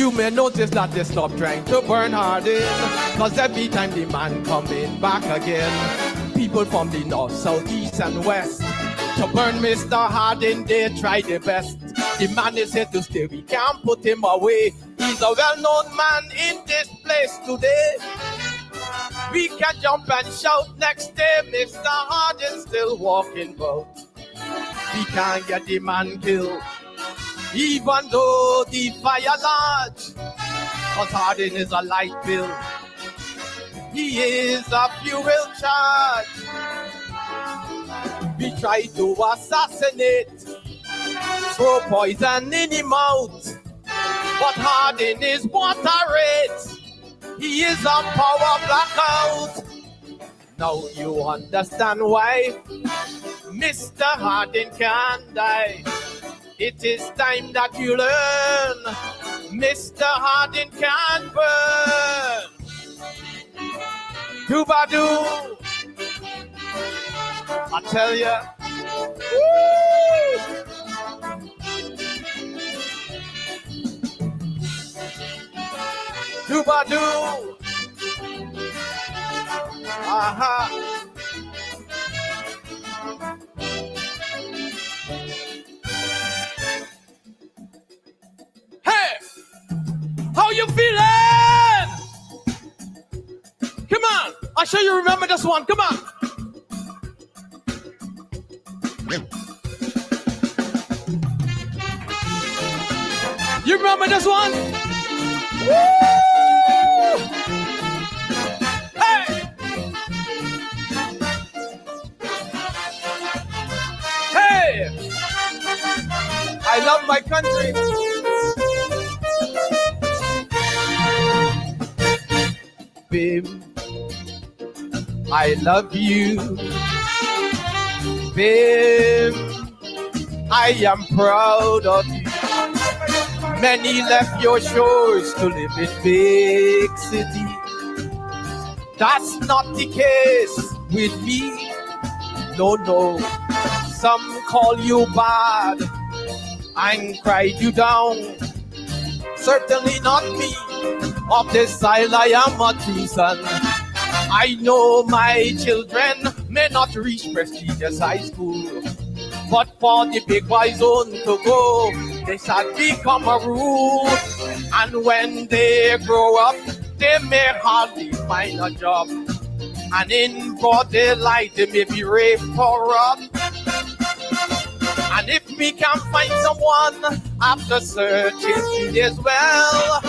You may notice that they stop trying to burn Hardin, cause every time the man coming back again, people from the north, south, east and west, to burn Mr. Hardin, they try their best. The man is here to stay, we can't put him away. He's a well-known man in this place today. We can jump and shout next day, Mr. Hardin still walking about. We can't get the man killed, even though the fire large, cause Hardin is a light bill. He is a fuel charge. We try to assassinate, throw poison in him out, but Hardin is moderate. He is a power blackout. Now you understand why Mr. Hardin can't die. It is time that you learn Mr. Hardin can't burn. Doobadoo, I tell ya. Doobadoo. Aha. Hey, how you feeling? Come on, I'm sure you remember this one. Come on. You remember this one? Woo! Hey! Hey! I love my country. Babe, I love you. Babe, I am proud of you. Many left your shores to live in big city. That's not the case with me. No, no. Some call you bad and cried you down. Certainly not me. Of this isle I am a true son. I know my children may not reach prestigious high school, but for the big boys zone to go, they shall become a rule. And when they grow up, they may hardly find a job. And in broad daylight, they may be raped or robbed. And if we can find someone after searching 3 days, well,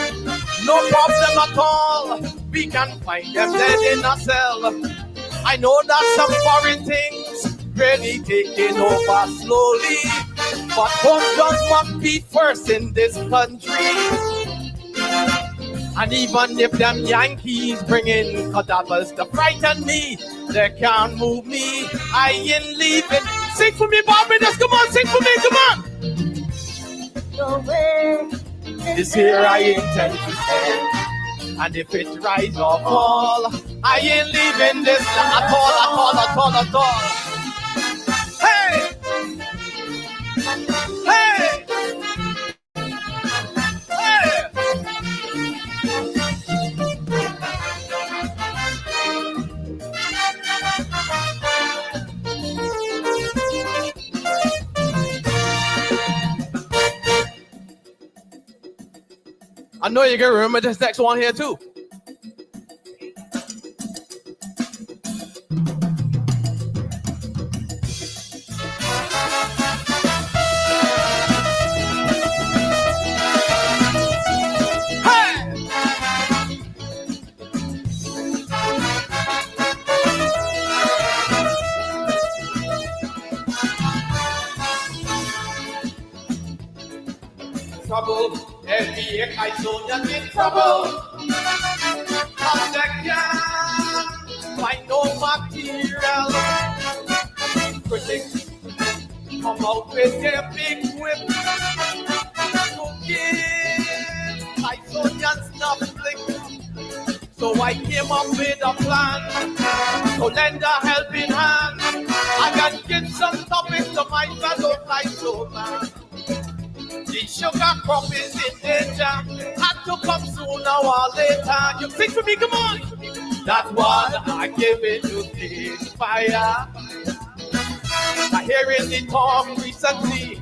no problem at all. We can find them dead in a cell. I know that some foreign things really taking over slowly, but home just must be first in this country. And even if them Yankees bring in cadavers to frighten me, they can't move me. I ain't leaving. Sing for me, Barbados. Come on, sing for me. Come on. No way. This here I intend to stay. And if it rise or fall, I ain't leaving this land at all, at all, at all, at all. Hey! Hey! Hey! I know you're gonna remember this next one here too. Trouble, every I told you in trouble. Cause they can't find no material. Critics come out with their big whip to give Tysonians enough flick. So I came up with a plan to lend a helping hand. I can give some topics to my fellow Tyson man. The sugar crop is in danger. Had to come sooner or later. You sing for me, come on. That one I give it to this fire. I hearing the talk recently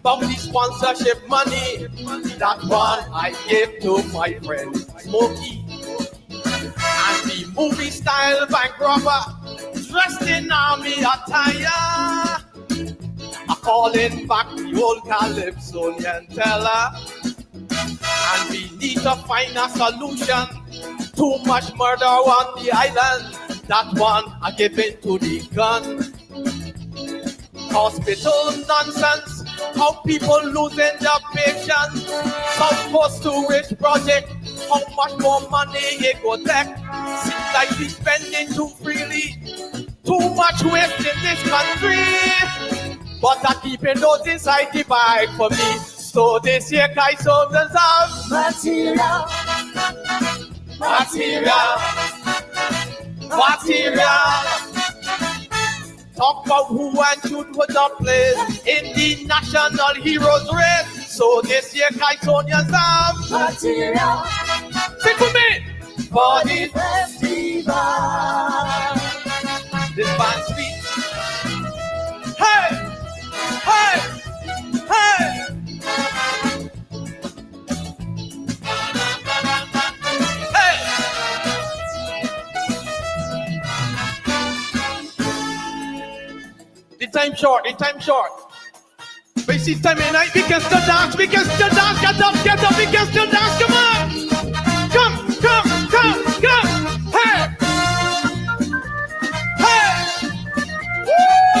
about the sponsorship money. That one I give to my friend Smokey. And the movie style bank robber dressed in army attire. I calling back the old Calypsonian teller. And we need to find a solution. Too much murder on the island. That one I give it to the gun. Hospital nonsense. How people losing their patience. South Coast to Rich project. How much more money it go take? Seems like we spending too freely. Too much waste in this country. But I keeping those inside the bag for me. So this year guys soldiers have material. Talk about who and should put up place in the national heroes race. So this year Kytonians have material. Sing with me for the festival. This band sweet. Hey, hey, hey. Hey. The time short. But it's time of night, we can still dance, Get up, we can still dance, come on! Come! Hey! Hey! Woo!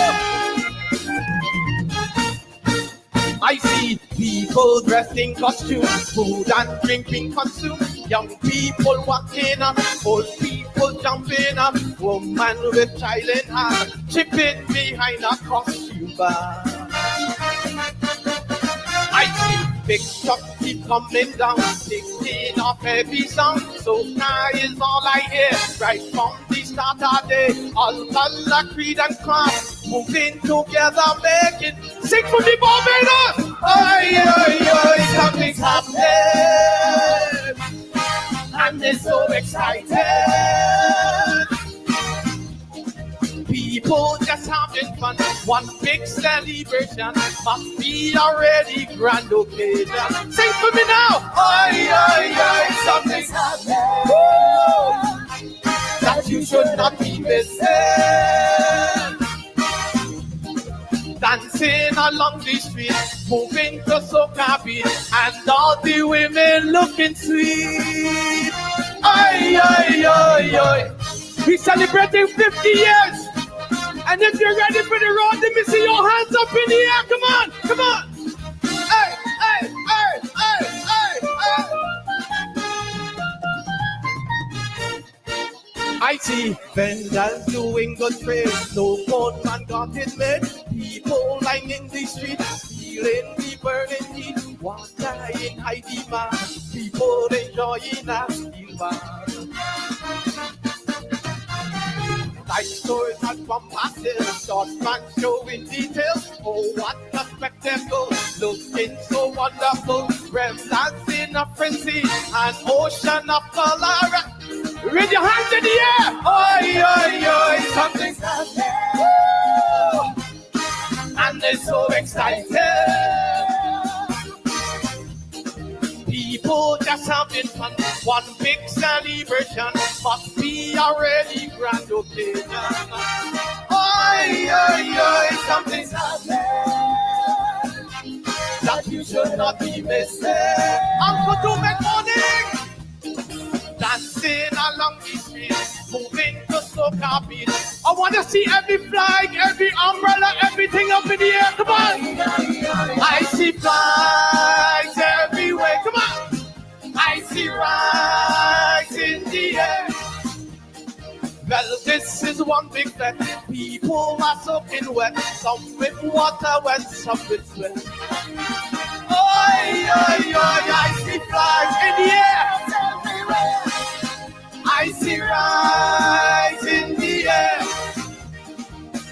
I see people dressed in costumes, food and drink being consumed, young people walking up, old people jumping up, woman with child in hand, chipping behind a costume bar. I see big truck keep coming down, singing off heavy sound. So now is all I hear, right from the start of day. All color, creed and class, moving together, making sing for the Barbados. Oi, something's happening, and they're so excited. People just having fun, one big celebration, must be already grand occasion. Sing for me now! Oi, something's happening that you should not be missing. Dancing along the street, moving to soca beat, and all the women looking sweet. Oi, we celebrating 50 years. And if you're ready for the road, let me see your hands up in the air. Come on. Hey. I see vendors doing good trade. No phone man got it made. People lying in the street, feeling the burning heat. Water in high demand. People enjoying a steel bar. Life stories and bombastic, short man showing details. Oh, what a spectacle, looking so wonderful. Remnants in a frenzy, an ocean of color. Raise your hands in the air. Oi, something's happening. And they're so excited. People just having fun, one big celebration, must be already grand occasion. Oi, something's happening that you should not be missing. Uncle to make morning, dancing along the street, moving to soca beat. I want to see every flag, every umbrella, everything up in the air. Come on! I see flags everywhere. Come on! I see rise in the air. Well, this is one big fest. People are soaking wet. Some with water wet, some with sweat. Oi, I see flags in the air. I see rise in the air.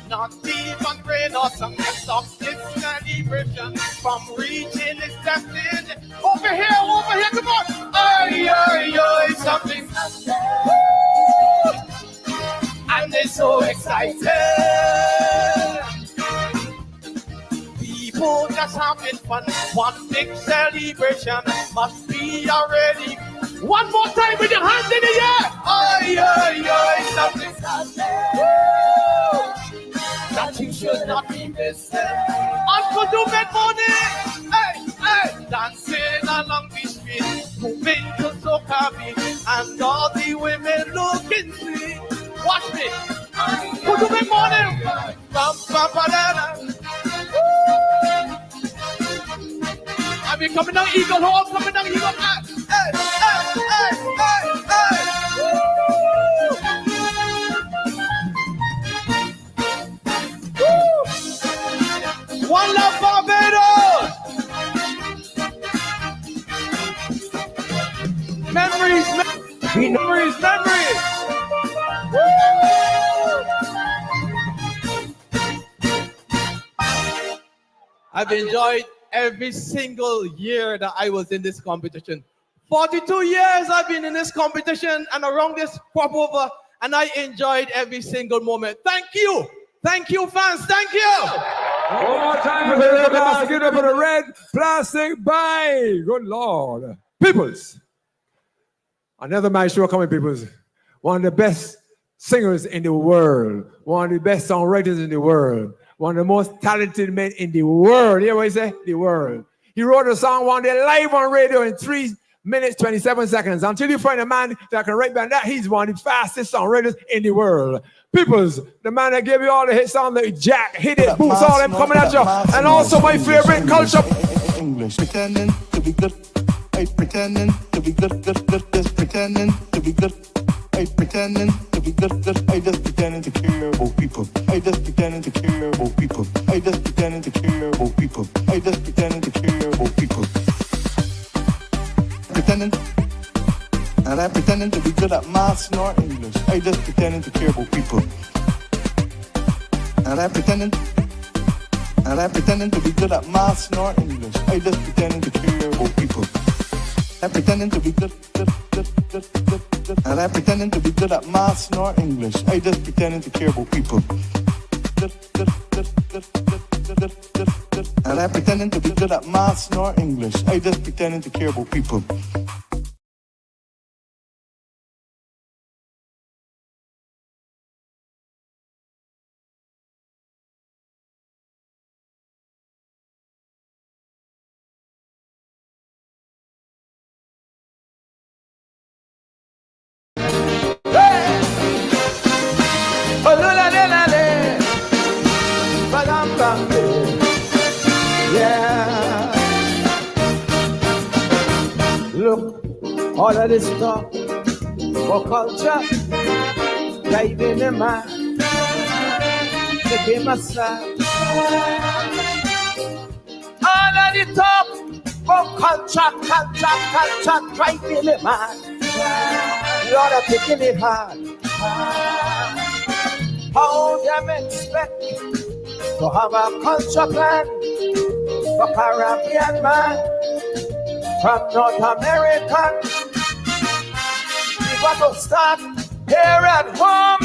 Not even rain or sun can stop this celebration. from reaching its destiny. Over here, come on. Ay, ay, ay, something. Woo! And they're so excited. People just having fun. One big celebration must be already. One more time with your hands in the air. Ay, ay, ay, something. That you should not be missing. Uncle do make money. Hey, hey, dancing along the street, moving to soca beat, and all the women looking sweet. Watch me. Who do make money? I mean, coming down Eagle Hall, coming down Eagle Hall. Hey, hey, hey, hey, hey. One love, Barbados! Memories, memories, memories! Woo! I've enjoyed every single year that I was in this competition. 42 years I've been in this competition and around this popover, and I enjoyed every single moment. Thank you! Thank you, fans. Thank you. One more time for the basket up in the red plastic bag. Good Lord. Peoples. Another man show coming, peoples. One of the best singers in the world. One of the best songwriters in the world. One of the most talented men in the world. You hear what he say? The world. He wrote a song one day live on radio in 3 minutes, 27 seconds. Until you find a man that can write better than that, he's one of the fastest songwriters in the world. Peoples, the man that gave you all the hits on the Jack, hit it, boots, all them coming at you. And also my favorite culture. English, pretending to be good. Hey, pretending to be good, good, good, just pretending to be good. Hey, pretending to be good, good. I just pretending to care about people. I just pretending to care about people. I just pretending to care about people. I just pretending to care about people. Pretending. And I'm pretending to be good at maths nor English. I just pretending to care about people. And I'm pretending to be good at maths nor English. I just pretending to care about people. I'm pretending to be good. And I'm pretending to be good at maths nor English. I just pretending to care about people. And I'm pretending to be good at maths nor English. I just pretending to care about people. Look, all of this talk for culture, driving the man, taking my side. All of the talk for culture, driving the man. Lord, I'm taking it hard. How them expect to have a culture plan for Caribbean man? From North America, we got to start here at home,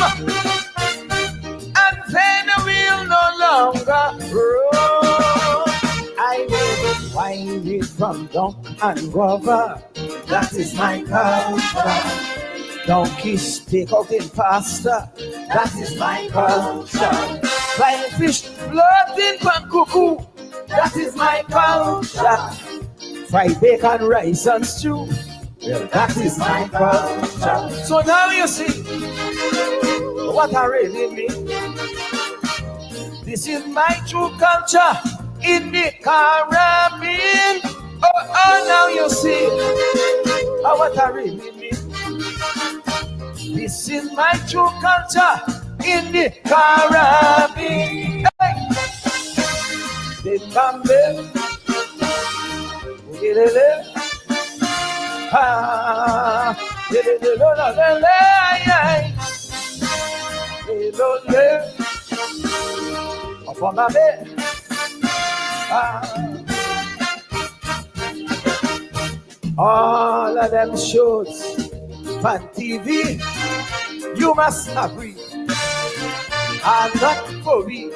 and then we'll no longer roam. I will wind it from Dunk and Grover. That is my culture. Donkey steak out in pasta. That is my culture. Flying fish floating from cuckoo. That is my culture. Fried bacon, rice and stew. Well, that is my culture. So now you see what I really mean. This is my true culture in the Caribbean. Oh, now you see what I really mean. This is my true culture in the Caribbean. Hey. Upon my bed, All of them shows on TV, you must agree, are not for me.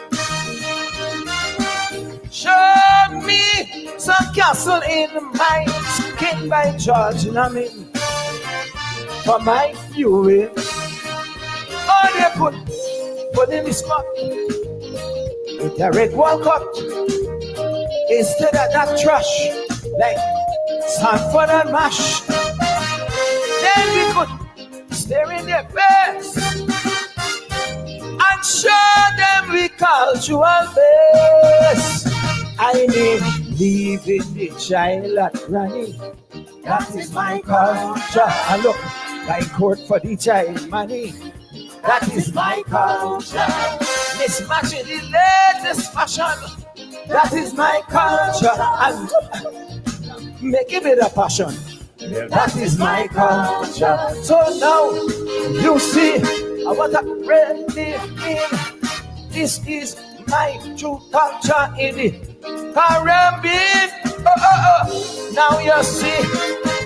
Show me some castle in my skin by George Namin for my viewing. Oh, they put in this cup with a red wall cut instead of that trash like Sanford and Mash. Then we could stare in their face and show them we cultural base. I mean, leaving the child at granny. That is my culture. And look, I court for the child money. That is my culture. Mismatching the latest fashion. That is my culture. And make it a passion. That is my culture. So now you see what I really mean. This is my true culture in the Caribbean. Now you see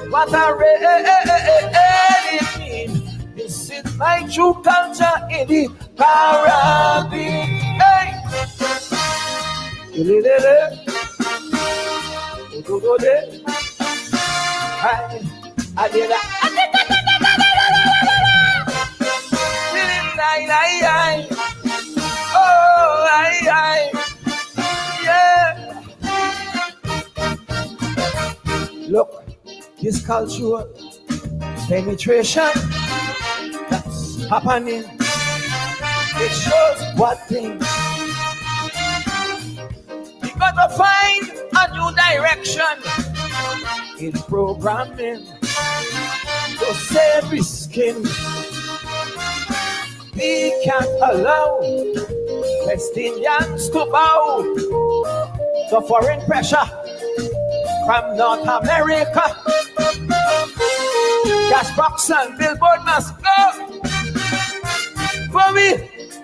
what I really mean. This is my true culture in the Caribbean. Hey. I did Look, this cultural penetration that's happening, it shows what things. We gotta find a new direction in programming to save the skin. We can't allow West Indians to bow to foreign pressure from North America. Cash box and billboard must go for we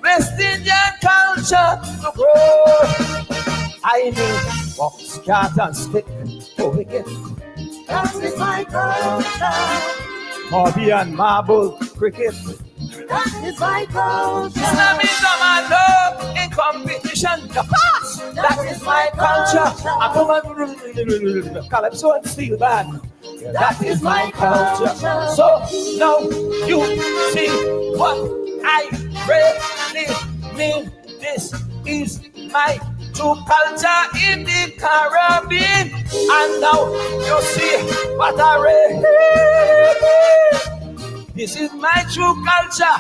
West Indian culture to grow. I mean, box, cat and stick to wicked. That is my culture. Hobby and marble cricket. That is my culture. Islamism and love in competition. The past. That is my culture. I come on, calypso and steel band. That is my culture. So now you see what I really mean. This is my true culture in the Caribbean. And now you see what I really. This is my true culture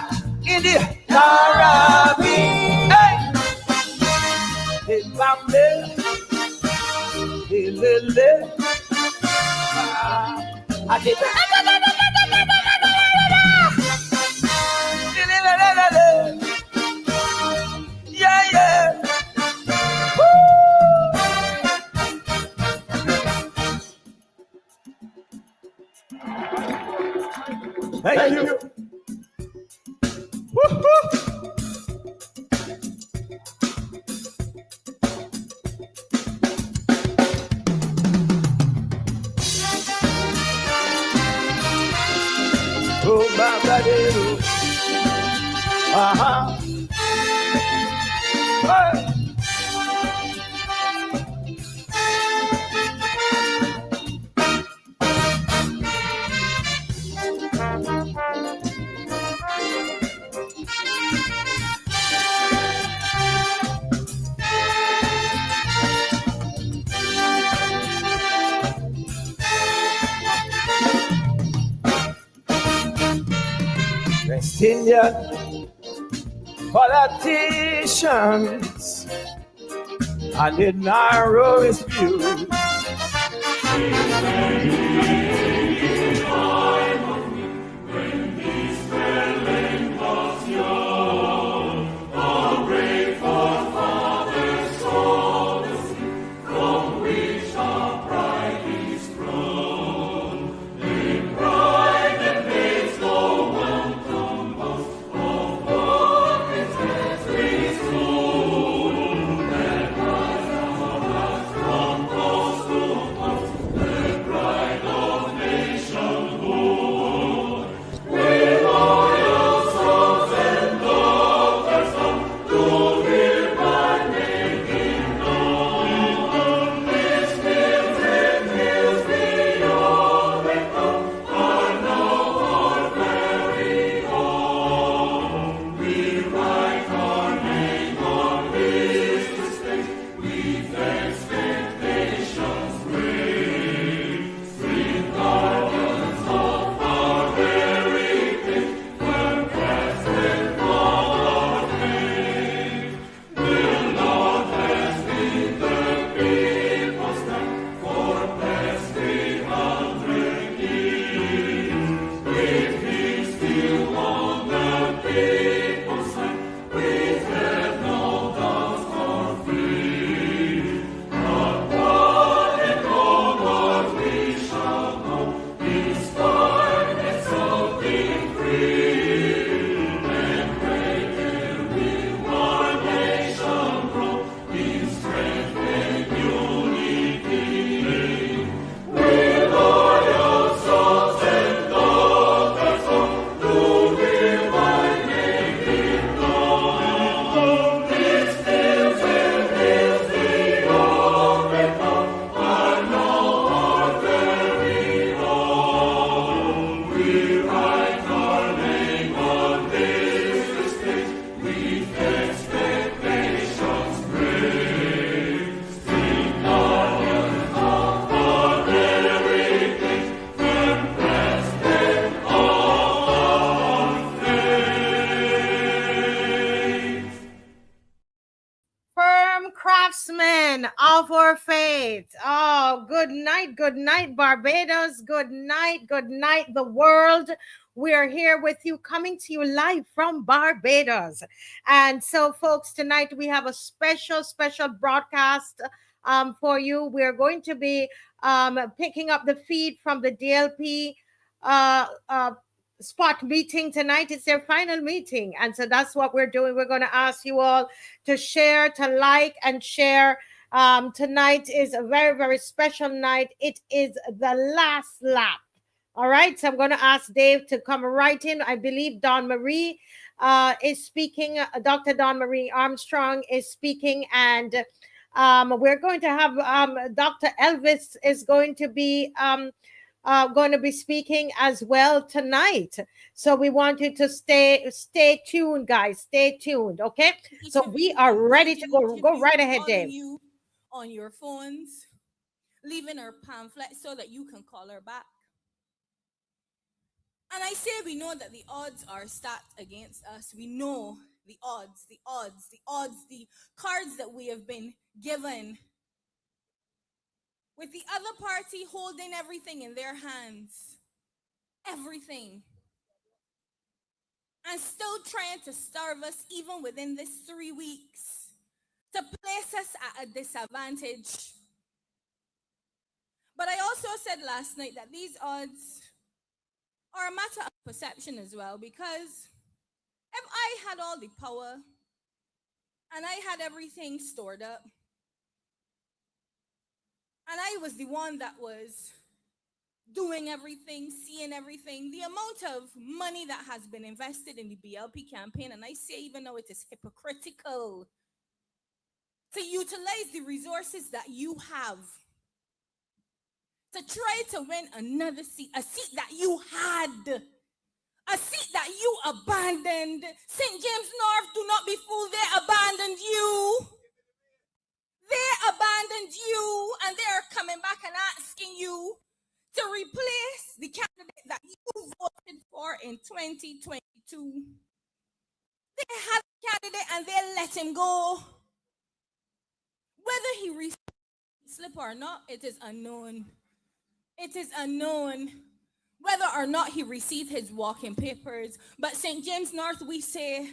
in the Caribbean. Hey! Hey, bambe. Hey, lele. I did yeah, yeah. Thank you. Oh, Barbadians. Hey. West Indian politicians and the narrowest views. for faith. Oh, good night, Barbados. Good night, the world. We are here with you, coming to you live from Barbados. And so, folks, tonight we have a special broadcast for you. We're going to be picking up the feed from the DLP spot meeting tonight. It's their final meeting, and so that's what we're doing. We're going to ask you all to share, to like and share. Tonight is a very special night. It is the last lap. All right, so I'm going to ask Dave to come right in. I believe Dawn Marie is speaking. Dr. Dawn Marie Armstrong is speaking, and we're going to have Dr. Elvis is going to be speaking as well tonight. So we want you to stay tuned, guys. Stay tuned, okay? So we are ready to go. Go right ahead, Dave. You on your phones, leaving her pamphlet so that you can call her back. And I say we know that the odds are stacked against us. We know the odds, the cards that we have been given, with the other party holding everything in their hands, everything, and still trying to starve us even within this 3 weeks, to place us at a disadvantage. But I also said last night that these odds are a matter of perception as well, because if I had all the power and I had everything stored up, and I was the one that was doing everything, seeing everything, the amount of money that has been invested in the BLP campaign, and I say even though it is hypocritical to utilize the resources that you have to try to win another seat, a seat that you had, a seat that you abandoned. St. James North, do not be fooled, they abandoned you. They abandoned you, and they are coming back and asking you to replace the candidate that you voted for in 2022. They had a candidate and they let him go. Whether he received the slip or not, it is unknown. It is unknown whether or not he received his walking papers. But St. James North, we say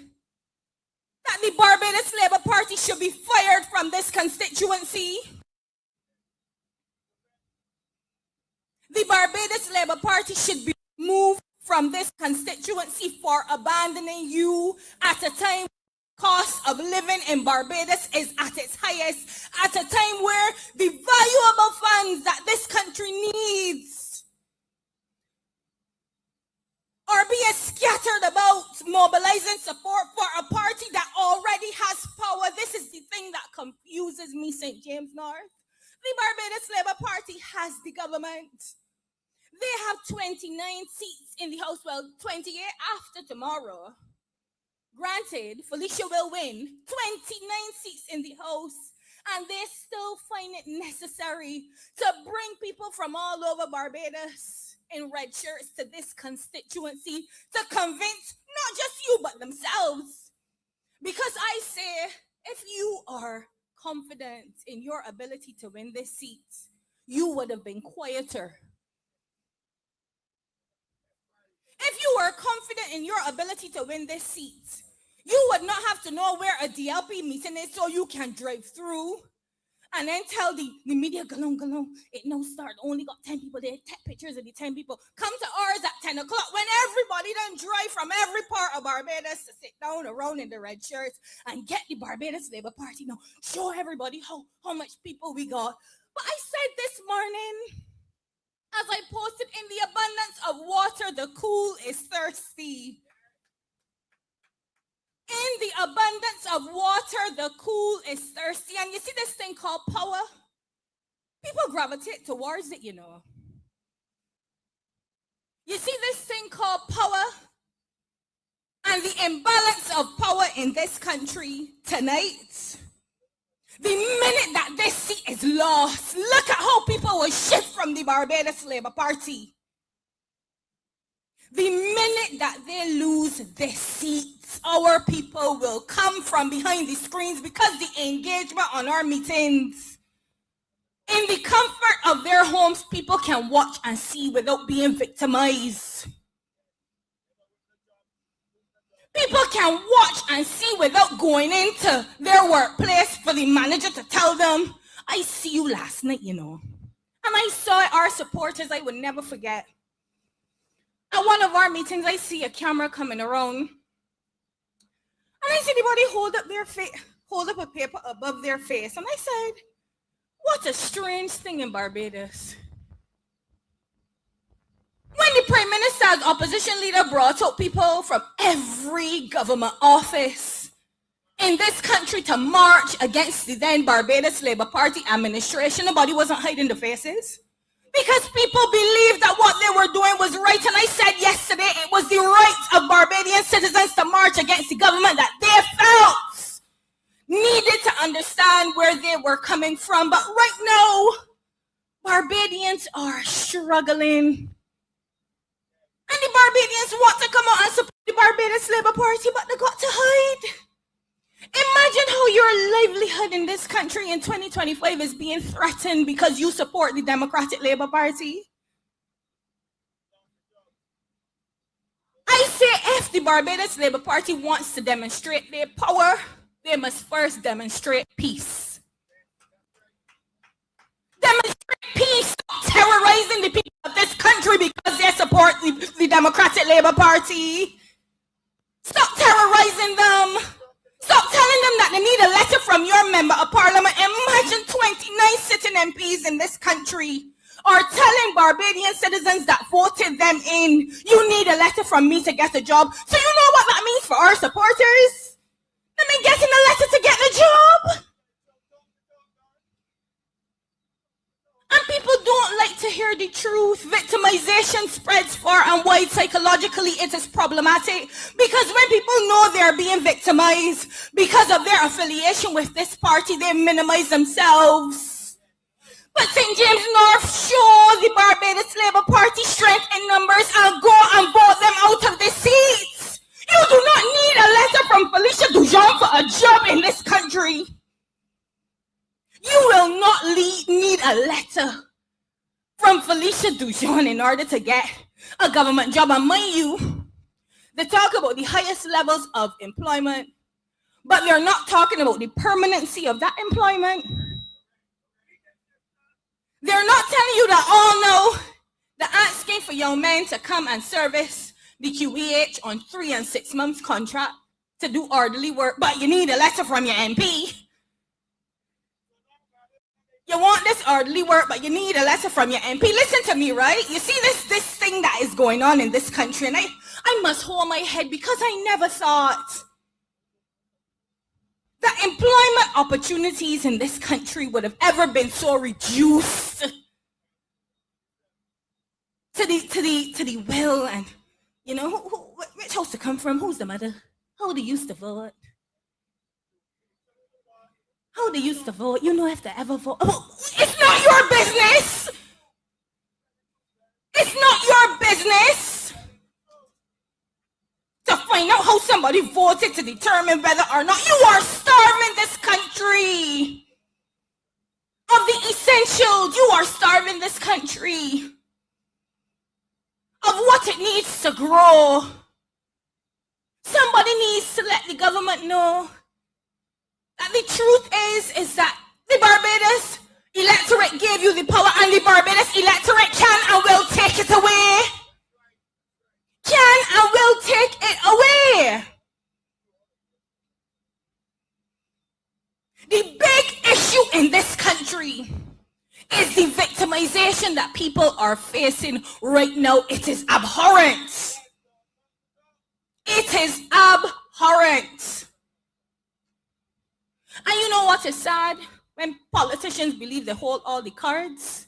that the Barbados Labour Party should be fired from this constituency. The Barbados Labour Party should be removed from this constituency for abandoning you at a time cost of living in Barbados is at its highest, at a time where the valuable funds that this country needs are being scattered about, mobilizing support for a party that already has power. This is the thing that confuses me, St. James North. The Barbados Labour Party has the government. They have 29 seats in the House, well, 28 after tomorrow. Granted, Felicia will win 29 seats in the House, and they still find it necessary to bring people from all over Barbados in red shirts to this constituency to convince not just you, but themselves. Because I say, if you are confident in your ability to win this seat, you would have been quieter. If you were confident in your ability to win this seat, you would not have to know where a DLP meeting is so you can drive through and then tell the media, galong, it no start, only got 10 people there, take pictures of the 10 people. Come to ours at 10 o'clock when everybody done drive from every part of Barbados to sit down around in the red shirts and get the Barbados Labour Party now. Show everybody how much people we got. But I said this morning, as I posted, in the abundance of water, the cool is thirsty. In the abundance of water, the cool is thirsty. And you see this thing called power? People gravitate towards it, you know. You see this thing called power? And the imbalance of power in this country tonight. The minute that this seat is lost, look at how people will shift from the Barbados Labour Party. The minute that they lose this seat, our people will come from behind the screens because the engagement on our meetings In the comfort of their homes, people can watch and see without being victimized. People can watch and see without going into their workplace for the manager to tell them, I see you last night, you know. And I saw our supporters I would never forget. At one of our meetings, I see a camera coming around. And I see anybody hold up a paper above their face. And I said, what a strange thing in Barbados. When the Prime Minister's opposition leader brought out people from every government office in this country to march against the then Barbados Labour Party administration, nobody wasn't hiding the faces. Because people believed that what they were doing was right. And I said yesterday, it was the right of Barbadian citizens to march against the government that they felt needed to understand where they were coming from. But right now, Barbadians are struggling. And the Barbadians want to come out and support the Barbados Labour Party, but they got to hide. Imagine how your livelihood in this country in 2025 is being threatened because you support the Democratic Labour Party. I say if the Barbados Labour Party wants to demonstrate their power, they must first demonstrate peace. Demonstrate peace, stop terrorizing the people of this country because they support the Democratic Labour Party. Stop terrorizing them. Stop telling them that they need a letter from your member of parliament. Imagine 29 sitting MPs in this country are telling Barbadian citizens that voted them in, you need a letter from me to get a job. So you know what that means for our supporters? They mean getting a letter to get the job. And people don't like to hear the truth. Victimization spreads far and wide. Psychologically, it is problematic because when people know they're being victimized because of their affiliation with this party, they minimize themselves. But St. James North show the Barbados Labour Party strength in numbers and go and vote them out of the seats. You do not need a letter from Felicia Dujon for a job in this country. You will not need a letter from Felicia Dujon in order to get a government job. And mind you, they talk about the highest levels of employment, but they're not talking about the permanency of that employment. They're not telling you that, oh no, they're asking for young men to come and service the QEH on 3 and 6 months contract to do orderly work, but you need a letter from your MP. You want this orderly work, but you need a letter from your MP. Listen to me, right? You see this thing that is going on in this country, and I must hold my head because I never thought that employment opportunities in this country would have ever been so reduced to the will. And you know, which house to come from, who's the mother, how they used to vote. How they used to vote, you know, if they ever vote. Oh, it's not your business. It's not your business to find out how somebody voted to determine whether or not you are starving this country of the essentials. You are starving this country of what it needs to grow. Somebody needs to let the government know that the truth is that the Barbados electorate gave you the power, and the Barbados electorate can and will take it away. Can and will take it away. The big issue in this country is the victimization that people are facing right now. It is abhorrent. It is abhorrent. And you know what is sad? When politicians believe they hold all the cards,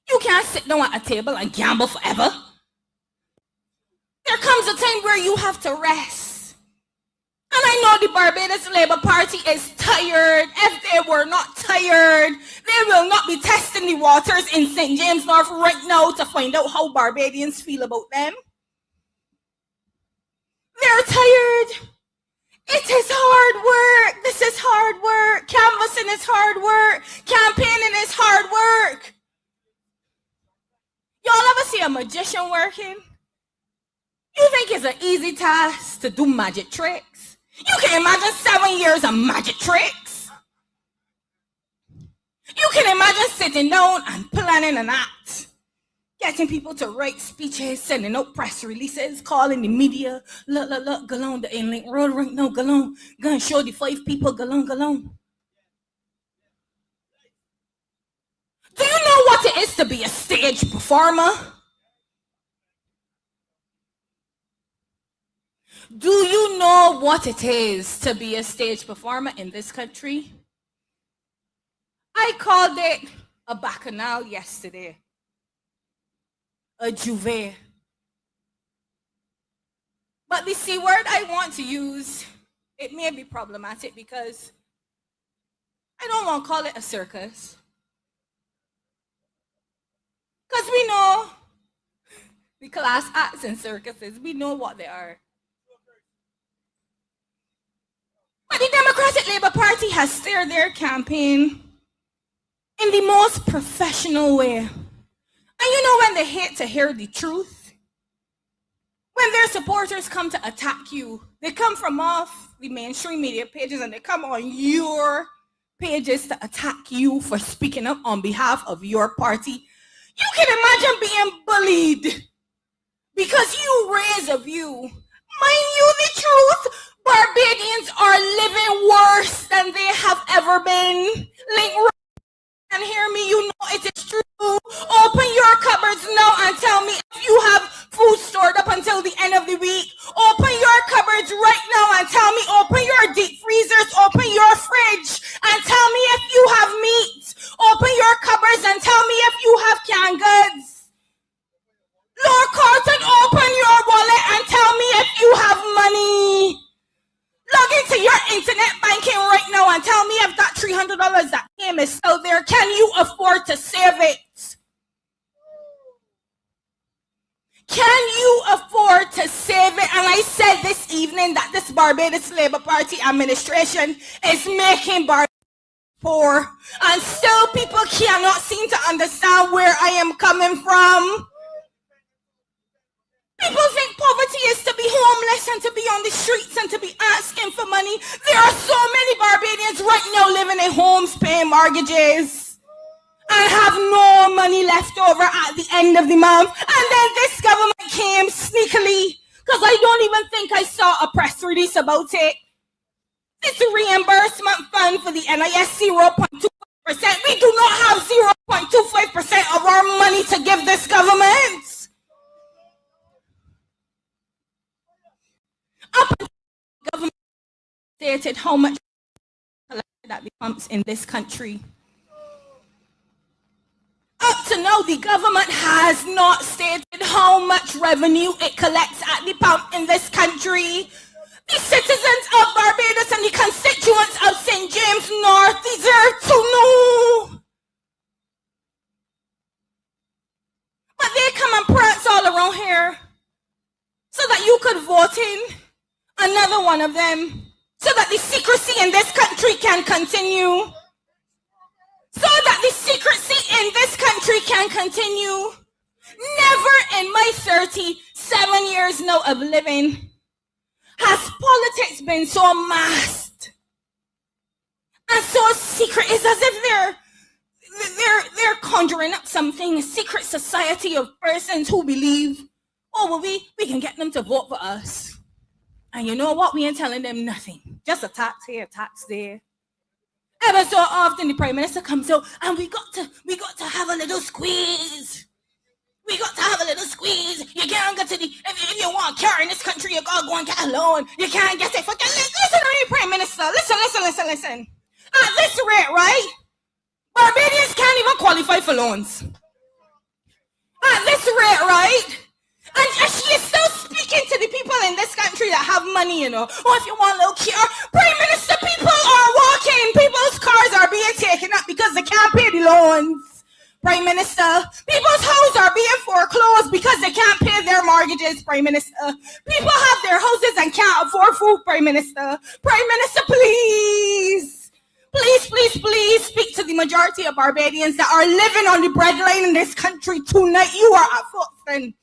you can't sit down at a table and gamble forever. There comes a time where you have to rest. And I know the Barbados Labour Party is tired. If they were not tired, they will not be testing the waters in St. James North right now to find out how Barbadians feel about them. They're tired. It is hard work. This is hard work. Canvassing is hard work. Campaigning is hard work. Y'all ever see a magician working? You think it's an easy task to do magic tricks? You can imagine 7 years of magic tricks. You can imagine sitting down and planning an act. Getting people to write speeches, sending out press releases, calling the media. Look, go on the inlink road right now, go on. Go and show the 5 people, go on. Do you know what it is to be a stage performer? Do you know what it is to be a stage performer in this country? I called it a bacchanal yesterday. A juve. But the C word I want to use, it may be problematic because I don't want to call it a circus. Because we know the class acts and circuses, we know what they are. But the Democratic Labour Party has steered their campaign in the most professional way. And you know when they hate to hear the truth? When their supporters come to attack you, they come from off the mainstream media pages and they come on your pages to attack you for speaking up on behalf of your party. You can imagine being bullied because you raise a view. Mind you the truth, Barbadians are living worse than they have ever been. And hear me, you know it is true. Open your cupboards now and tell me if you have food stored up until the end of the week. Open your cupboards right now and tell me, open your deep freezers, open your fridge and tell me if you have meat. Open your cupboards and tell me if you have canned goods. Lord Carlton, open your wallet and tell me if you have money. Log into your internet banking right now and tell me if that $300 that came is still there. Can you afford to save it? Can you afford to save it? And I said this evening that this Barbados Labour Party administration is making Barbados poor. And still people cannot seem to understand where I am coming from. People think poverty is to be homeless and to be on the streets and to be asking for money. There are so many Barbadians right now living in homes paying mortgages and have no money left over at the end of the month. And then this government came sneakily, because I don't even think I saw a press release about it. This reimbursement fund for the NIS 0.25%. We do not have 0.25% of our money to give this government. Up until the government stated how much collected at the pumps in this country. Up to now, the government has not stated how much revenue it collects at the pump in this country. The citizens of Barbados and the constituents of St. James North deserve to know. But they come and prance all around here so that you could vote in another one of them, so that the secrecy in this country can continue. So that the secrecy in this country can continue. Never in my 37 years now of living has politics been so masked and so secret. It's as if they're conjuring up something, a secret society of persons who believe, oh, well, we can get them to vote for us. And you know what? We ain't telling them nothing. Just a tax here, a tax there. Ever so often the Prime Minister comes out and we got to have a little squeeze. We got to have a little squeeze. You can't get to the, if you want a car in this country, you gotta go and get a loan. You can't get it. Listen to me, Prime Minister. Listen. At this rate, right? Barbadians can't even qualify for loans. At this rate, right? And she is still speaking to the people in this country that have money, you know. Oh, if you want a little car. Prime Minister, people are walking. People's cars are being taken up because they can't pay the loans. Prime Minister. People's homes are being foreclosed because they can't pay their mortgages, Prime Minister. People have their houses and can't afford food, Prime Minister. Prime Minister, please. Please speak to the majority of Barbadians that are living on the breadline in this country tonight. You are at fault, friend.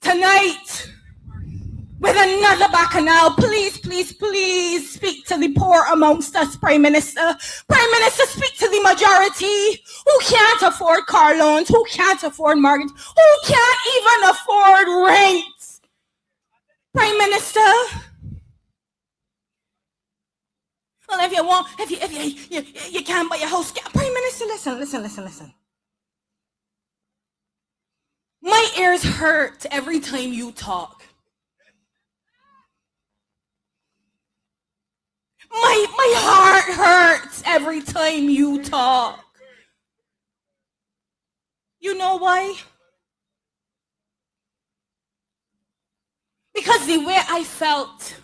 Tonight, with another bacchanal, please speak to the poor amongst us, Prime Minister. Prime Minister, speak to the majority who can't afford car loans, who can't afford mortgage, who can't even afford rent. Prime Minister. Well, if you can't buy a house, Prime Minister, listen. My ears hurt every time you talk. My heart hurts every time you talk. You know why? Because the way I felt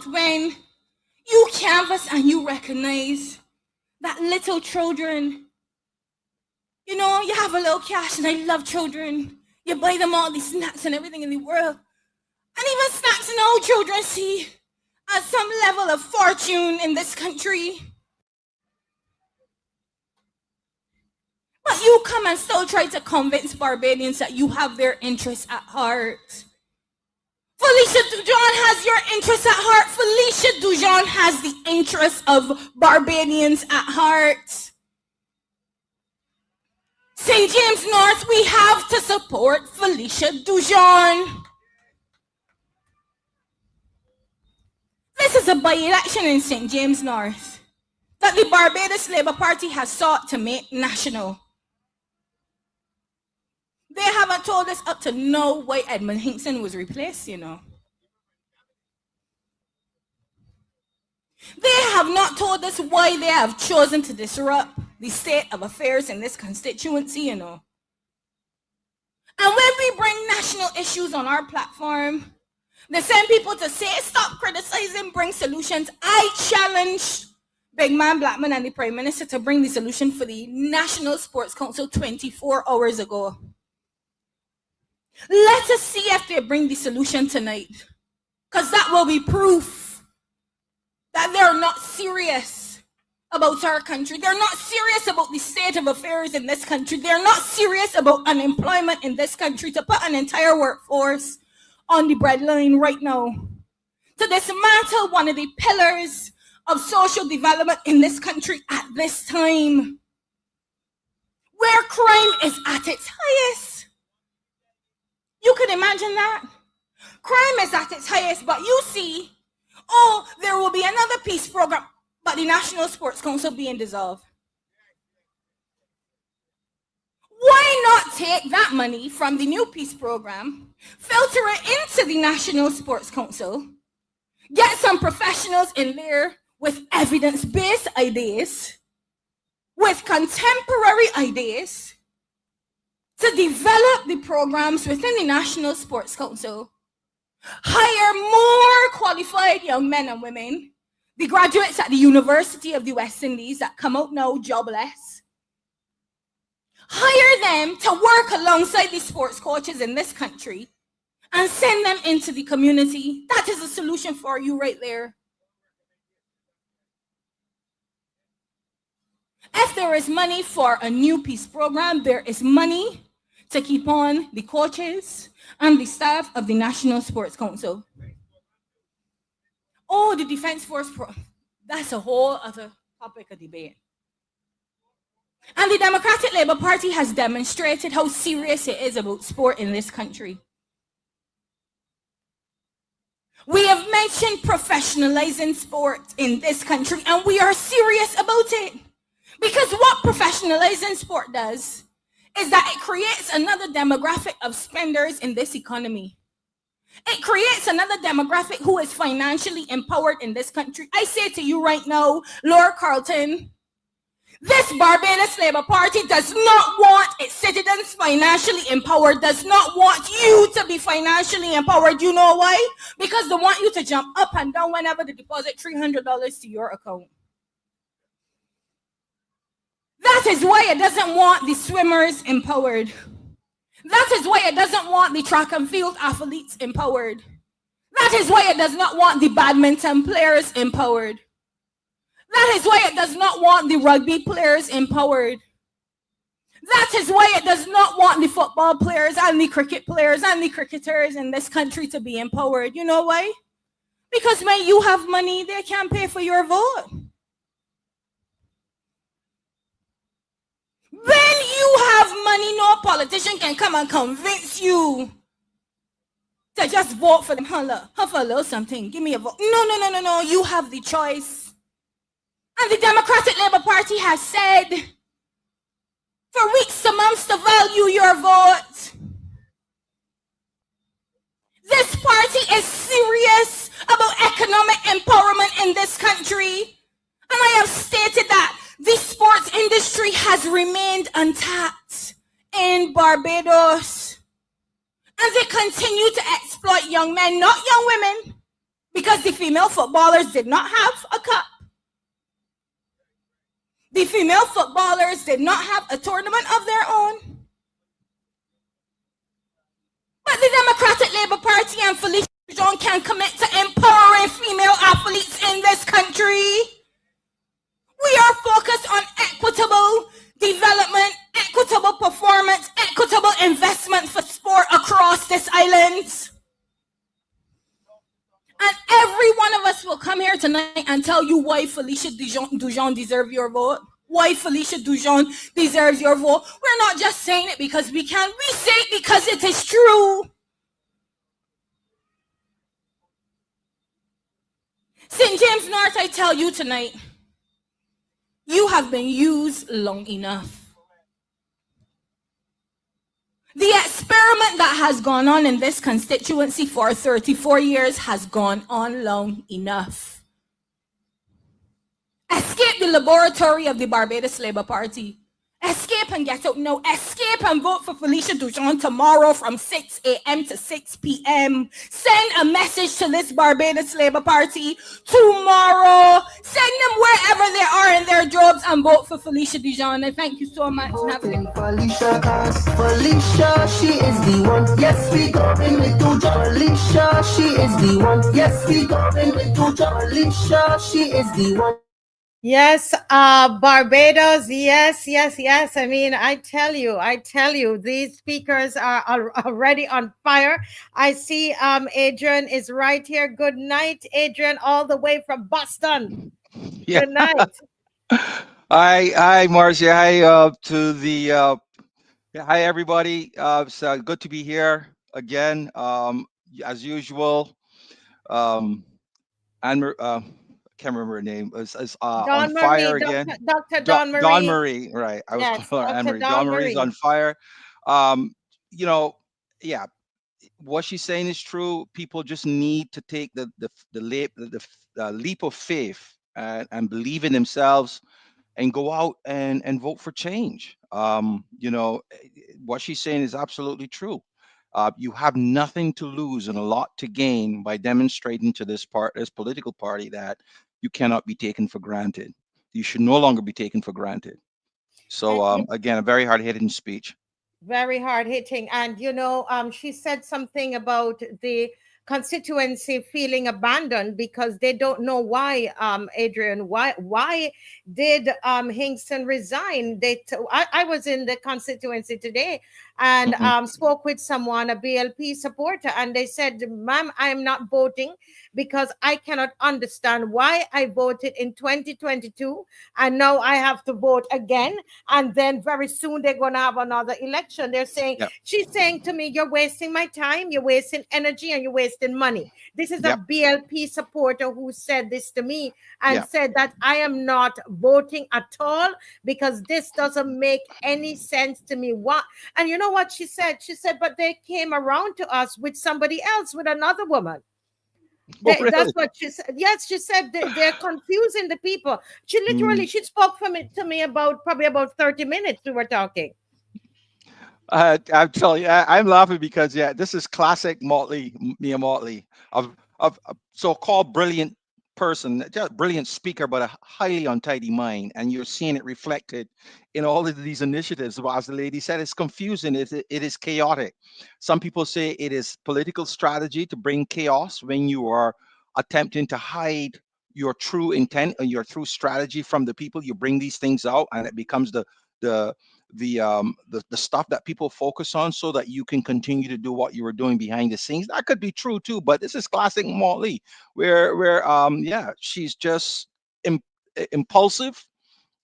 when you canvass and you recognize that little children, you know, you have a little cash, and I love children. You buy them all these snacks and everything in the world. And even snacks and all children see as some level of fortune in this country. But you come and still try to convince Barbadians that you have their interests at heart. Felicia Dujon has your interests at heart. Felicia Dujon has the interests of Barbadians at heart. St. James North, we have to support Felicia Dujon. This is a by-election in St. James North that the Barbados Labour Party has sought to make national. They haven't told us up to now why Edmund Hinkson was replaced, you know. They have not told us why they have chosen to disrupt the state of affairs in this constituency, you know. And when we bring national issues on our platform, they send people to say, stop criticizing, bring solutions. I challenge Big Man Blackman and the Prime Minister to bring the solution for the National Sports Council 24 hours ago. Let us see if they bring the solution tonight, because that will be proof that they're not serious about our country. They're not serious about the state of affairs in this country. They're not serious about unemployment in this country, to put an entire workforce on the breadline right now, to dismantle one of the pillars of social development in this country at this time, where crime is at its highest. You can imagine that? Crime is at its highest, but you see, oh, there will be another peace program, but the National Sports Council being dissolved. Why not take that money from the new peace program, filter it into the National Sports Council, get some professionals in there with evidence-based ideas, with contemporary ideas, to develop the programs within the National Sports Council, hire more qualified young men and women, the graduates at the University of the West Indies that come out now jobless, hire them to work alongside the sports coaches in this country and send them into the community. That is a solution for you right there. If there is money for a new peace program, there is money to keep on the coaches and the staff of the National Sports Council. Oh, the Defense Force, that's a whole other topic of debate. And the Democratic Labour Party has demonstrated how serious it is about sport in this country. We have mentioned professionalizing sport in this country, and we are serious about it. Because what professionalizing sport does is that it creates another demographic of spenders in this economy. It creates another demographic who is financially empowered in this country. I say to you right now, Laura Carlton, this Barbados Labour Party does not want its citizens financially empowered, does not want you to be financially empowered. You know why? Because they want you to jump up and down whenever they deposit $300 to your account. That is why it doesn't want the swimmers empowered. That is why it doesn't want the track and field athletes empowered. That is why it does not want the badminton players empowered. That is why it does not want the rugby players empowered. That is why it does not want the football players and the cricket players and the cricketers in this country to be empowered. You know why? Because when you have money, they can't pay for your vote. When you have money, no politician can come and convince you to just vote for them. For a little something. Give me a vote. No. You have the choice. And the Democratic Labour Party has said for weeks to months to value your vote. This party is serious about economic empowerment in this country. And I have stated that the sports industry has remained untapped in Barbados. And they continue to exploit young men, not young women, because the female footballers did not have a cup. The female footballers did not have a tournament of their own. But the Democratic Labour Party and Felicia John can commit to empowering female athletes in this country. We are focused on equitable development, equitable performance, equitable investment for sport across this island. And every one of us will come here tonight and tell you why Felicia Dujon deserves your vote. Why Felicia Dujon deserves your vote. We're not just saying it because we can. We say it because it is true. St. James North, I tell you tonight, you have been used long enough. The experiment that has gone on in this constituency for 34 years has gone on long enough. Escape the laboratory of the Barbados Labour Party. Escape and get out now. Escape and vote for Felicia Dujon tomorrow from 6 a.m. to 6 p.m. Send a message to this Barbados Labour Party tomorrow. Send them wherever they are in their jobs and vote for Felicia Dujon. And thank you so much. Felicia, Felicia, she is the one. Yes, we going with Dujon. Felicia, she is the one. Yes, we going with Dujon. Felicia, she is the one. Yes, Barbados. Yes. I mean, I tell you, these speakers are already on fire. I see Adrian is right here. Good night, Adrian, all the way from Boston. Yeah. Good night. Hi, Marcia. Hi, hi, everybody. It's good to be here again. As usual, and can't remember her name. Is on Dawn fire Marie, again. Dr. Dawn Marie. Dawn Marie, right? I was Yes, calling her Anne Dr. Marie. Dawn Dawn Marie's Marie. on fire. You know, yeah. What she's saying is true. People just need to take the leap of faith and believe in themselves and go out and vote for change. You know, what she's saying is absolutely true. You have nothing to lose and a lot to gain by demonstrating to this political party that you cannot be taken for granted. You should no longer be taken for granted. So again, a very hard-hitting speech. Very hard hitting. And she said something about the constituency feeling abandoned because they don't know why, Adrian, why did Hingston resign? I was in the constituency today and spoke with someone, a BLP supporter, and they said, ma'am, I am not voting because I cannot understand why I voted in 2022 and now I have to vote again. And then very soon they're going to have another election. They're saying, she's saying to me, you're wasting my time, you're wasting energy, and you're wasting money. This is a BLP supporter who said this to me and said that I am not voting at all because this doesn't make any sense to me. What? And you know what she said? She said, but they came around to us with somebody else, with another woman. Really? That's what she said. Yes, she said they're confusing the people. She literally she spoke to me probably about 30 minutes. We were talking. I'm telling you, I'm laughing because this is classic Mia Motley of so-called brilliant person, just a brilliant speaker, but a highly untidy mind, and you're seeing it reflected in all of these initiatives. But as the lady said, it's confusing. It is chaotic. Some people say it is political strategy to bring chaos when you are attempting to hide your true intent and your true strategy from the people. You bring these things out, and it becomes the stuff that people focus on, so that you can continue to do what you were doing behind the scenes. That could be true too, but this is classic Motley, where yeah, she's just impulsive,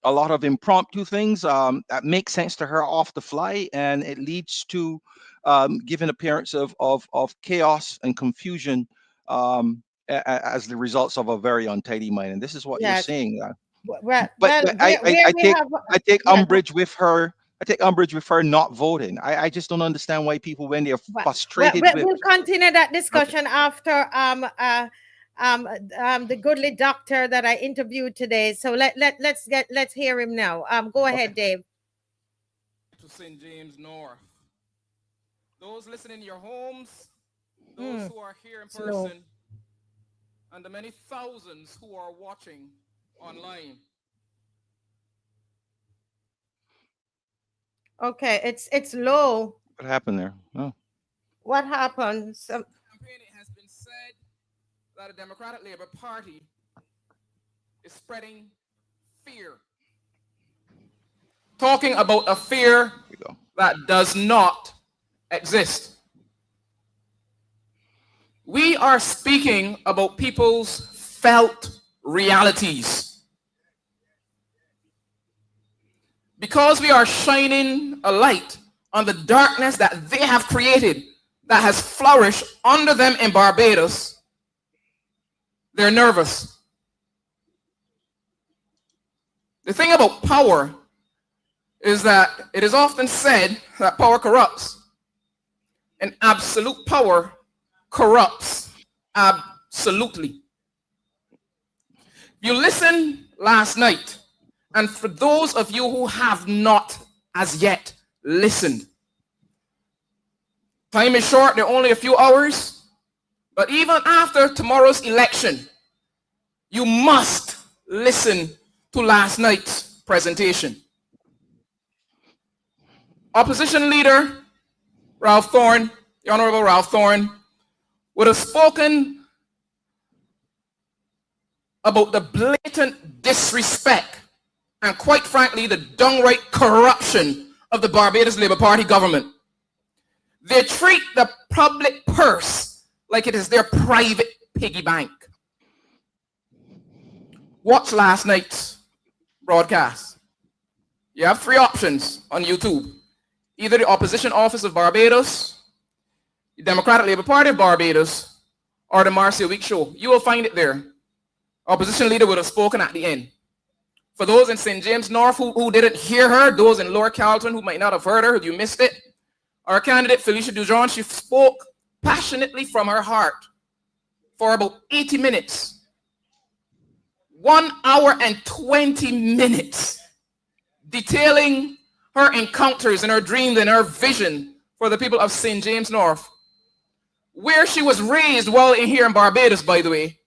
a lot of impromptu things that make sense to her off the fly, and it leads to giving appearance of chaos and confusion as the results of a very untidy mind. And this is what you're Yes. saying. Well, But I take umbrage with her. I take umbrage with her not voting. I just don't understand why people, when they're frustrated with. We'll continue that discussion after the goodly doctor that I interviewed today. So let's hear him now. Go ahead, Dave. To St. James North. Those listening in your homes, those who are here in person, and the many thousands who are watching online. Okay, it's low. What happened there? Oh. What happened? Campaign, it has been said that the Democratic Labour Party is spreading fear. Talking about a fear that does not exist. We are speaking about people's felt realities. Because we are shining a light on the darkness that they have created, that has flourished under them in Barbados, they're nervous. The thing about power is that it is often said that power corrupts, and absolute power corrupts absolutely. You listened last night, and for those of you who have not as yet listened, time is short, there are only a few hours, but even after tomorrow's election, you must listen to last night's presentation. Opposition leader Ralph Thorne, the Honorable Ralph Thorne, would have spoken about the blatant disrespect and, quite frankly, the downright corruption of the Barbados Labour Party government. They treat the public purse like it is their private piggy bank. Watch last night's broadcast. You have three options on YouTube. Either the Opposition Office of Barbados, the Democratic Labour Party of Barbados, or the Marcia Week Show. You will find it there. Opposition leader would have spoken at the end. For those in St. James North who didn't hear her, those in Lower Carlton who might not have heard her, you missed it, our candidate Felicia Dujon, she spoke passionately from her heart for about 80 minutes. 1 hour and 20 minutes detailing her encounters and her dreams and her vision for the people of St. James North, where she was raised while in here in Barbados, by the way.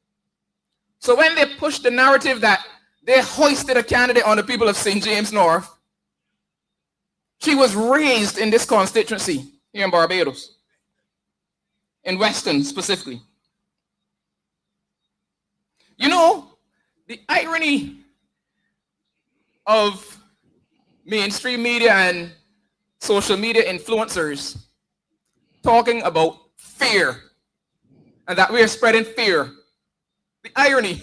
So when they pushed the narrative that they hoisted a candidate on the people of St. James North, she was raised in this constituency here in Barbados, in Weston specifically. You know, the irony of mainstream media and social media influencers talking about fear and that we are spreading fear. The irony,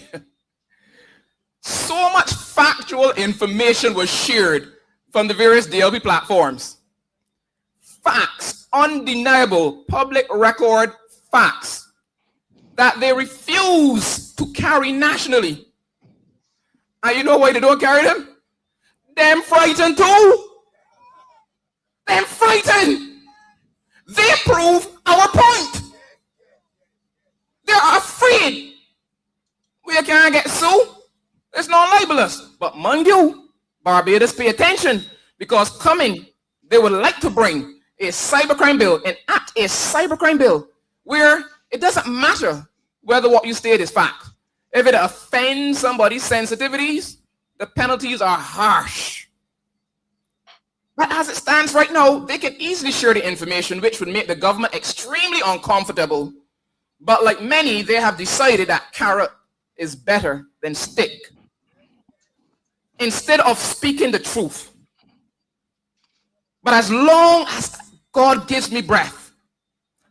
so much factual information was shared from the various DLP platforms. Facts, undeniable public record facts that they refuse to carry nationally. And you know why they don't carry them? Them frightened too. Them frightened. They prove our point. They're afraid. We can't get sued. It's not libelous. But mind you, Barbados pay attention, because coming, they would like to bring a cybercrime bill, and act a cybercrime bill where it doesn't matter whether what you state is fact. If it offends somebody's sensitivities, the penalties are harsh. But as it stands right now, they can easily share the information, which would make the government extremely uncomfortable. But like many, they have decided that carrot is better than stick. Instead of speaking the truth. But as long as God gives me breath,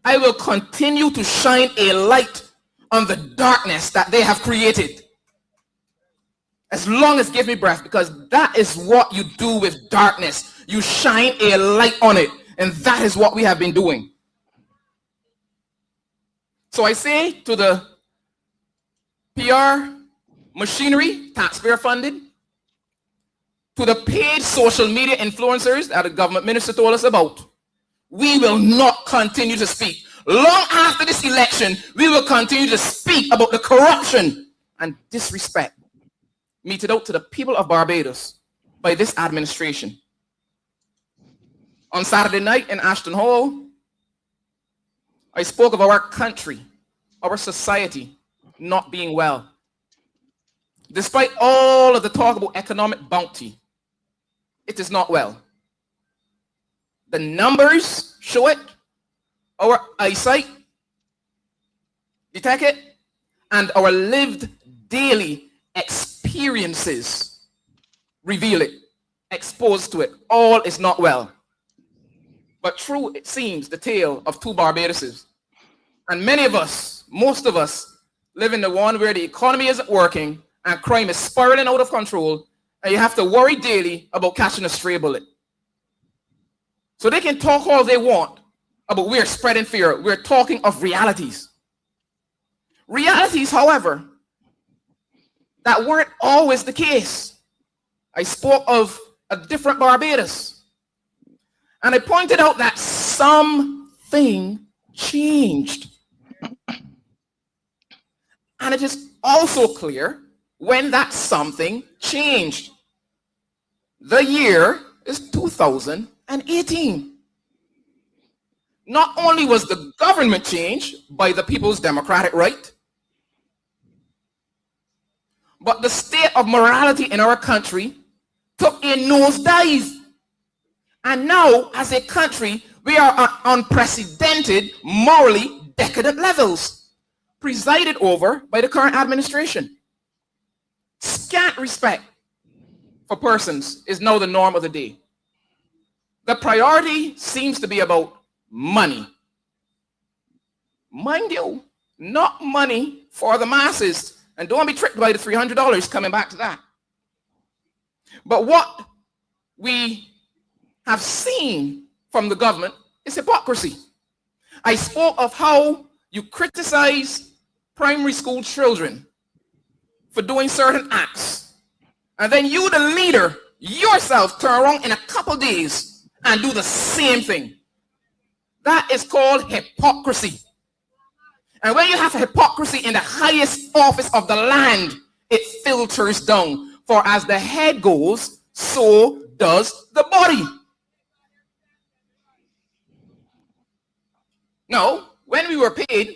I will continue to shine a light on the darkness that they have created. As long as give me breath, because that is what you do with darkness. You shine a light on it, and that is what we have been doing. So I say to the PR machinery, taxpayer funded, to the paid social media influencers that the government minister told us about, we will not continue to speak. Long after this election, we will continue to speak about the corruption and disrespect meted out to the people of Barbados by this administration. On Saturday night in Ashton Hall, I spoke of our country, our society not being well. Despite all of the talk about economic bounty, it is not well. The numbers show it, our eyesight detect it, and our lived daily experiences reveal it, exposed to it. All is not well. But true, it seems, the tale of two Barbadoses. And many of us, most of us, live in the one where the economy isn't working and crime is spiraling out of control, and you have to worry daily about catching a stray bullet. So they can talk all they want about we're spreading fear. We're talking of realities. Realities, however, that weren't always the case. I spoke of a different Barbados. And I pointed out that something changed. And it is also clear when that something changed. The year is 2018. Not only was the government changed by the people's democratic right, but the state of morality in our country took a nosedive. And now, as a country, we are at unprecedented, morally decadent levels, presided over by the current administration. Scant respect for persons is now the norm of the day. The priority seems to be about money. Mind you, not money for the masses. And don't be tricked by the $300 coming back to that. But what we have seen from the government is hypocrisy. I spoke of how you criticize primary school children for doing certain acts, and then you, the leader, yourself turn around in a couple days and do the same thing. That is called hypocrisy. And when you have hypocrisy in the highest office of the land, it filters down. For as the head goes, so does the body. Now, when we were paid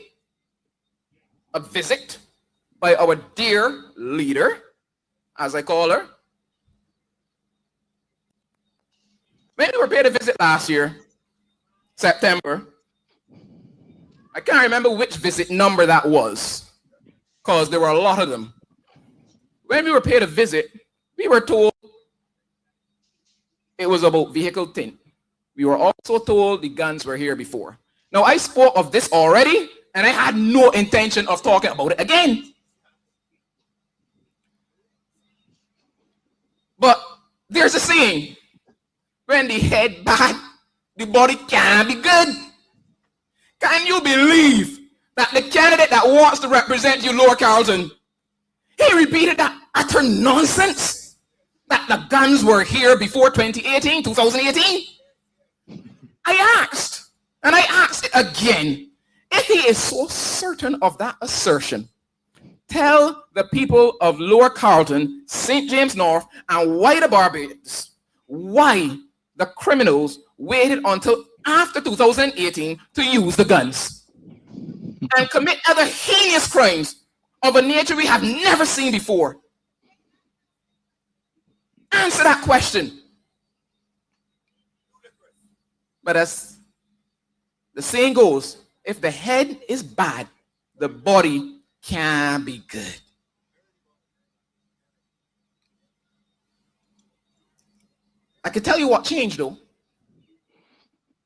a visit by our dear leader, as I call her, when we were paid a visit last year, September, I can't remember which visit number that was, because there were a lot of them. When we were paid a visit, we were told it was about vehicle tint. We were also told the guns were here before. Now, I spoke of this already, and I had no intention of talking about it again. But there's a saying, when the head bad, the body can't be good. Can you believe that the candidate that wants to represent you, Lower Carlton, he repeated that utter nonsense that the guns were here before 2018? I asked, and I asked it again, if he is so certain of that assertion, tell the people of Lower Carlton, St. James North, and wider Barbados why the criminals waited until after 2018 to use the guns and commit other heinous crimes of a nature we have never seen before? Answer that question. But as the saying goes, if the head is bad, the body can be good. I can tell you what changed though.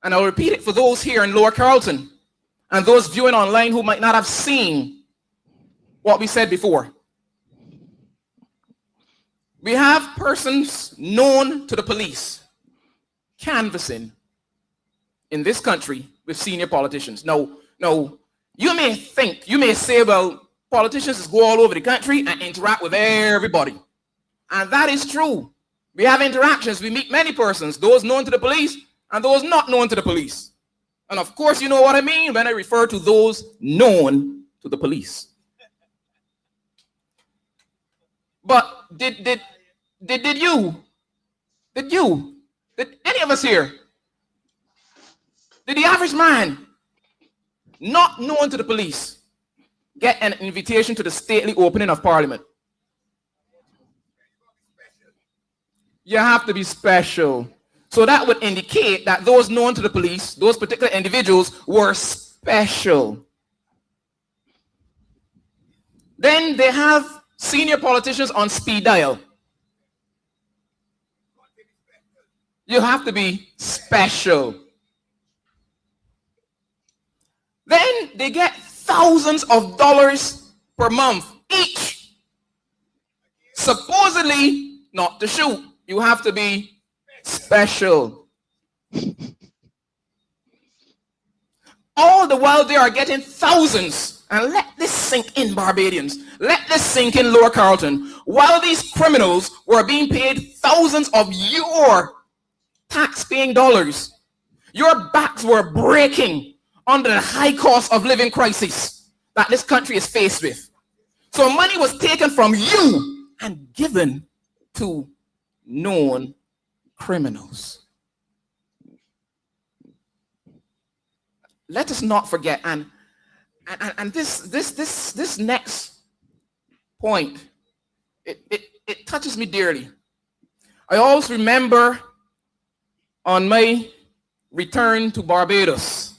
And I'll repeat it for those here in Lower Carlton and those viewing online who might not have seen what we said before. We have persons known to the police canvassing in this country with senior politicians. Now, you may say, well, politicians just go all over the country and interact with everybody. And that is true. We have interactions. We meet many persons, those known to the police and those not known to the police. And of course, you know what I mean when I refer to those known to the police. But did any of us here, did the average man not known to the police get an invitation to the stately opening of Parliament? You have to be special. So that would indicate that those known to the police, those particular individuals, were special. Then they have senior politicians on speed dial. You have to be special. Then they get thousands of dollars per month each. Supposedly not to shoot. You have to be special. All the while they are getting thousands. And let this sink in, Barbadians. Let this sink in, Lower Carlton. While these criminals were being paid thousands of your tax-paying dollars, your backs were breaking under the high cost of living crisis that this country is faced with. So money was taken from you and given to known criminals. Let us not forget, and this next point, it touches me dearly. I always remember on my return to Barbados,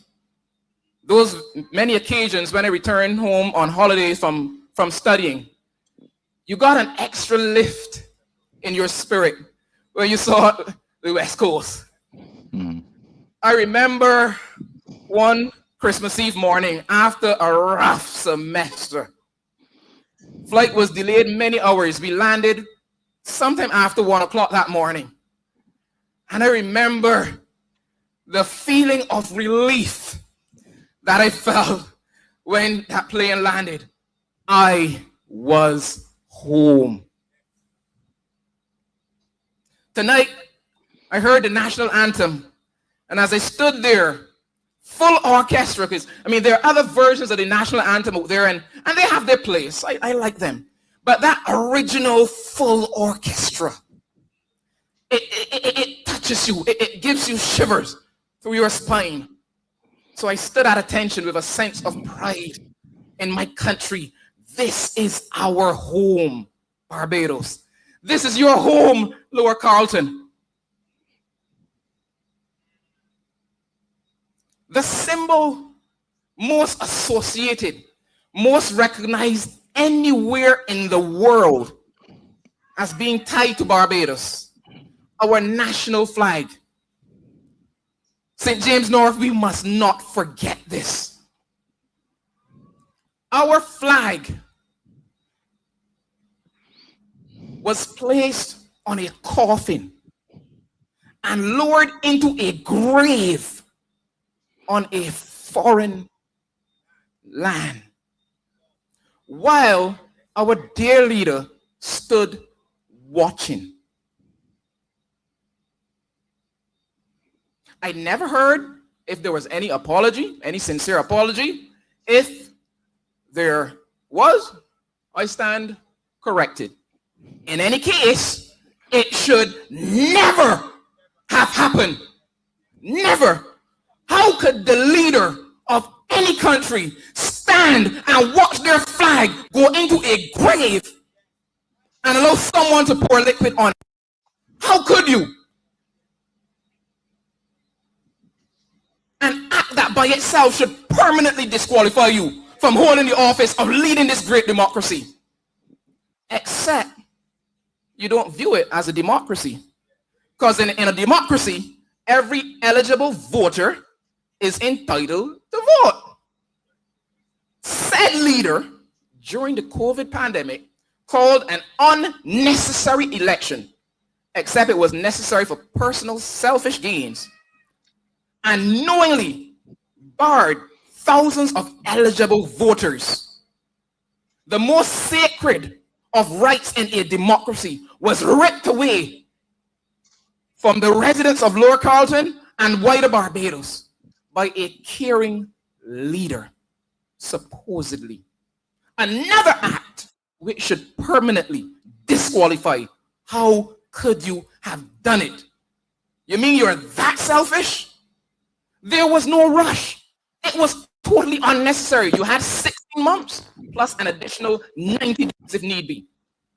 those many occasions when I returned home on holidays from studying, you got an extra lift in your spirit where you saw the West Coast. I remember one Christmas Eve morning after a rough semester. Flight was delayed many hours. We landed sometime after 1 o'clock that morning. And I remember the feeling of relief that I felt when that plane landed. I was home. Tonight, I heard the national anthem, and as I stood there, full orchestra, because there are other versions of the national anthem out there, and they have their place. I like them. But that original full orchestra, it touches you. It gives you shivers through your spine. So I stood at attention with a sense of pride in my country. This is our home, Barbados. This is your home, Lower Carlton. The symbol most associated, most recognized anywhere in the world as being tied to Barbados, our national flag. St. James North, we must not forget this. Our flag was placed on a coffin and lowered into a grave on a foreign land, while our dear leader stood watching. I never heard if there was any apology, any sincere apology. If there was, I stand corrected. In any case, it should never have happened. Never. How could the leader of any country stand stand and watch their flag go into a grave and allow someone to pour liquid on it? How could you? An act that by itself should permanently disqualify you from holding the office of leading this great democracy. Except you don't view it as a democracy. Because in a democracy, every eligible voter is entitled to vote. Said leader, during the COVID pandemic, called an unnecessary election, except it was necessary for personal selfish gains, and knowingly barred thousands of eligible voters. The most sacred of rights in a democracy was ripped away from the residents of Lower Carlton and wider Barbados by a caring leader, supposedly. Another act which should permanently disqualify. How could you have done it? You mean you're that selfish? There was no rush. It was totally unnecessary. You had 16 months plus an additional 90 days if need be,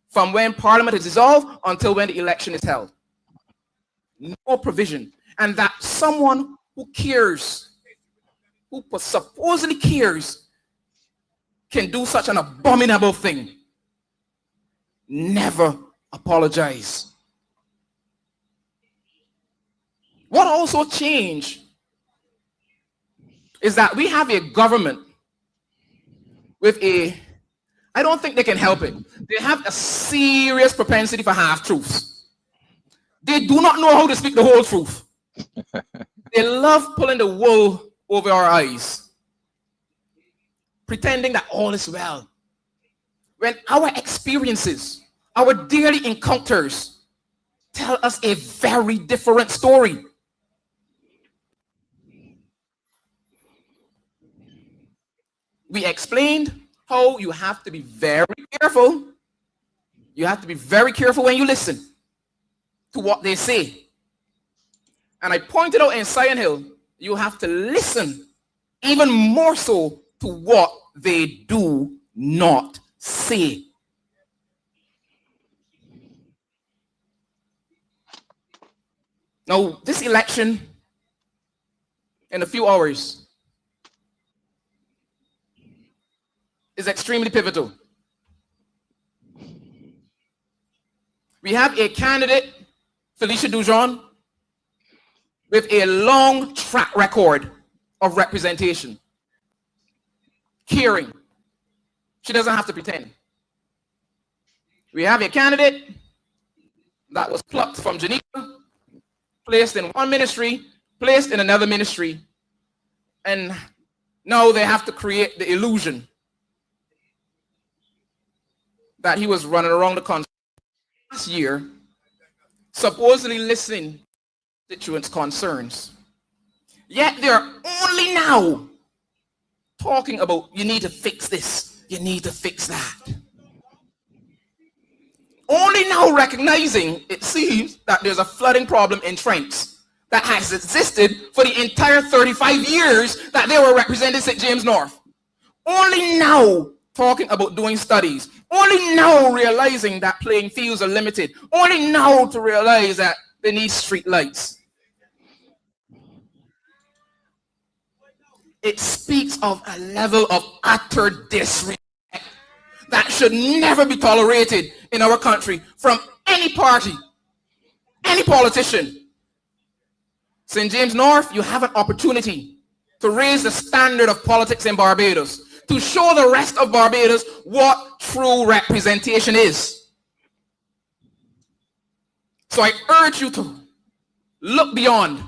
from when Parliament is dissolved until when the election is held. No provision. And that someone who cares, who supposedly cares, can do such an abominable thing. Never apologize. What also changed is that we have a government with I don't think they can help it. They have a serious propensity for half-truths. They do not know how to speak the whole truth. They love pulling the wool over our eyes, pretending that all is well, when our experiences, our daily encounters tell us a very different story. We explained how you have to be very careful. You have to be very careful when you listen to what they say. And I pointed out in Sion Hill, you have to listen even more so to what they do not say. Now, this election in a few hours is extremely pivotal. We have a candidate, Felicia Dujon, with a long track record of representation. Caring. She doesn't have to pretend. We have a candidate that was plucked from Geneva, placed in one ministry, placed in another ministry, and now they have to create the illusion that he was running around the country last year, supposedly listening to constituents' concerns. Yet they're only now talking about, you need to fix this, you need to fix that. Only now recognizing, it seems, that there's a flooding problem in Trents that has existed for the entire 35 years that they were representing St. James North. Only now talking about doing studies. Only now realizing that playing fields are limited. Only now to realize that they need street lights. It speaks of a level of utter disrespect that should never be tolerated in our country from any party, any politician. St. James North, you have an opportunity to raise the standard of politics in Barbados, to show the rest of Barbados what true representation is. So I urge you to look beyond.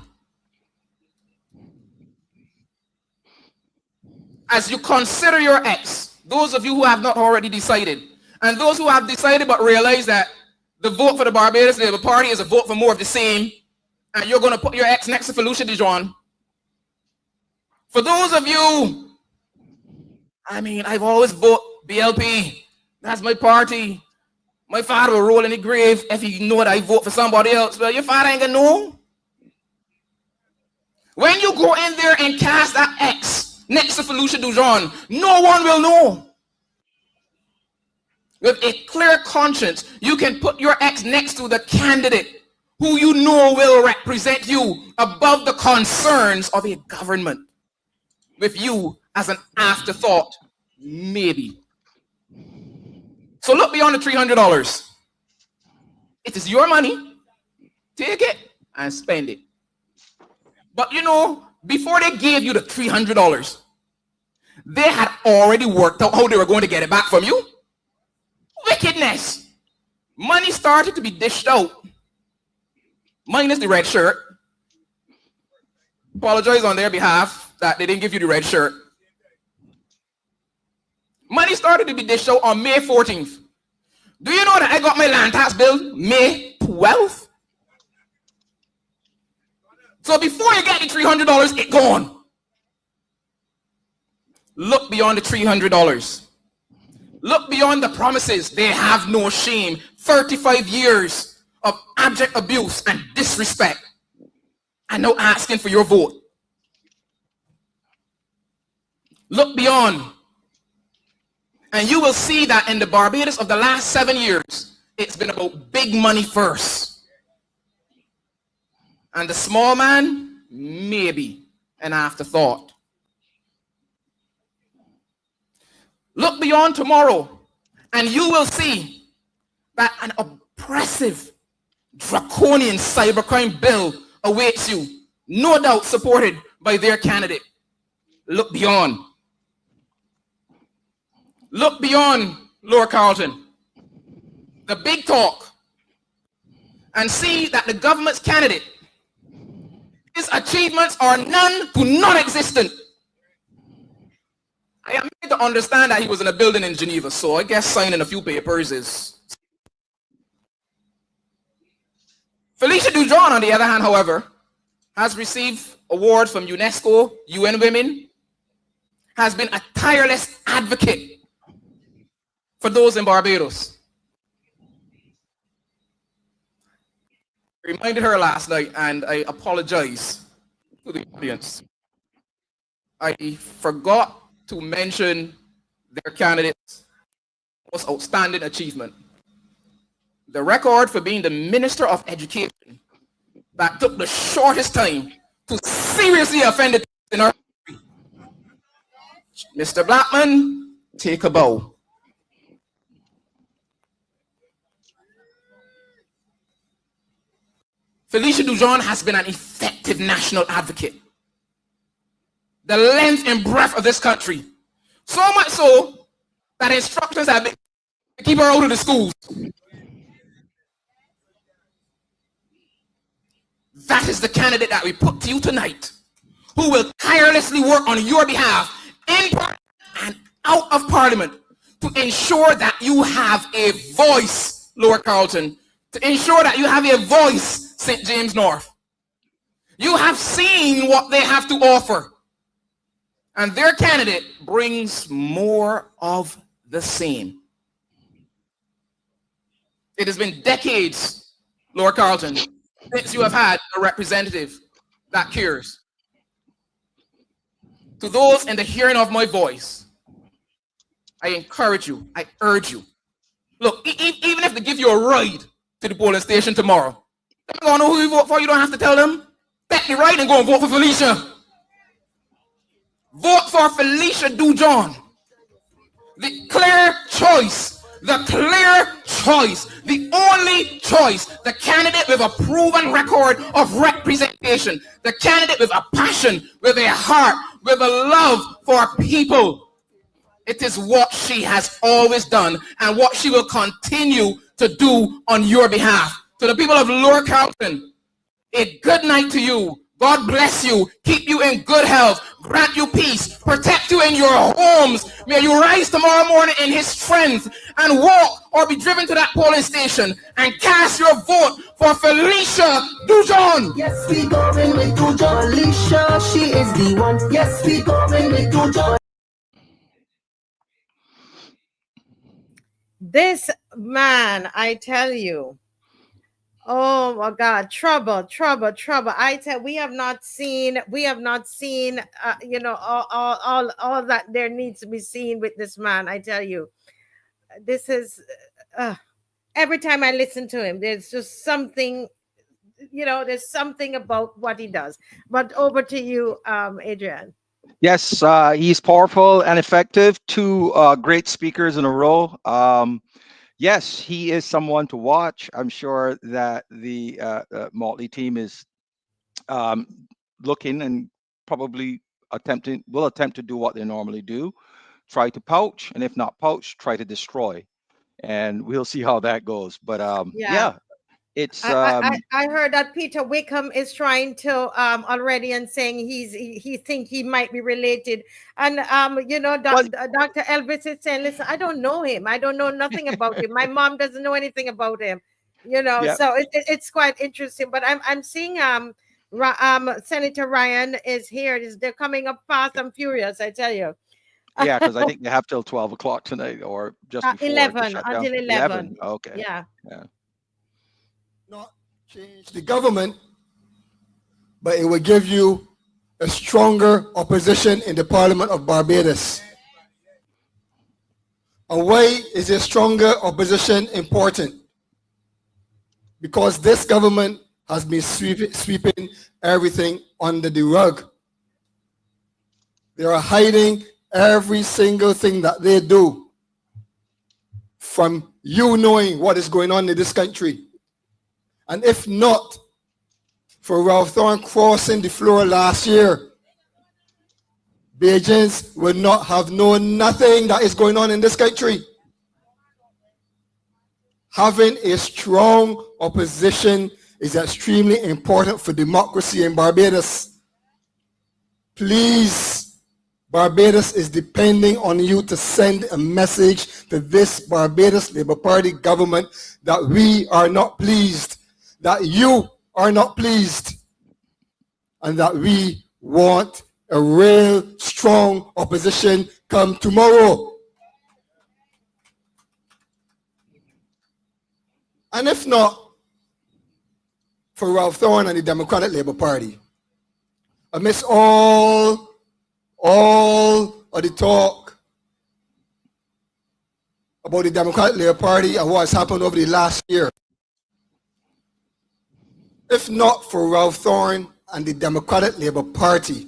As you consider your ex, those of you who have not already decided, and those who have decided but realize that the vote for the Barbados Labour Party is a vote for more of the same, and you're going to put your ex next to Felicia Dujon. For those of you, I mean, I've always voted BLP. That's my party. My father will roll in the grave if he know that I vote for somebody else. Well, your father ain't gonna know. When you go in there and cast that X next to Felicia Dujon, no one will know. With a clear conscience, you can put your ex next to the candidate who you know will represent you above the concerns of a government, with you as an afterthought, maybe. So look beyond the $300. It is your money. Take it and spend it. But you know, before they gave you the $300, they had already worked out how they were going to get it back from you. Wickedness. Money started to be dished out. Minus the red shirt. Apologize on their behalf that they didn't give you the red shirt. Money started to be dished out on May 14th. Do you know that I got my land tax bill May 12th? So before you get the $300, it's gone. Look beyond the $300. Look beyond the promises. They have no shame. 35 years of abject abuse and disrespect. And now asking for your vote. Look beyond. And you will see that in the Barbados of the last 7 years, it's been about big money first. And the small man, maybe an afterthought. Look beyond tomorrow, and you will see that an oppressive, draconian cybercrime bill awaits you, no doubt supported by their candidate. Look beyond. Look beyond, Lord Carlton, the big talk, and see that the government's candidate, his achievements are none to non-existent. I am made to understand that he was in a building in Geneva, so I guess signing a few papers is... Felicia Dujon, on the other hand, however, has received awards from UNESCO, UN Women, has been a tireless advocate for those in Barbados. I reminded her last night, and I apologize to the audience. I forgot to mention their candidate's most outstanding achievement. The record for being the Minister of Education that took the shortest time to seriously offend the in our country. Mr. Blackman, take a bow. Felicia Dujon has been an effective national advocate. The length and breadth of this country. So much so that instructors have been to keep her out of the schools. That is the candidate that we put to you tonight, who will tirelessly work on your behalf in Parliament and out of Parliament to ensure that you have a voice, Lord Carlton, to ensure that you have a voice, St. James North. You have seen what they have to offer. And their candidate brings more of the same. It has been decades, Lord Carlton, since you have had a representative that cares. To those in the hearing of my voice, I encourage you, I urge you. Look, even if they give you a ride to the polling station tomorrow, they don't know who you vote for, you don't have to tell them. Take the ride and go and vote for Felicia. Vote for Felicia Dujon. The clear choice, the only choice, the candidate with a proven record of representation, the candidate with a passion, with a heart, with a love for people. It is what she has always done and what she will continue to do on your behalf. To the people of Lower Carlton, a good night to you. God bless you, keep you in good health, grant you peace, protect you in your homes. May you rise tomorrow morning in his strength and walk or be driven to that polling station and cast your vote for Felicia Dujon. Yes, we going with Dujon. Felicia, she is the one. Yes, we going with Dujon. This man, I tell you, Oh my God, trouble, trouble, trouble. I tell we have not seen, you know, all that there needs to be seen with this man. I tell you, this is uh, every time I listen to him, there's just something, you know, there's something about what he does. But over to you, Adrian. Yes, he's powerful and effective. Two great speakers in a row. Yes, he is someone to watch. I'm sure that the Motley team is um, looking and probably will attempt to do what they normally do, try to poach, and if not poach, try to destroy. And we'll see how that goes. But Yeah. yeah, it's I heard that Peter Wickham is trying to already and saying he think he might be related, and you know well, Dr. Elvis is saying, listen, I don't know him, I don't know nothing about him, my mom doesn't know anything about him, you know, yeah, so it's quite interesting. But I'm seeing Senator Ryan is here. They're coming up fast and furious, I tell you. yeah, because I think they have till 12 o'clock tonight, or just before to 11 shut down. until 11. Okay. Yeah. Yeah. Not change the government, but it will give you a stronger opposition in the Parliament of Barbados. And why is a stronger opposition important? Because this government has been sweeping everything under the rug. They are hiding every single thing that they do from you knowing what is going on in this country. And if not for Ralph Thorne crossing the floor last year, Bajans would not have known nothing that is going on in this country. Having a strong opposition is extremely important for democracy in Barbados. Please, Barbados is depending on you to send a message to this Barbados Labour Party government that we are not pleased, that you are not pleased, and that we want a real strong opposition come tomorrow. And if not for Ralph Thorne and the Democratic Labour Party, amidst all of the talk about the Democratic Labour Party and what has happened over the last year, if not for Ralph Thorne and the Democratic Labour Party,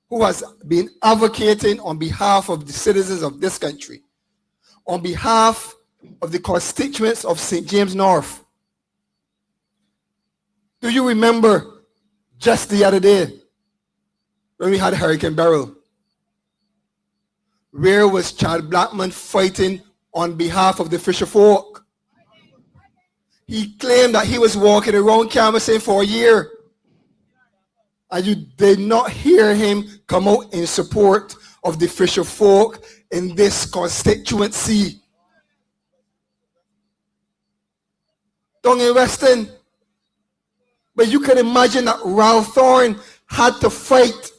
who has been advocating on behalf of the citizens of this country, on behalf of the constituents of St. James North. Do you remember just the other day when we had Hurricane Beryl? Where was Chad Blackman fighting on behalf of the fisher folk? He claimed that he was walking around canvassing for a year, and you did not hear him come out in support of the fisher folk in this constituency. Down in Weston. But you can imagine that Ralph Thorne had to fight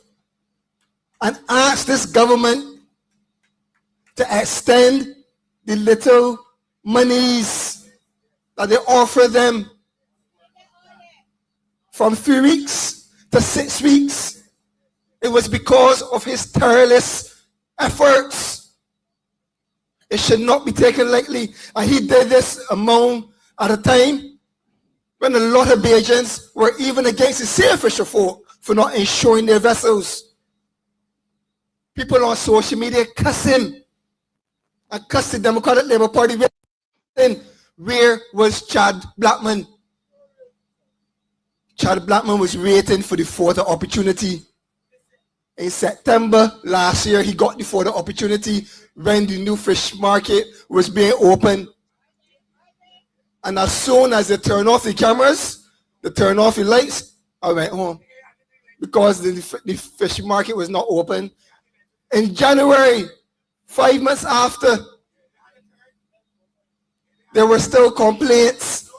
and ask this government to extend the little monies that they offer them from 3 weeks to 6 weeks. It was because of his tireless efforts. It should not be taken lightly. And he did this amount at a time when a lot of Bajans were even against the same fisher folk for not insuring their vessels. People on social media cuss him and cuss the Democratic Labour Party. Where was Chad Blackman? Chad Blackman was waiting for the photo opportunity. In September last year, he got the photo opportunity when the new fish market was being opened. And as soon as they turn off the cameras, they turn off the lights, I went home because the fish market was not open. In January, 5 months after, there were still complaints.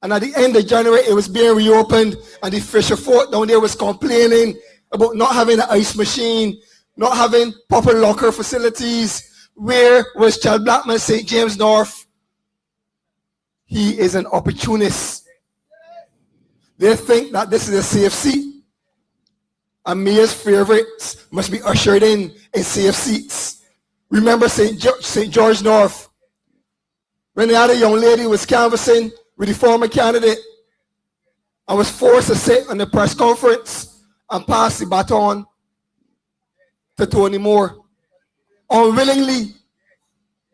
And at the end of January, it was being reopened, and the fisher folk down there was complaining about not having an ice machine, not having proper locker facilities. Where was Chad Blackman, St. James North? he is an opportunist. They think that this is a safe seat, and Mayor's favorites must be ushered in safe seats. Remember St. George North, when the other young lady was canvassing with the former candidate, I was forced to sit on the press conference and pass the baton to Tony Moore. Unwillingly,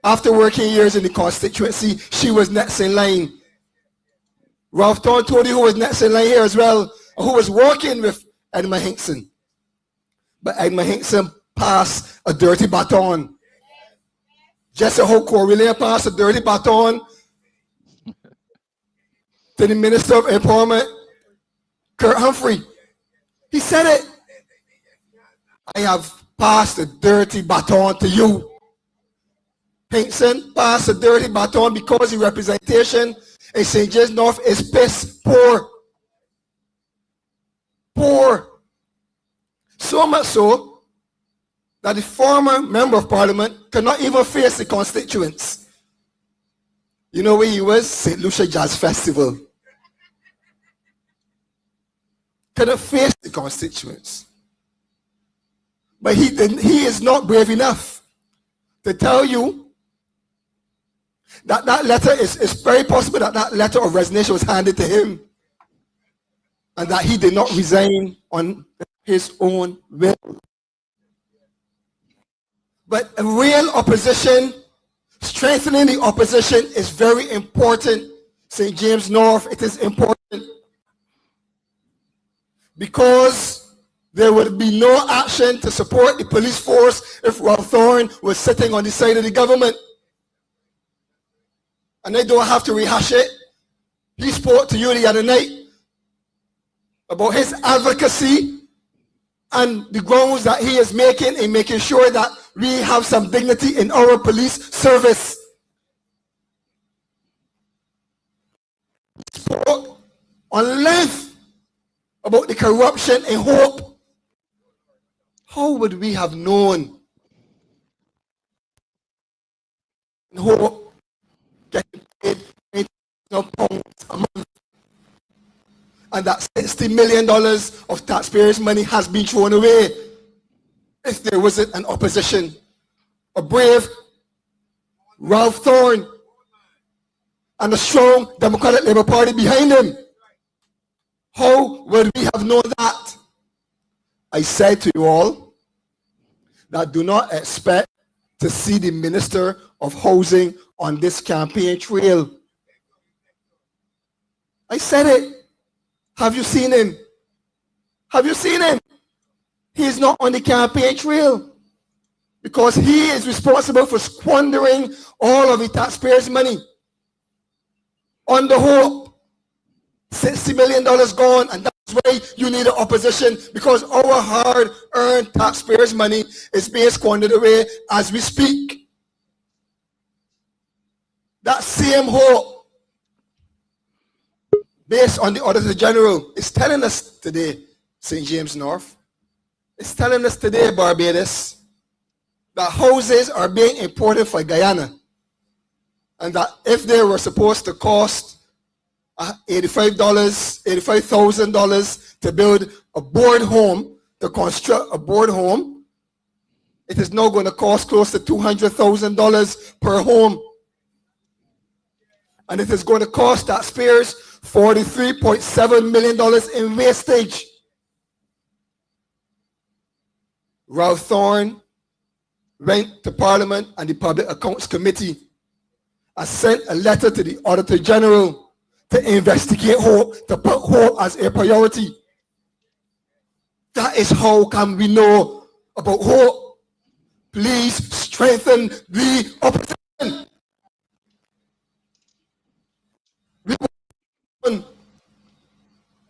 after working years in the constituency, she was next in line. Ralph Thorne told you who was next in line here as well, who was working with Edmund Hinkson. But Edmund Hinkson passed a dirty baton. Jesse Hocore really passed a dirty baton to the Minister of Employment, Kurt Humphrey. He said it. I have passed a dirty baton to you. Hinkson passed a dirty baton because the representation in St. James North is piss poor. Poor. So much so that the former member of parliament cannot even face the constituents. You know where he was? St. Lucia Jazz Festival. Cannot face the constituents. But he is not brave enough to tell you that that letter is very possible that that letter of resignation was handed to him and that he did not resign on his own will. But a real opposition, strengthening the opposition is very important. St. James North, it is important because there would be no action to support the police force if Ralph Thorne was sitting on the side of the government. And I don't have to rehash it. He spoke to you the other night about his advocacy and the grounds that he is making in making sure that we have some dignity in our police service. He spoke on length about the corruption in Hope. How would we have known in Hope getting paid £8,000 a month and that $60 million of taxpayers' money has been thrown away if there wasn't an opposition, a brave Ralph Thorne and a strong Democratic Labour Party behind him? How would we have known that? I said to you all that do not expect to see the Minister of Housing on this campaign trail. I said it. Have you seen him? Have you seen him? He is not on the campaign trail because he is responsible for squandering all of the taxpayers' money on the Hope. $60 million gone, and that's why you need an opposition, because our hard-earned taxpayers' money is being squandered away as we speak. That same Hope, based on the Auditor General, is telling us today, St. James North, it's telling us today, Barbados, that houses are being imported for Guyana, and that if they were supposed to cost $85,000 to build a board home, to construct a board home, it is now going to cost close to $200,000 per home. And it is going to cost taxpayers $43.7 million in wastage. Ralph Thorne went to Parliament and the Public Accounts Committee and sent a letter to the Auditor General to investigate Hope, to put Hope as a priority. That is how can we know about Hope. Please strengthen the opposition.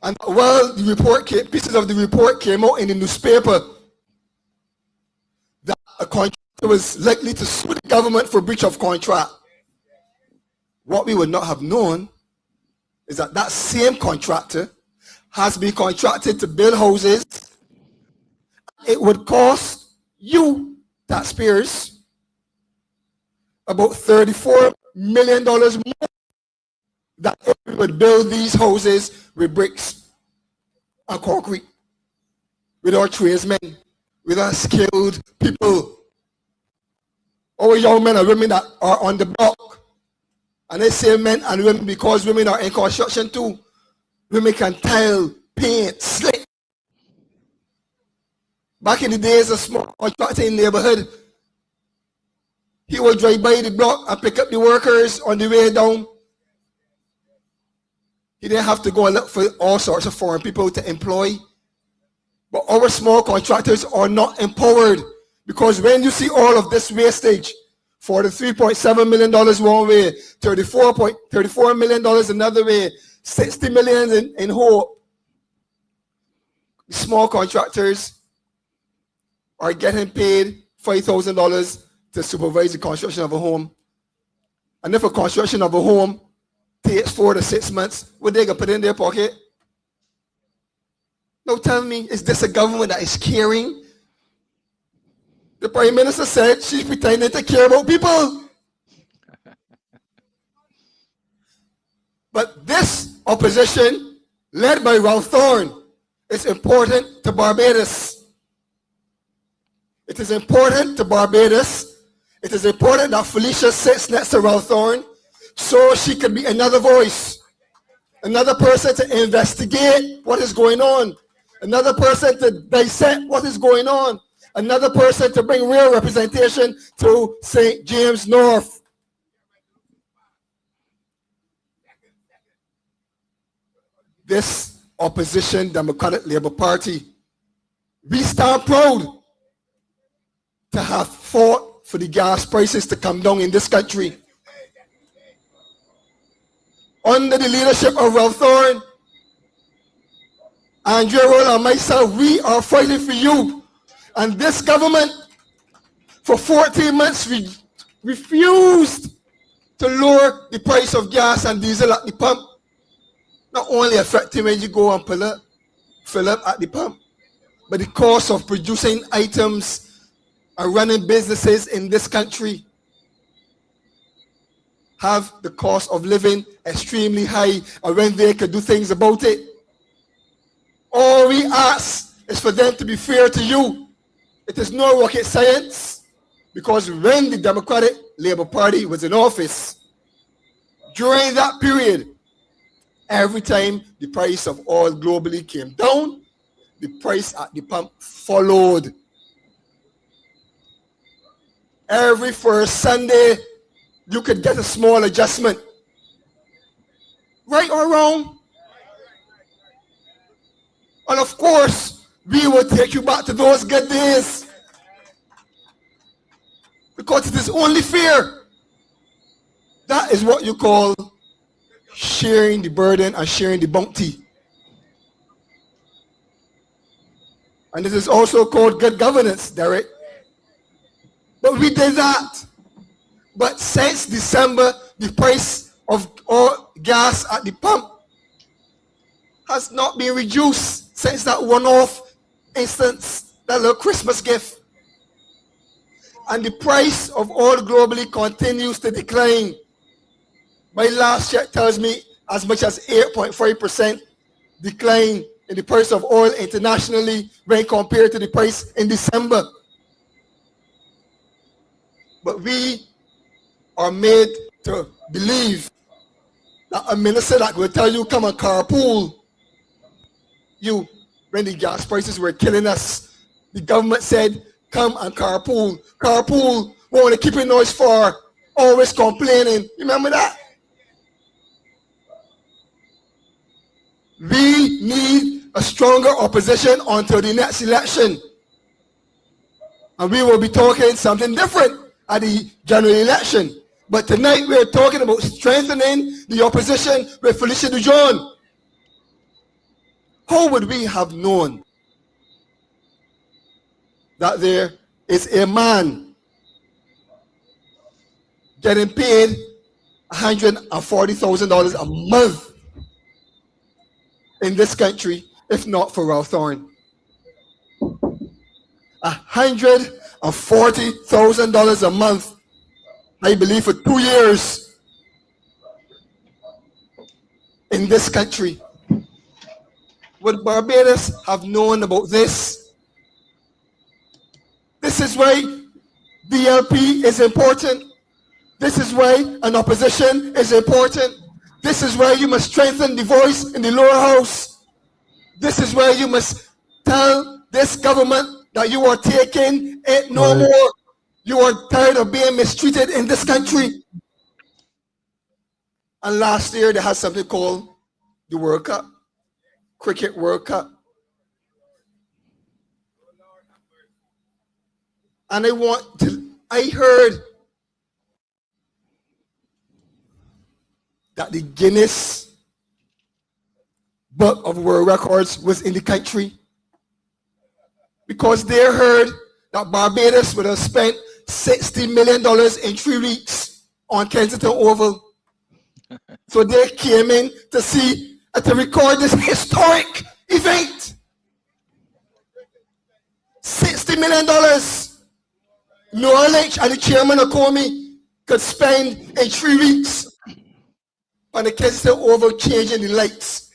And while the report pieces of the report came out in the newspaper, that a contractor was likely to sue the government for breach of contract. What we would not have known is that that same contractor has been contracted to build houses. It would cost you, taxpayers, about $34 million more that if we would build these houses with bricks and concrete, with our tradesmen, with our skilled people, our young men and women that are on the block. And they say men and women because women are in construction too. Women can tile, paint, slick. Back in the days, a small contractor in the neighborhood, he will drive by the block and pick up the workers on the way down. He didn't have to go and look for all sorts of foreign people to employ. But our small contractors are not empowered, because when you see all of this wastage, $43.7 million one way, $34 million another way, $60 million in hope, small contractors are getting paid $5,000 to supervise the construction of a home. And if a construction of a home takes 4 to 6 months, what they gonna put in their pocket? Now tell me, is this a government that is caring? The Prime Minister said she's pretending to care about people. But this opposition, led by Ralph Thorne, is important to Barbados. It is important to Barbados. It is important that Felicia sits next to Ralph Thorne so she can be another voice, another person to investigate what is going on, another person to dissect what is going on, another person to bring real representation to St. James North. This opposition Democratic Labour Party, we stand proud to have fought for the gas prices to come down in this country. Under the leadership of Ralph Thorne, Andrea Roll and myself, we are fighting for you. And this government, for 14 months, refused to lower the price of gas and diesel at the pump. Not only affecting when you go and fill up at the pump, but the cost of producing items and running businesses in this country have the cost of living extremely high, and when they could do things about it. All we ask is for them to be fair to you. It is no rocket science, because when the Democratic Labour Party was in office, during that period, every time the price of oil globally came down, the price at the pump followed. Every first Sunday, you could get a small adjustment. Right or wrong? And of course, we will take you back to those good days, because it is only fair. That is what you call sharing the burden and sharing the bounty. And it is also called good governance, Derek. But we did that. But since December, the price of oil, gas at the pump has not been reduced since that one-off instance, that little Christmas gift. And the price of oil globally continues to decline. My last check tells me as much as 8.5% decline in the price of oil internationally when compared to the price in December. But we are made to believe that a minister that will tell you come and carpool you when the gas prices were killing us. The government said come and carpool. Carpool, we want to keep it noise for, always complaining. Remember that? We need a stronger opposition until the next election. And we will be talking something different at the general election. But tonight we're talking about strengthening the opposition with Felicia DeJohn. How would we have known that there is a man getting paid $140,000 a month in this country, if not for Ralph Thorne? $140,000 a month, I believe, for 2 years. in this country. Would Barbados have known about this? This is why DLP is important. This is why an opposition is important. This is why you must strengthen the voice in the lower house. This is why you must tell this government that you are taking it no more. You are tired of being mistreated in this country. And last year they had something called the World Cup, Cricket World Cup. And I heard that the Guinness Book of World Records was in the country because they heard that Barbados would have spent $60 million in 3 weeks on Kensington Oval. So they came in to see and to record this historic event. $60 million. Knowledge and the chairman of Comey could spend in 3 weeks on the Kensington Oval changing the lights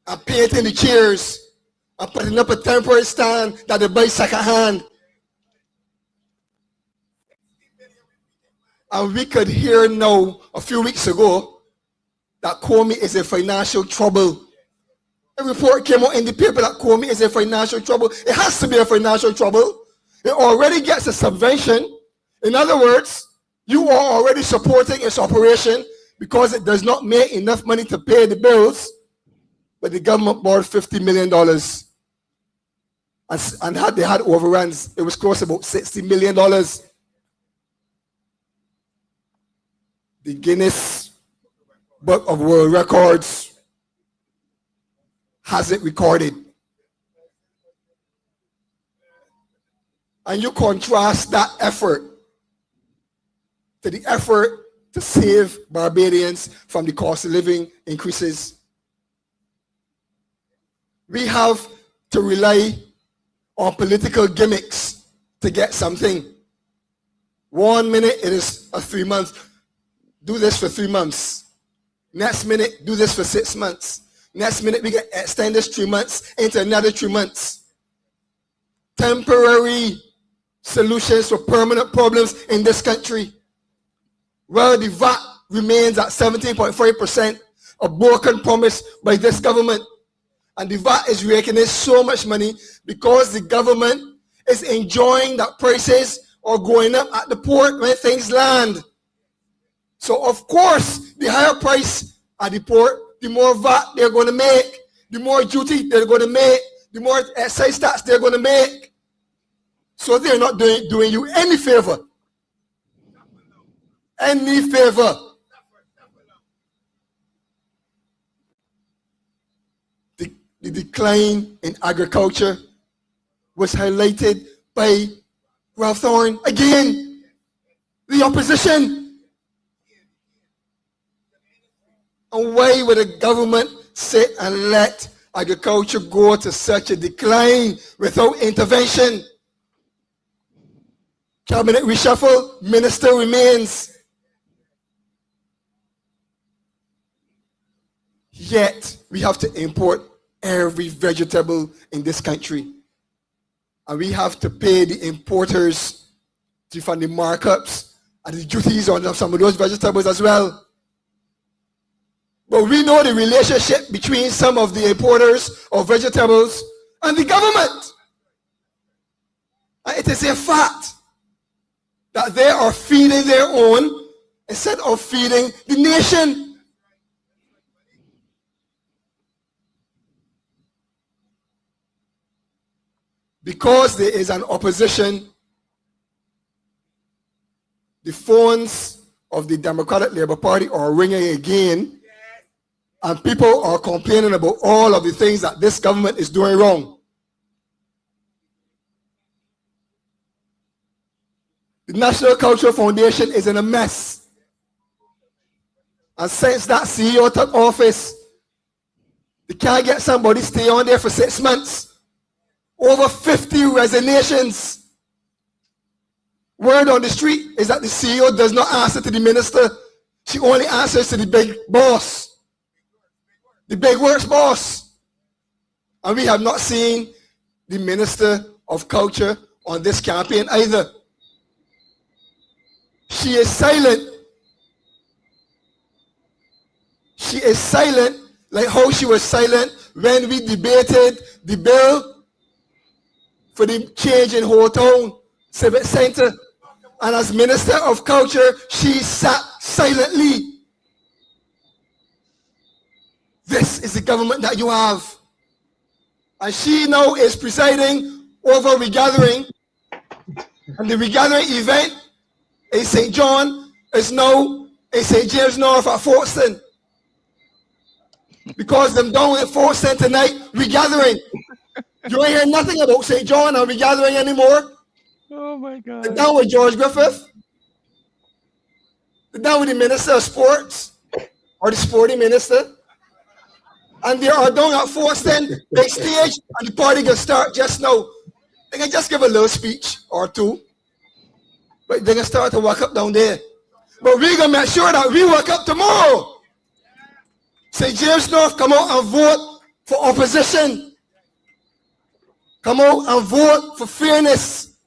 and painting the chairs and putting up a temporary stand that they buy second hand. And we could hear now, a few weeks ago, that Comey is in financial trouble. A report came out in the paper that Comey is in financial trouble. It has to be in financial trouble. It already gets a subvention. In other words, you are already supporting its operation because it does not make enough money to pay the bills, but the government borrowed $50 million. And they had overruns. It was close to about $60 million. The Guinness Book of World Records has it recorded. And you contrast that effort to the effort to save Barbadians from the cost of living increases. We have to rely on political gimmicks to get something. 1 minute it is a 3 month. Do this for 3 months. Next minute, do this for 6 months. Next minute, we can extend this 3 months into another 3 months. Temporary solutions for permanent problems in this country. Well, the VAT remains at 17.5%, a broken promise by this government. And the VAT is raking in so much money because the government is enjoying that prices are going up at the port when things land. So of course, the higher price at the port, the more VAT they're going to make, the more duty they're going to make, the more excise tax they're going to make. So they're not doing you any favor. Any favor. The decline in agriculture was highlighted by Ralph Thorne. Again, the opposition. And why would a government sit and let agriculture go to such a decline without intervention? Cabinet reshuffle, minister remains. Yet, we have to import every vegetable in this country. And we have to pay the importers to fund the markups and the duties on some of those vegetables as well. But we know the relationship between some of the importers of vegetables and the government. And it is a fact that they are feeding their own instead of feeding the nation. Because there is an opposition, the phones of the Democratic Labour Party are ringing again, and people are complaining about all of the things that this government is doing wrong. The National Cultural Foundation is in a mess. And since that CEO took office, they can't get somebody to stay on there for 6 months. Over 50 resignations. Word on the street is that the CEO does not answer to the minister. She only answers to the big boss. the big works boss. And we have not seen the Minister of Culture on this campaign either. She is silent. She is silent like how she was silent when we debated the bill for the change in Whole Town Civic Center. And as Minister of Culture, she sat silently. This is the government that you have. And she now is presiding over regathering. And the regathering event in St. John is now in St. James North at Folkestone. Because them down at Folkestone tonight, regathering. You ain't hear nothing about St. John and regathering anymore. Oh my God. They're down with George Griffith. They're down with the Minister of Sports or the Sporting Minister. And they are down at Folkestone, big stage, and the party can start just now. They can just give a little speech or two. But they can start to walk up down there. But we're going to make sure that we walk up tomorrow. St. James North, come out and vote for opposition. Come out and vote for fairness.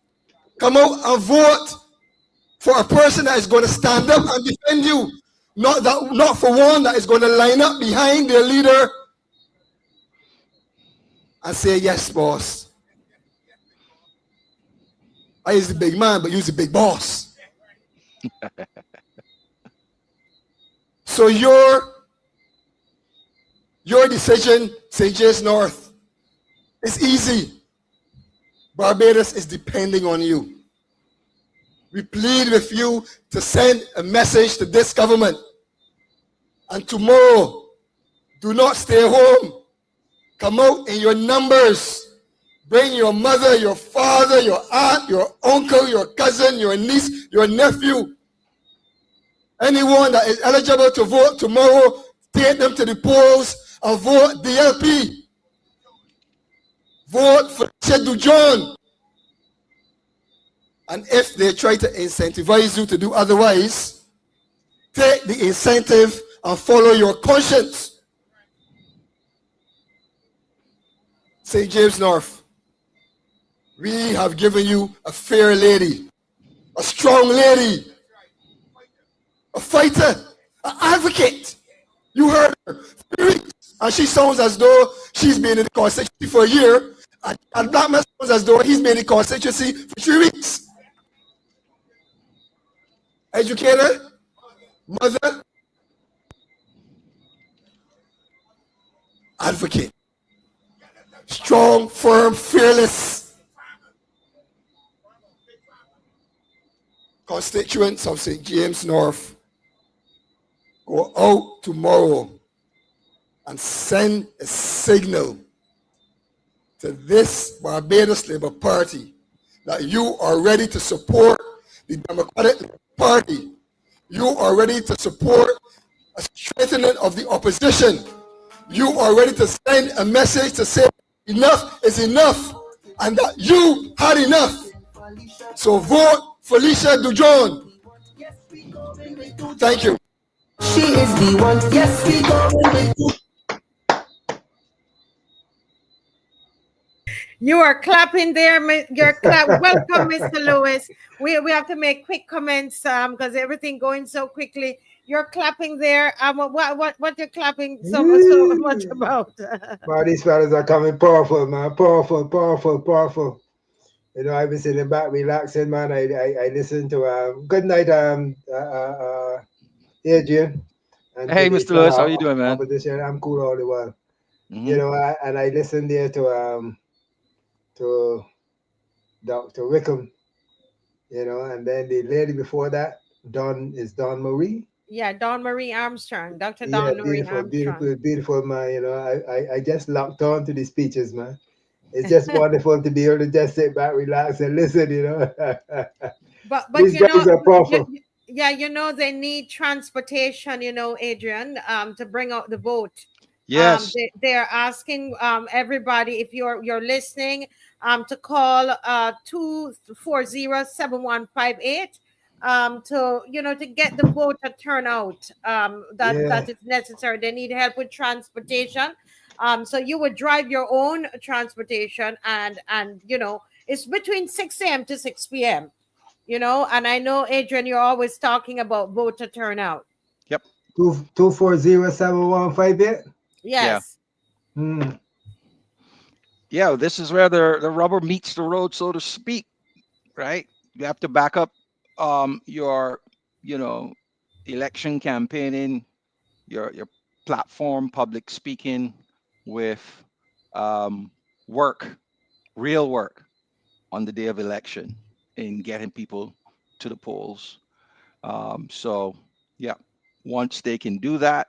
Come out and vote for a person that is going to stand up and defend you. Not for one that is going to line up behind their leader and say, yes, boss. I is the big man, but you's the big boss. So your decision, St. James North, is easy. Barbados is depending on you. We plead with you to send a message to this government. And tomorrow, do not stay home. Come out in your numbers. Bring your mother, your father, your aunt, your uncle, your cousin, your niece, your nephew. Anyone that is eligible to vote tomorrow, take them to the polls and vote DLP. Vote for Chedu John. And if they try to incentivize you to do otherwise, take the incentive and follow your conscience. St. James North, we have given you a fair lady, a strong lady, a fighter, an advocate. You heard her. And she sounds as though she's been in the constituency for a year. And that man sounds as though he's been in the constituency for 3 weeks. Educator, mother, advocate. Strong, firm, fearless. Constituents of St. James North, go out tomorrow and send a signal to this Barbados Labour Party that you are ready to support the Democratic Party. You are ready to support a strengthening of the opposition. You are ready to send a message to say enough is enough and that you had enough. So vote Felicia Dujon. Thank you. She is the one. Yes, we going with You are clapping there. You're Welcome, Mr. Lewis. We have to make quick comments because everything going so quickly. You're clapping there. What you're clapping so much about? Wow, these fellas are coming powerful, man. Powerful. You know, I've been sitting back, relaxing, man. I listen to good night, Adrian. And Hey, Mr. Lewis, how you doing, man? Opposition. I'm cool all the while. Mhm. You know, and I listened there to Dr. Wickham, you know, and then the lady before that, Dawn Marie. Yeah, Dawn Marie Armstrong, Dr. Dawn Marie Armstrong. Beautiful, man. You know, I just locked on to the speeches, man. It's just wonderful to be able to just sit back, relax, and listen, you know. But These you guys know, are powerful. you know, they need transportation, you know, Adrian, to bring out the vote. Yes. They're asking everybody, if you're listening, to call 240-7158. to to get the voter turnout Yeah. that is necessary. They need help with transportation. So you would drive your own transportation, and it's between 6 a.m. to 6 p.m. And I know, Adrian, you're always talking about voter turnout. Yep. 2407158. Yes. Yeah, this is where the rubber meets the road, so to speak, right? You have to back up your election campaigning, your platform, public speaking, with work, real work on the day of election in getting people to the polls. So yeah, once they can do that,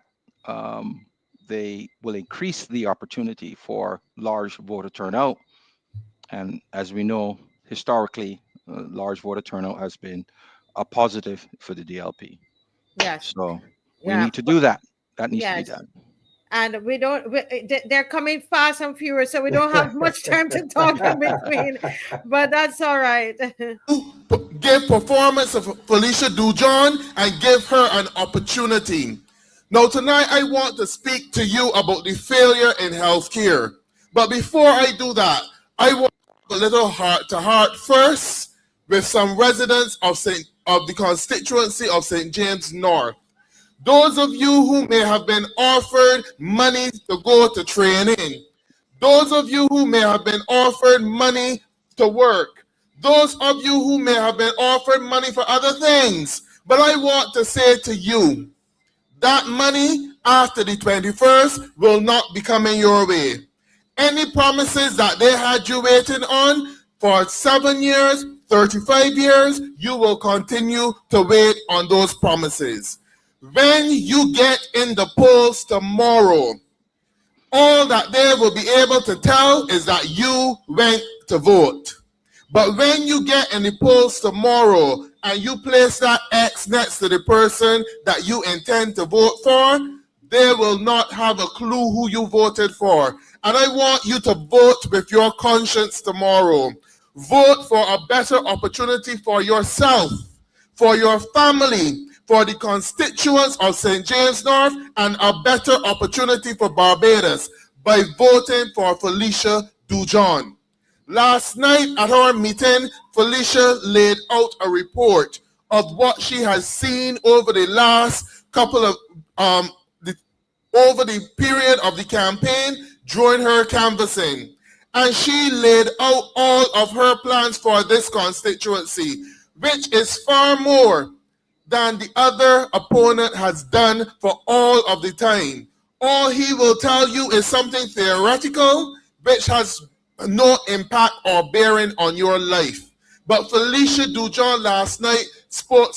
they will increase the opportunity for large voter turnout. And as we know, historically, large voter turnout has been a positive for the DLP. Yes. So we Yeah. need to do that. That needs to be Yes. done. And they're coming fast and furious, so we don't have much time to talk in between, but that's all right. Give performance of Felicia Dujon and give her an opportunity. Now tonight I want to speak to you about the failure in healthcare. But before I do that, I want a little heart-to-heart first with some residents of the constituency of St. James North. Those of you who may have been offered money to go to training, those of you who may have been offered money to work, those of you who may have been offered money for other things, but I want to say to you, that money after the 21st will not be coming your way. Any promises that they had you waiting on for 7 years, 35 years, you will continue to wait on those promises. When you get in the polls tomorrow, all that they will be able to tell is that you went to vote. But when you get in the polls tomorrow and you place that X next to the person that you intend to vote for, they will not have a clue who you voted for. And I want you to vote with your conscience tomorrow. Vote for a better opportunity for yourself, for your family, for the constituents of St. James North, and a better opportunity for Barbados by voting for Felicia Dujon. Last night at our meeting, Felicia laid out a report of what she has seen over the last couple of, over the period of the campaign during her canvassing. And she laid out all of her plans for this constituency, which is far more than the other opponent has done for all of the time. All he will tell you is something theoretical, which has no impact or bearing on your life. But Felicia Dujon last night spoke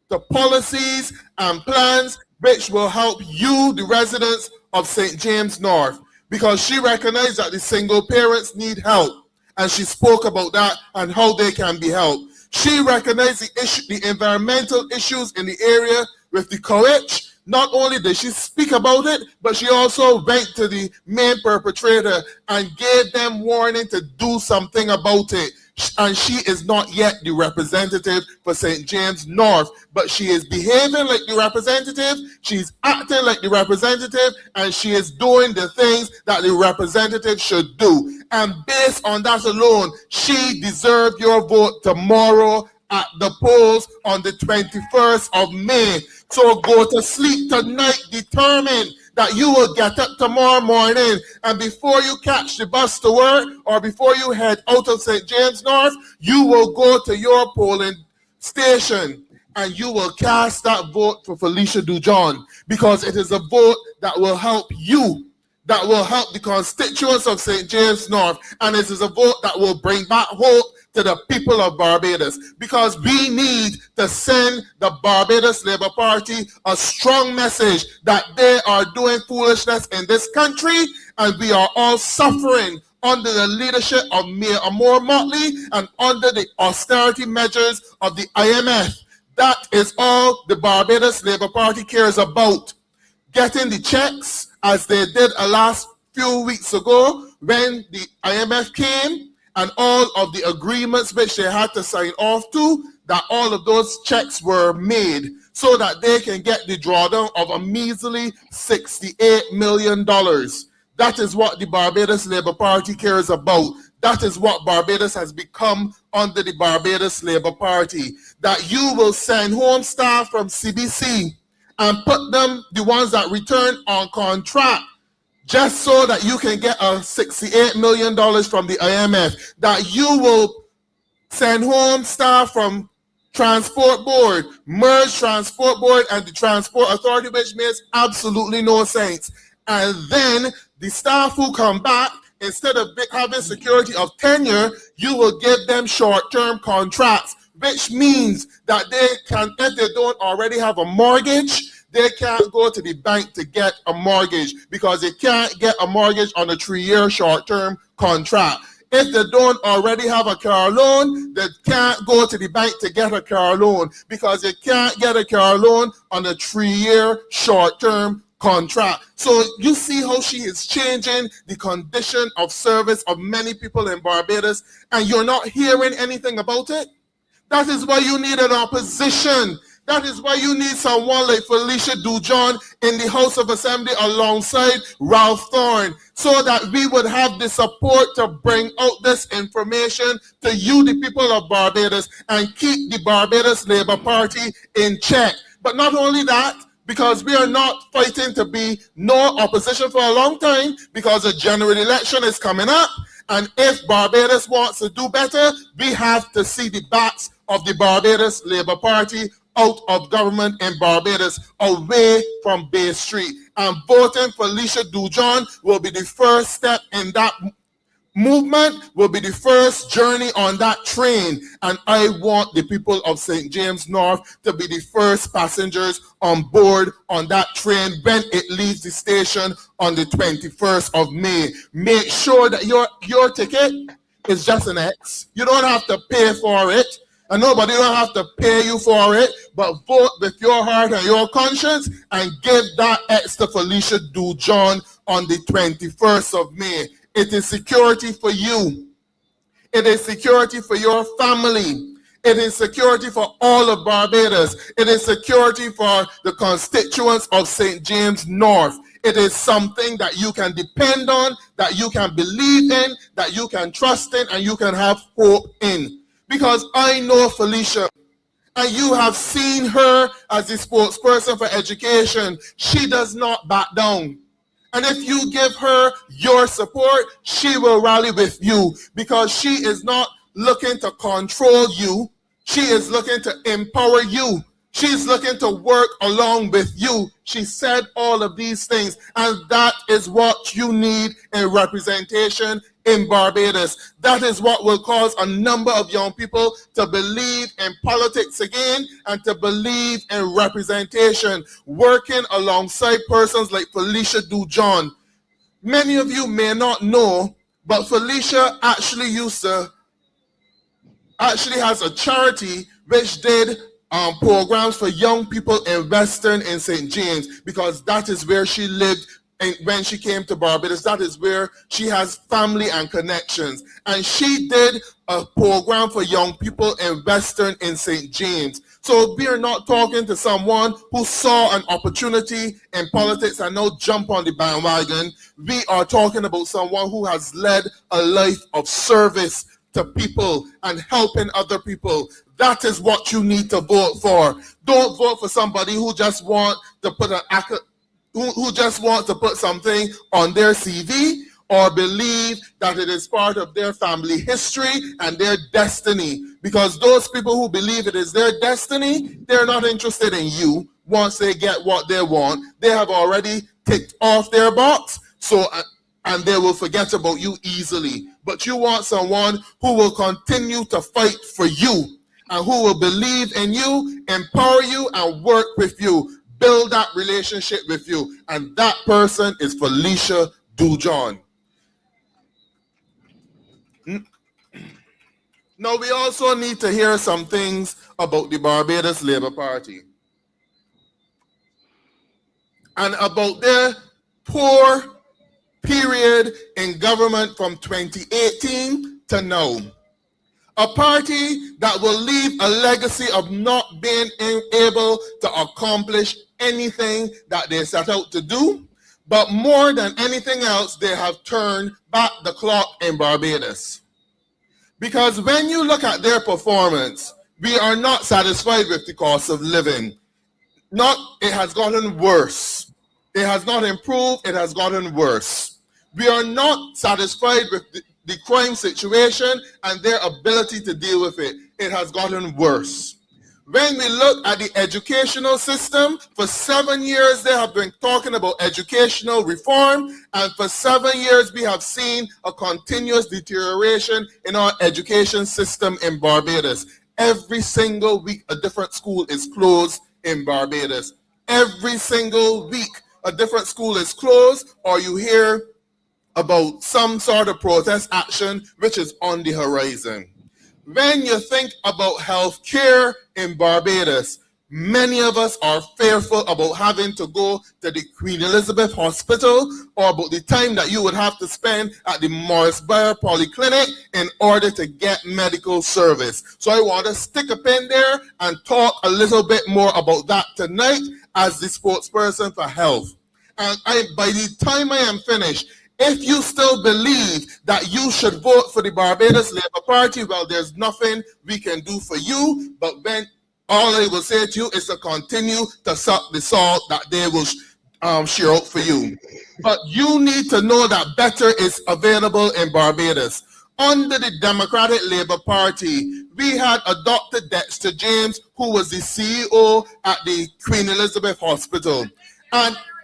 the policies and plans which will help you, the residents of St. James North, because she recognized that the single parents need help. And she spoke about that and how they can be helped. She recognized the environmental issues in the area with the courage. Not only did she speak about it, but she also went to the main perpetrator and gave them warning to do something about it. And she is not yet the representative for St. James North, but she is behaving like the representative, she's acting like the representative, and she is doing the things that the representative should do. And based on that alone, she deserves your vote tomorrow at the polls on the 21st of May. So go to sleep tonight determined that you will get up tomorrow morning, and before you catch the bus to work or before you head out of St. James North, you will go to your polling station and you will cast that vote for Felicia Dujon, because it is a vote that will help you, that will help the constituents of St. James North, and it is a vote that will bring back hope to the people of Barbados, because we need to send the Barbados Labour Party a strong message that they are doing foolishness in this country, and we are all suffering under the leadership of Mayor Amor Motley and under the austerity measures of the IMF. That is all the Barbados Labour Party cares about. Getting the checks, as they did a last few weeks ago when the IMF came, and all of the agreements which they had to sign off to that all of those checks were made so that they can get the drawdown of a measly $68 million. That is what the Barbados Labour Party cares about. That is what Barbados has become under the Barbados Labour Party. That you will send home staff from CBC and put them, the ones that return, on contract, just so that you can get a $68 million from the IMF. That you will send home staff from Transport Board, merge Transport Board and the Transport Authority, which makes absolutely no sense. And then the staff who come back, instead of having security of tenure, you will give them short-term contracts, which means that they can, if they don't already have a mortgage, they can't go to the bank to get a mortgage because they can't get a mortgage on a 3-year short-term contract. If they don't already have a car loan, they can't go to the bank to get a car loan because they can't get a car loan on a 3-year short-term contract. So you see how she is changing the condition of service of many people in Barbados, and you're not hearing anything about it? That is why you need an opposition. That is why you need someone like Felicia Dujon in the House of Assembly alongside Ralph Thorne, so that we would have the support to bring out this information to you, the people of Barbados, and keep the Barbados Labour Party in check. But not only that, because we are not fighting to be no opposition for a long time, because a general election is coming up, and if Barbados wants to do better, we have to see the backs of the Barbados Labour Party out of government in Barbados, away from Bay Street. And voting for Felicia Dujon will be the first step in that movement, will be the first journey on that train. And I want the people of St. James North to be the first passengers on board on that train when it leaves the station on the 21st of May. Make sure that your ticket is just an X. You don't have to pay for it. And nobody don't have to pay you for it, but vote with your heart and your conscience and give that X to Felicia Dujon on the 21st of May. It is security for you. It is security for your family. It is security for all of Barbados. It is security for the constituents of St. James North. It is something that you can depend on, that you can believe in, that you can trust in, and you can have hope in. Because I know Felicia, and you have seen her as the spokesperson for education. She does not back down. And if you give her your support, she will rally with you, because she is not looking to control you. She is looking to empower you. She's looking to work along with you. She said all of these things, and that is what you need in representation in Barbados. That is what will cause a number of young people to believe in politics again and to believe in representation, working alongside persons like Felicia Dujon. Many of you may not know, but Felicia actually has a charity which did programs for young people in Western and St. James, because that is where she lived. And when she came to Barbados, that is where she has family and connections. And she did a program for young people in Western and St. James. So we are not talking to someone who saw an opportunity in politics and now jump on the bandwagon. We are talking about someone who has led a life of service to people and helping other people. That is what you need to vote for. Don't vote for somebody who just want to put who just wants to put something on their CV or believe that it is part of their family history and their destiny. Because those people who believe it is their destiny, they're not interested in you. Once they get what they want, they have already ticked off their box. So and they will forget about you easily. But you want someone who will continue to fight for you and who will believe in you, empower you, and work with you, build that relationship with you. And that person is Felicia Dujon. Now, we also need to hear some things about the Barbados Labour Party and about their poor period in government from 2018 to now. A party that will leave a legacy of not being able to accomplish anything that they set out to do. But more than anything else, they have turned back the clock in Barbados. Because when you look at their performance, we are not satisfied with the cost of living. It has gotten worse. It has not improved, it has gotten worse. We are not satisfied with the crime situation and their ability to deal with it. It has gotten worse. When we look at the educational system, for 7 years they have been talking about educational reform, and for 7 years we have seen a continuous deterioration in our education system in Barbados. Every single week a different school is closed in Barbados. Every single week a different school is closed, or you hear about some sort of protest action which is on the horizon. When you think about health care in Barbados, many of us are fearful about having to go to the Queen Elizabeth Hospital, or about the time that you would have to spend at the Morrisburg Polyclinic in order to get medical service. So I want to stick a pin there and talk a little bit more about that tonight as the spokesperson for health. And by the time I am finished, if you still believe that you should vote for the Barbados Labour Party, well, there's nothing we can do for you, but then all I will say to you is to continue to suck the salt that they will share out for you. But you need to know that better is available in Barbados. Under the Democratic Labour Party, we had adopted Dexter James, who was the CEO at the Queen Elizabeth Hospital.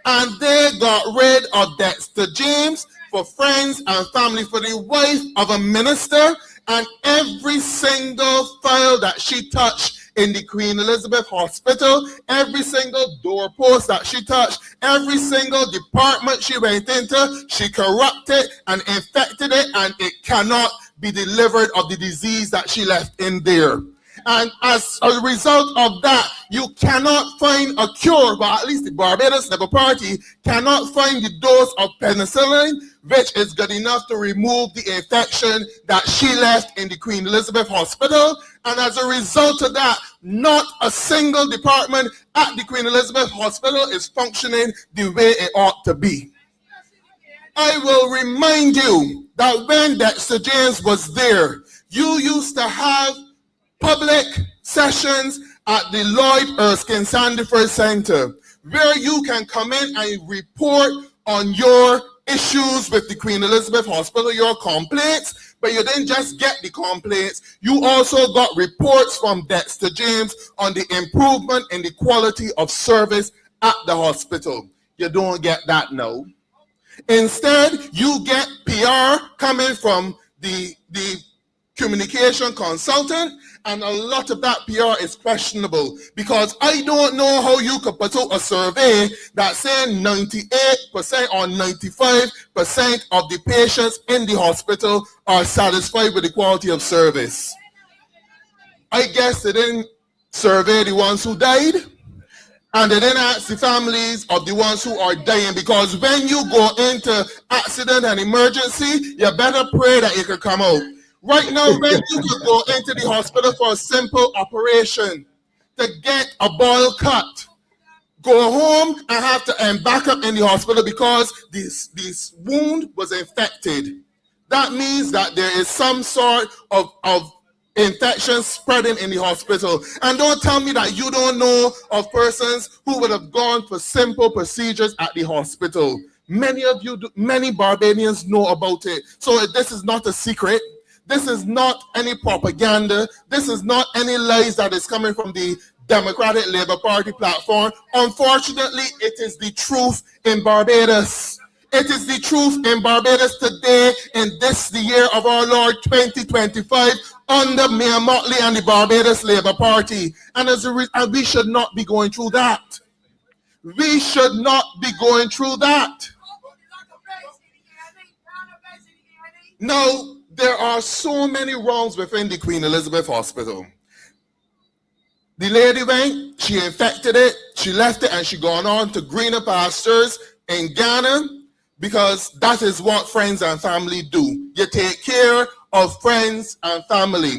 And they got rid of Dexter James for friends and family, for the wife of a minister, and every single file that she touched in the Queen Elizabeth Hospital, every single doorpost that she touched, every single department she went into, she corrupted and infected it, and it cannot be delivered of the disease that she left in there. And as a result of that, you cannot find a cure, but at least the Barbados Labour Party cannot find the dose of penicillin which is good enough to remove the infection that she left in the Queen Elizabeth Hospital. And as a result of that, not a single department at the Queen Elizabeth Hospital is functioning the way it ought to be. I will remind you that when Dexter James was there, you used to have public sessions at the Lloyd Erskine Sandiford Center, where you can come in and report on your issues with the Queen Elizabeth Hospital, your complaints, but you didn't just get the complaints, you also got reports from Dexter James on the improvement in the quality of service at the hospital. You don't get that now. Instead, you get PR coming from the communication consultant, and a lot of that PR is questionable, because I don't know how you could put out a survey that saying 98% or 95% of the patients in the hospital are satisfied with the quality of service. I guess they didn't survey the ones who died, and they didn't ask the families of the ones who are dying, because when you go into accident and emergency, you better pray that it could come out. Right now, when you could go into the hospital for a simple operation to get a bowel cut, go home and have to end back up in the hospital because this wound was infected. That means that there is some sort of infection spreading in the hospital. And don't tell me that you don't know of persons who would have gone for simple procedures at the hospital. Many of you, many Barbadians know about it. So this is not a secret. This is not any propaganda. This is not any lies that is coming from the Democratic Labour Party platform. Unfortunately, it is the truth in Barbados. It is the truth in Barbados today, in this, the year of our Lord 2025, under Mayor Motley and the Barbados Labour Party. And and we should not be going through that. We should not be going through that. Now, there are so many wrongs within the Queen Elizabeth Hospital. The lady went, she infected it, she left it, and she gone on to greener pastures in Ghana, because that is what friends and family do. You take care of friends and family.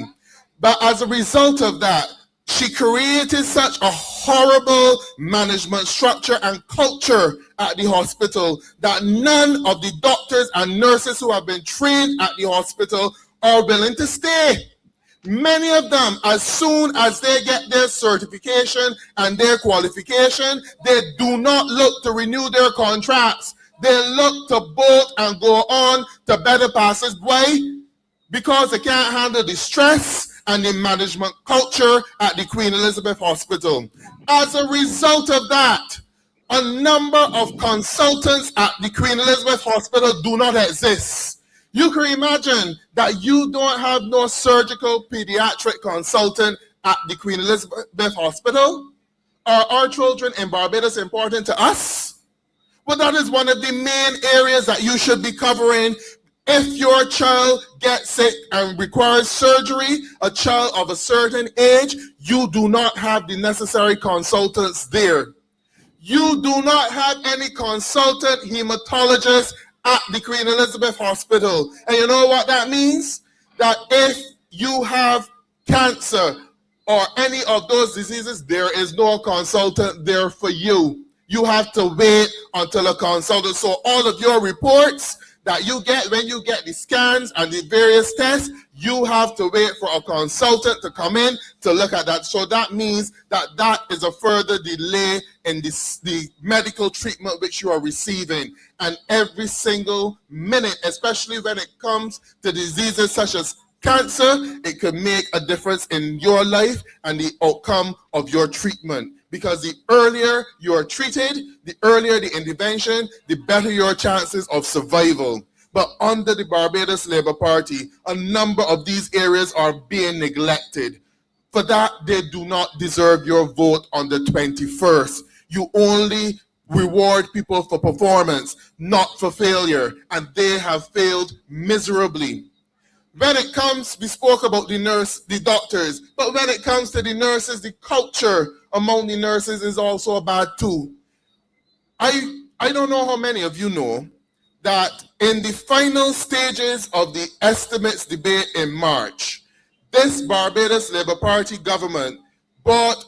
But as a result of that, she created such a horrible management structure and culture at the hospital that none of the doctors and nurses who have been trained at the hospital are willing to stay. Many of them, as soon as they get their certification and their qualification, they do not look to renew their contracts. They look to bolt and go on to better passes. Why? Because they can't handle the stress and the management culture at the Queen Elizabeth Hospital. As a result of that, a number of consultants at the Queen Elizabeth Hospital do not exist. You can imagine that you don't have no surgical pediatric consultant at the Queen Elizabeth Hospital. Are our children in Barbados important to us? Well, that is one of the main areas that you should be covering. If your child gets sick and requires surgery, a child of a certain age, you do not have the necessary consultants there. You do not have any consultant hematologist at the Queen Elizabeth Hospital. And you know what that means? That if you have cancer or any of those diseases, there is no consultant there for you. You have to wait until a consultant. So all of your reports that you get when you get the scans and the various tests, you have to wait for a consultant to come in to look at that. So that means that that is a further delay in the medical treatment which you are receiving. And every single minute, especially when it comes to diseases such as cancer, it could make a difference in your life and the outcome of your treatment. Because the earlier you are treated, the earlier the intervention, the better your chances of survival. But under the Barbados Labour Party, a number of these areas are being neglected. For that, they do not deserve your vote on the 21st. You only reward people for performance, not for failure, and they have failed miserably. When it comes, we spoke about the doctors, but when it comes to the nurses, the culture among the nurses is also bad too. I don't know how many of you know that in the final stages of the estimates debate in March, this Barbados Labour Party government bought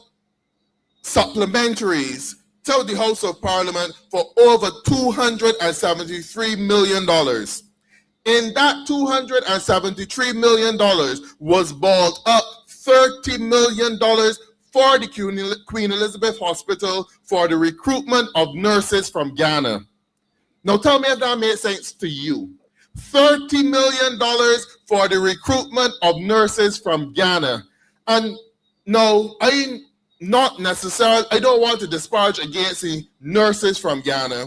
supplementaries to the House of Parliament for over $273 million. In that $273 million was bought up $30 million for the Queen Elizabeth Hospital for the recruitment of nurses from Ghana. Now tell me if that makes sense to you. $30 million for the recruitment of nurses from Ghana. And no, I don't want to disparage against the nurses from Ghana,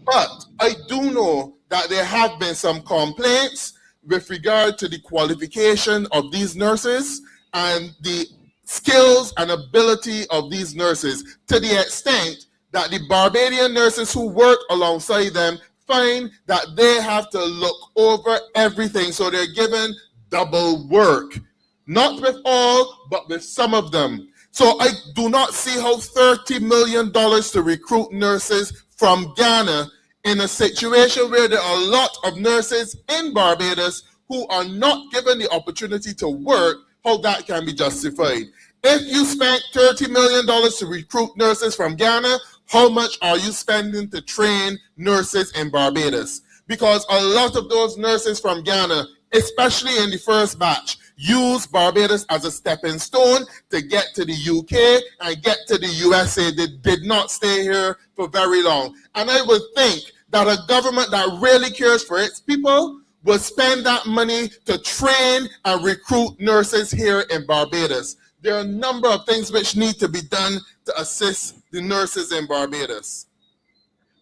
but I do know that there have been some complaints with regard to the qualification of these nurses and the skills and ability of these nurses, to the extent that the Barbadian nurses who work alongside them find that they have to look over everything, so they're given double work. Not with all, but with some of them. So I do not see how $30 million to recruit nurses from Ghana in a situation where there are a lot of nurses in Barbados who are not given the opportunity to work, how that can be justified. If you spent $30 million to recruit nurses from Ghana, how much are you spending to train nurses in Barbados? Because a lot of those nurses from Ghana, especially in the first batch, use Barbados as a stepping stone to get to the UK and get to the USA. They did not stay here for very long. And I would think that a government that really cares for its people will spend that money to train and recruit nurses here in Barbados. There are a number of things which need to be done to assist the nurses in Barbados.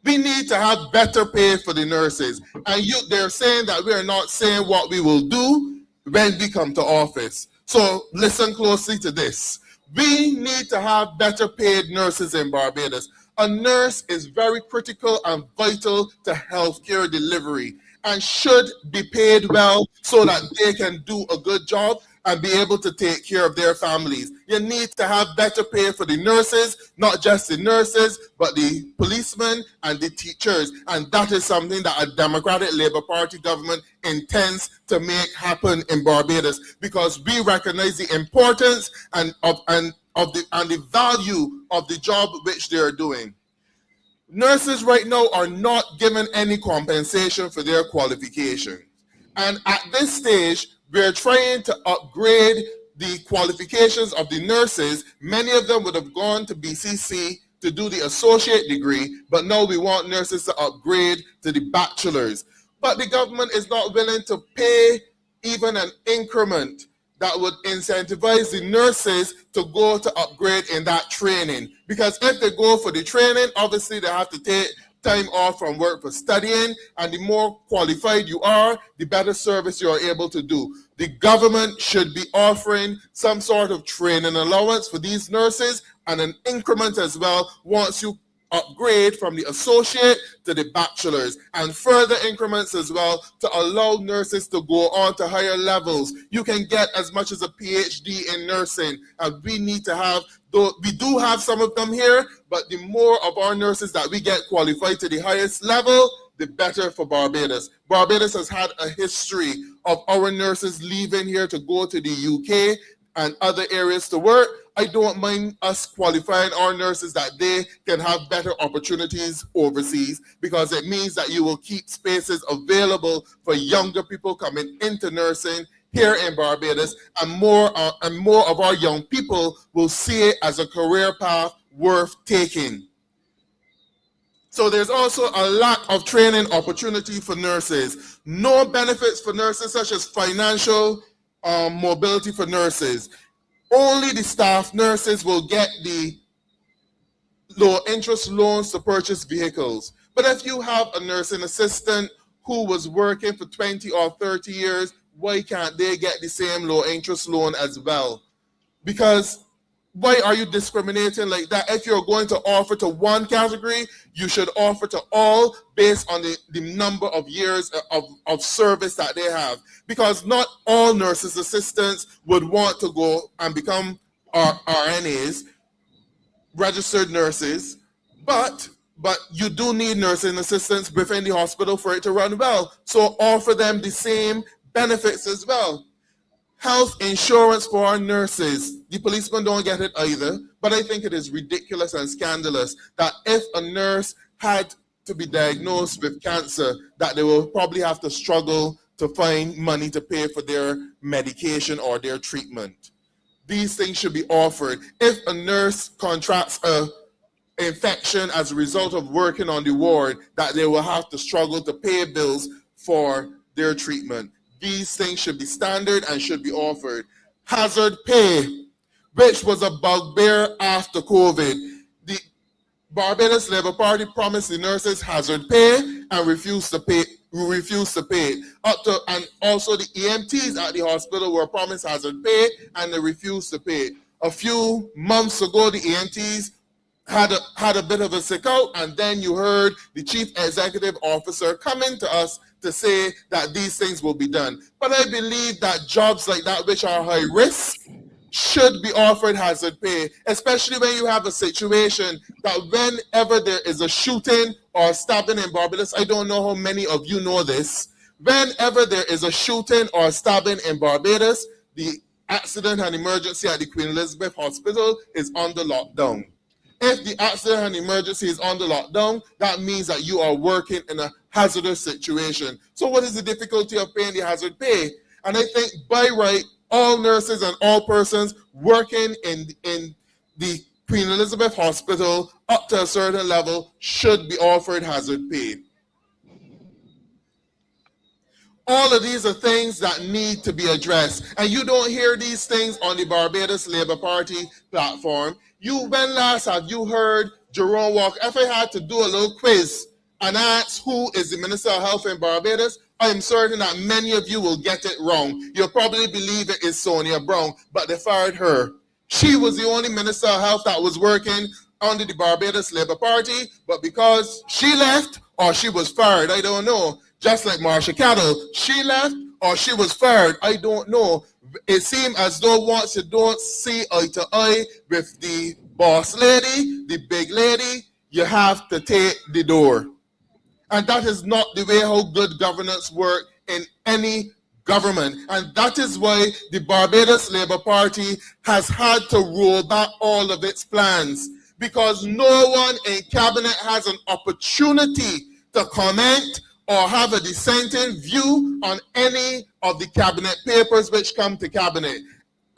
We need to have better pay for the nurses. And they're saying that we are not saying what we will do when we come to office. So listen closely to this. We need to have better paid nurses in Barbados. A nurse is very critical and vital to healthcare delivery and should be paid well so that they can do a good job and be able to take care of their families. You need to have better pay for the nurses, not just the nurses, but the policemen and the teachers. And that is something that a Democratic Labour Party government intends to make happen in Barbados, because we recognize the importance and the value of the job which they are doing. Nurses right now are not given any compensation for their qualifications. And at this stage, we're trying to upgrade the qualifications of the nurses. Many of them would have gone to BCC to do the associate degree, but now we want nurses to upgrade to the bachelor's. But the government is not willing to pay even an increment that would incentivize the nurses to go to upgrade in that training. Because if they go for the training, obviously they have to take time off from work for studying, and the more qualified you are, the better service you are able to do. The government should be offering some sort of training allowance for these nurses, and an increment as well once you upgrade from the associate to the bachelor's, and further increments as well to allow nurses to go on to higher levels. You can get as much as a PhD in nursing, and we need to have, though we do have some of them here, but the more of our nurses that we get qualified to the highest level, the better for Barbados. Barbados has had a history of our nurses leaving here to go to the UK and other areas to work. I don't mind us qualifying our nurses that they can have better opportunities overseas, because it means that you will keep spaces available for younger people coming into nursing here in Barbados, and more of our young people will see it as a career path worth taking. So there's also a lack of training opportunity for nurses. No benefits for nurses, such as financial mobility for nurses. Only the staff nurses will get the low interest loans to purchase vehicles. But if you have a nursing assistant who was working for 20 or 30 years, why can't they get the same low interest loan as well? Because why are you discriminating like that? If you're going to offer to one category, you should offer to all based on the number of years of service that they have. Because not all nurses assistants would want to go and become RNAs, registered nurses, but you do need nursing assistants within the hospital for it to run well. So offer them the same benefits as well. Health insurance for our nurses. The policemen don't get it either, but I think it is ridiculous and scandalous that if a nurse had to be diagnosed with cancer, that they will probably have to struggle to find money to pay for their medication or their treatment. These things should be offered. If a nurse contracts a infection as a result of working on the ward, that they will have to struggle to pay bills for their treatment. These things should be standard and should be offered. Hazard pay, which was a bugbear after COVID. The Barbados Labour Party promised the nurses hazard pay and refused to pay it. And also the EMTs at the hospital were promised hazard pay and they refused to pay it. A few months ago, the EMTs had a bit of a sick out, and then you heard the chief executive officer coming to us to say that these things will be done. But I believe that jobs like that, which are high risk, should be offered hazard pay, especially when you have a situation that whenever there is a shooting or stabbing in Barbados, I don't know how many of you know this, whenever there is a shooting or stabbing in Barbados, the accident and emergency at the Queen Elizabeth Hospital is under lockdown. If the accident and emergency is under lockdown, that means that you are working in a hazardous situation. So what is the difficulty of paying the hazard pay? And I think by right, all nurses and all persons working in the Queen Elizabeth Hospital up to a certain level should be offered hazard pay. All of these are things that need to be addressed. And you don't hear these things on the Barbados Labour Party platform. When last have you heard Jerome Walker? If I had to do a little quiz and ask who is the Minister of Health in Barbados, I am certain that many of you will get it wrong. You'll probably believe it is Sonia Brown, but they fired her. She was the only Minister of Health that was working under the Barbados Labour Party, but because she left or she was fired, I don't know. Just like Marsha Cattle, she left or she was fired, I don't know. it seems as though once you don't see eye to eye with the boss lady, the big lady, you have to take the door. And that is not the way how good governance work in any government. And that is why the Barbados Labour Party has had to roll back all of its plans, because no one in cabinet has an opportunity to comment or have a dissenting view on any of the cabinet papers which come to cabinet.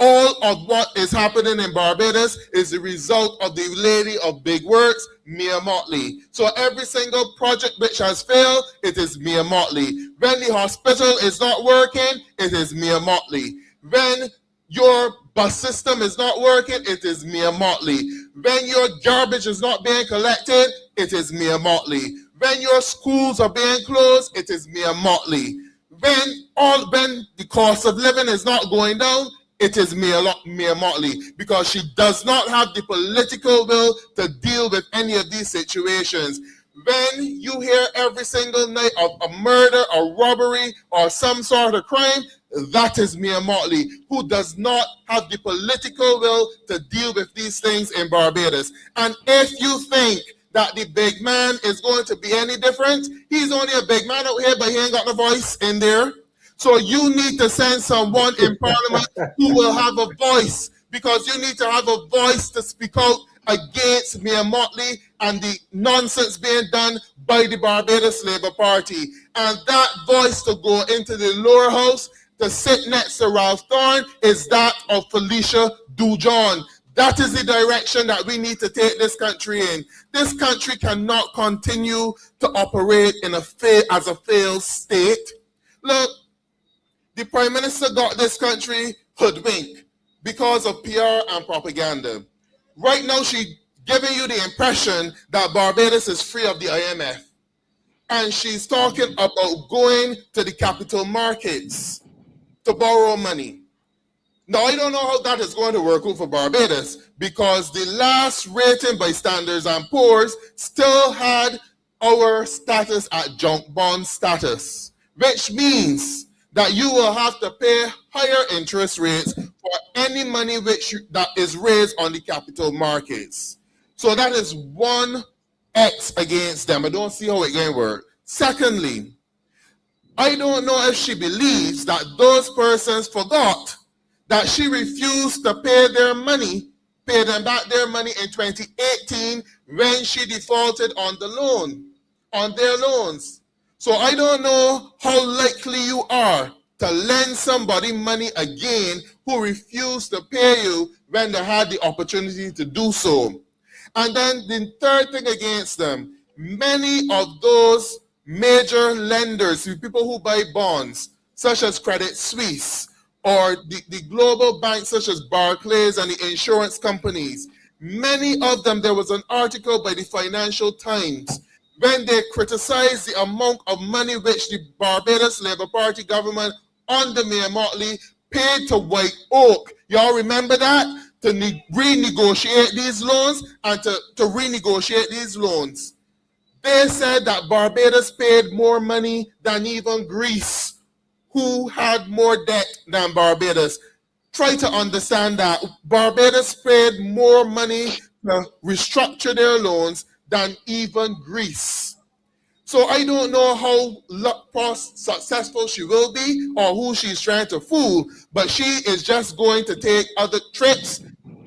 All of what is happening in Barbados is the result of the lady of big words, Mia Motley. So every single project which has failed, it is Mia Motley. When the hospital is not working, it is Mia Motley. When your bus system is not working, it is Mia Motley. When your garbage is not being collected, it is Mia Motley. When your schools are being closed, it is Mia Motley. When the cost of living is not going down, it is Mia Motley, because she does not have the political will to deal with any of these situations. When you hear every single night of a murder, a robbery, or some sort of crime, that is Mia Motley, who does not have the political will to deal with these things in Barbados. And if you think that the big man is going to be any different, he's only a big man out here, but he ain't got no voice in there. So you need to send someone in Parliament who will have a voice, because you need to have a voice to speak out against Mia Motley and the nonsense being done by the Barbados Labour Party. And that voice to go into the lower house to sit next to Ralph Thorne is that of Felicia Dujon. That is the direction that we need to take this country in. This country cannot continue to operate in as a failed state. Look, the Prime Minister got this country hoodwinked because of PR and propaganda. Right now, she's giving you the impression that Barbados is free of the IMF. And she's talking about going to the capital markets to borrow money. Now, I don't know how that is going to work out for Barbados, because the last rating by Standards and Poor's still had our status at junk bond status, which means that you will have to pay higher interest rates for any money that is raised on the capital markets. So that is one X against them. I don't see how it can work. Secondly, I don't know if she believes that those persons forgot that she refused to pay them back their money in 2018 when she defaulted on their loans. So I don't know how likely you are to lend somebody money again who refused to pay you when they had the opportunity to do so. And then the third thing against them, many of those major lenders, people who buy bonds, such as Credit Suisse, or the global banks such as Barclays and the insurance companies, many of them, there was an article by the Financial Times when they criticized the amount of money which the Barbados Labour Party government under Mia Motley paid to White Oak. Y'all remember that? To renegotiate these loans and to renegotiate these loans. They said that Barbados paid more money than even Greece, who had more debt than Barbados. Try to understand that. Barbados paid more money to restructure their loans than even Greece. So I don't know how successful she will be or who she's trying to fool, but she is just going to take other trips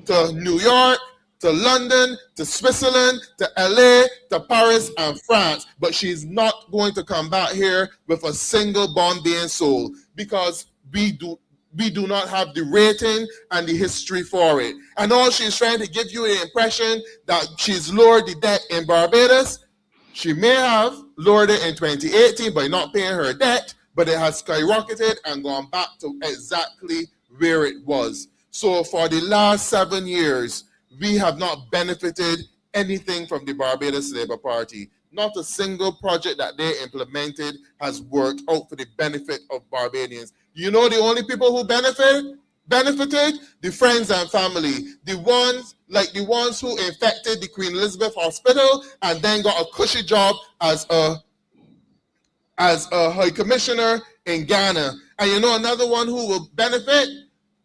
to New York, to London, to Switzerland, to LA, to Paris and France, but she's not going to come back here with a single bond being sold, because we do not have the rating and the history for it. And all she's trying to give you the impression that she's lowered the debt in Barbados. She may have lowered it in 2018 by not paying her debt, but it has skyrocketed and gone back to exactly where it was. So for the last 7 years, we have not benefited anything from the Barbados Labour Party. Not a single project that they implemented has worked out for the benefit of Barbadians. You know the only people who benefited? The friends and family. The ones who infected the Queen Elizabeth Hospital and then got a cushy job as a High Commissioner in Ghana. And you know another one who will benefit?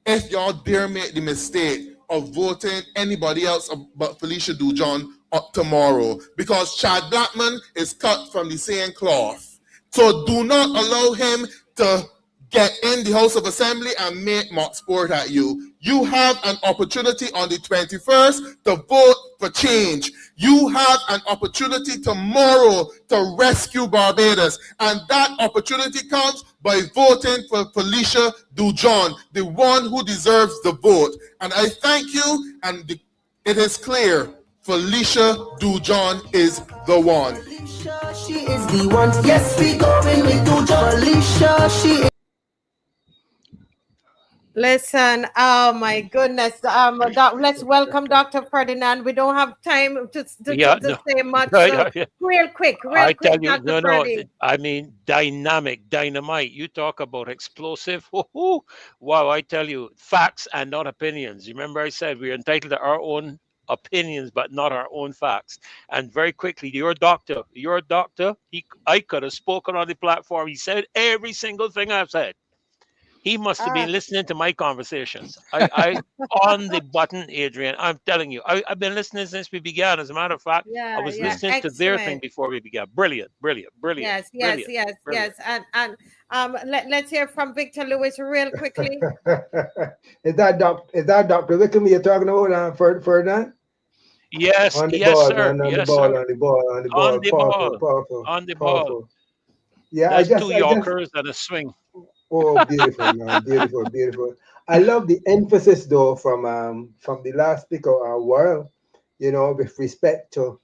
if y'all dare make the mistake of voting anybody else but Felicia Dujon up tomorrow, because Chad Blackman is cut from the same cloth. So do not allow him to get in the House of Assembly and make mock sport at you. You have an opportunity on the 21st to vote for change. You have an opportunity tomorrow to rescue Barbados. And that opportunity comes by voting for Felicia Dujon, the one who deserves the vote. And I thank you, and it is clear, Felicia Dujon is the one. Felicia, she is the one. Yes, we going with Dujon. Felicia, she is. Listen, oh my goodness. Let's welcome Dr. Ferdinand. We don't have time to say much. So real quick, I tell you, Dr. no, Ferdy. I mean, dynamic, dynamite. You talk about explosive. Woo-hoo. Wow, I tell you, facts and not opinions. Remember I said we're entitled to our own opinions, but not our own facts. And very quickly, your doctor, I could have spoken on the platform. He said every single thing I've said. He must have been listening to my conversations. I on the button, Adrian. I'm telling you, I've been listening since we began. As a matter of fact, I was listening to their thing before we began. Brilliant. Yes. And let's hear from Victor Lewis real quickly. Is that Dr. Wickham you're talking about, Ferdinand? Yes, on the yes, ball, sir. man, on Yes, the ball, sir. on the ball, on the ball. On the Powerful, ball. powerful, On the powerful. ball. Yeah, That's two Yorkers and a swing. Oh, beautiful, man, beautiful, beautiful. I love the emphasis though from the last speaker, Warren, with respect to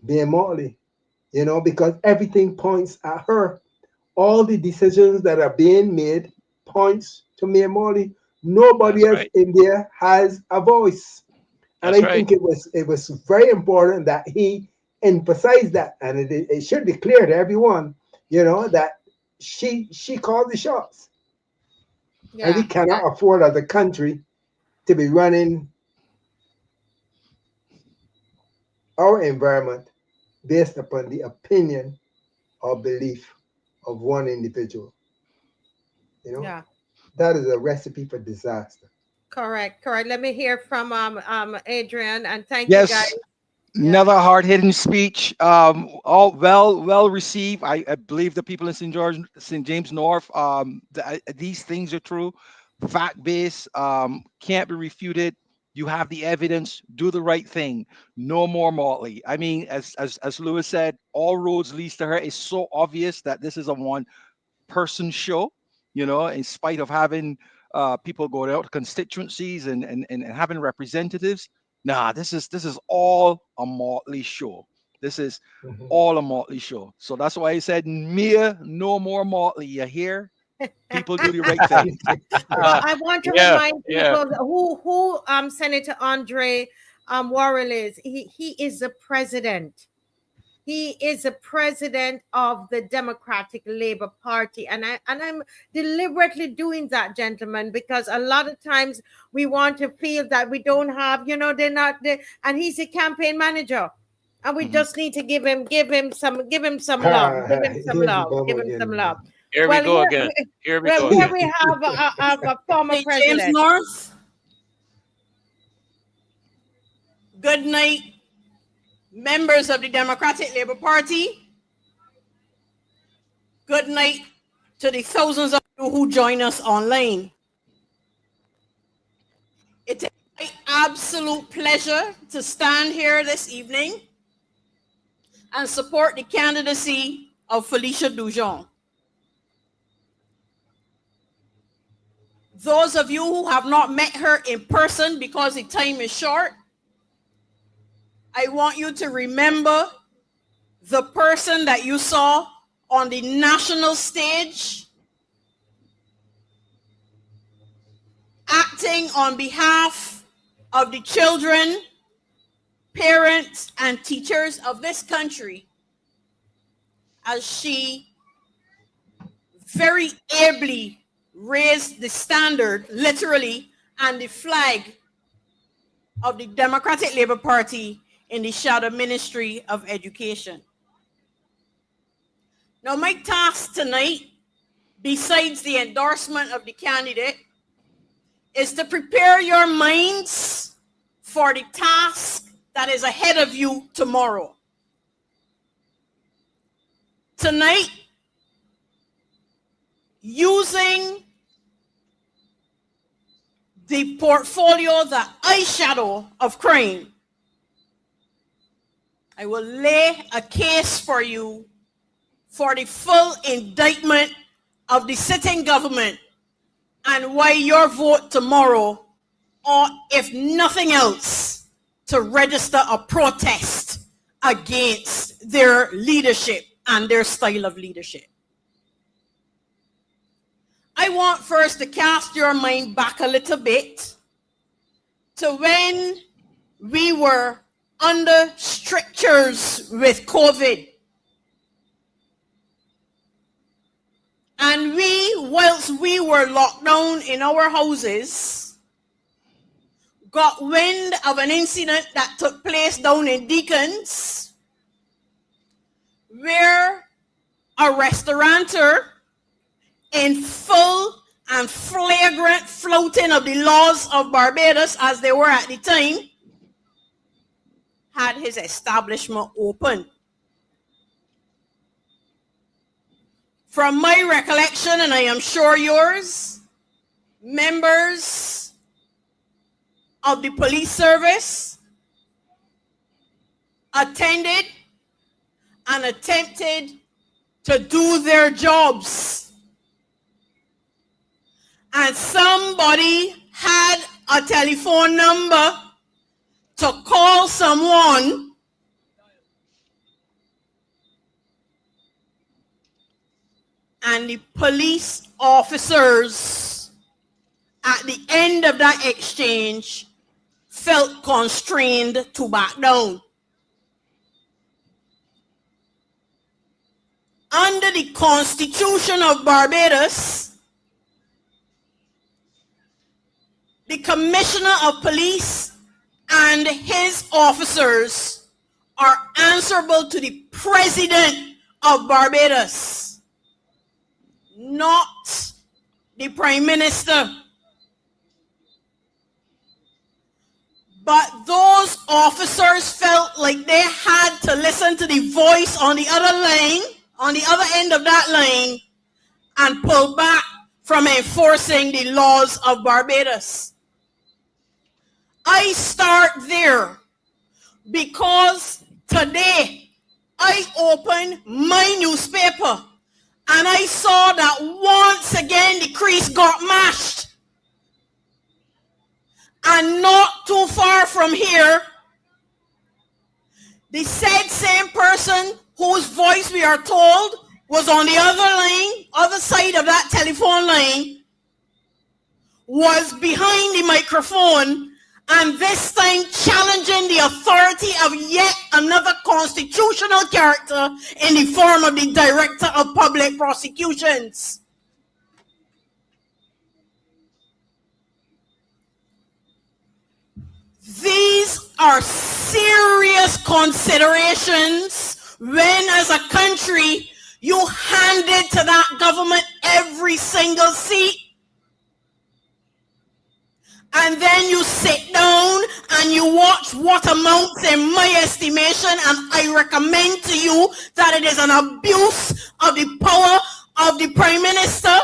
Mia Motley, because everything points at her. All the decisions that are being made points to Mia Motley. Nobody else in there has a voice. And I think it was very important that he emphasized that, and it should be clear to everyone, that she called the shots. Yeah. And we cannot afford as a country to be running our environment based upon the opinion or belief of one individual. That is a recipe for disaster. Correct. Let me hear from Adrian, and thank you guys. Another hard-hitting speech. All well received. I believe the people in St. James North. These things are true, fact-based. Can't be refuted. You have the evidence. Do the right thing. No more Motley. I mean, as Lewis said, all roads leads to her. It's so obvious that this is a one-person show. In spite of having people going out to constituencies and having representatives. Nah, this is all a Motley show. This is all a Motley show. So that's why I said, Mia, no more Motley. You hear? People do the right thing. I want to remind people who Senator Andre Worrell is. He is the president. He is the president of the Democratic Labour Party. And I'm deliberately doing that, gentlemen, because a lot of times we want to feel that we don't have, and he's a campaign manager. And we just need to give him some love. Give him some love. Here we go again. Here we have a former president. James North. Good night, members of the Democratic Labour Party. Good night to the thousands of you who join us online. It is my absolute pleasure to stand here this evening and support the candidacy of Felicia Dujon. Those of you who have not met her in person because the time is short, I want you to remember the person that you saw on the national stage acting on behalf of the children, parents, and teachers of this country as she very ably raised the standard, literally, and the flag of the Democratic Labour Party in the shadow Ministry of Education. Now, my task tonight, besides the endorsement of the candidate, is to prepare your minds for the task that is ahead of you tomorrow. Tonight, using the portfolio, the eyeshadow of crime, I will lay a case for you for the full indictment of the sitting government and why your vote tomorrow ought, if nothing else, to register a protest against their leadership and their style of leadership. I want first to cast your mind back a little bit to when we were under strictures with COVID. And whilst we were locked down in our houses, got wind of an incident that took place down in Deacons, where a restaurateur, in full and flagrant flouting of the laws of Barbados as they were at the time, had his establishment open. From my recollection, and I am sure yours, members of the police service attended and attempted to do their jobs. And somebody had a telephone number to call someone and the police officers at the end of that exchange felt constrained to back down. Under the Constitution of Barbados, the Commissioner of Police and his officers are answerable to the President of Barbados, not the Prime Minister. But those officers felt like they had to listen to the voice on the other line, on the other end of that line, and pull back from enforcing the laws of Barbados. I start there because today I opened my newspaper and I saw that once again the crease got mashed. And not too far from here, the said same person whose voice we are told was on the other line, other side of that telephone line, was behind the microphone, and this time challenging the authority of yet another constitutional character in the form of the Director of Public Prosecutions. These are serious considerations when, as a country, you handed to that government every single seat. And then you sit down and you watch what amounts, in my estimation, and I recommend to you that it is an abuse of the power of the Prime Minister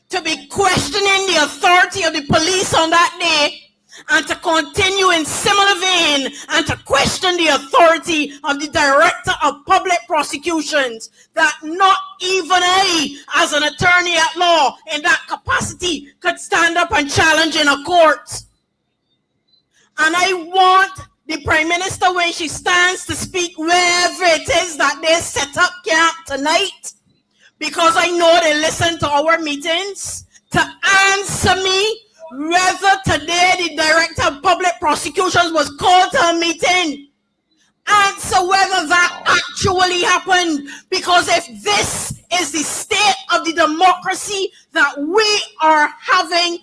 to be questioning the authority of the police on that day, and to continue in similar vein and to question the authority of the Director of Public Prosecutions, that not even I, as an attorney at law in that capacity, could stand up and challenge in a court. And I want the Prime Minister, when she stands to speak wherever it is that they set up camp tonight, because I know they listen to our meetings, to answer me whether today the Director of Public Prosecutions was called to a meeting. Answer whether that actually happened. Because if this is the state of the democracy that we are having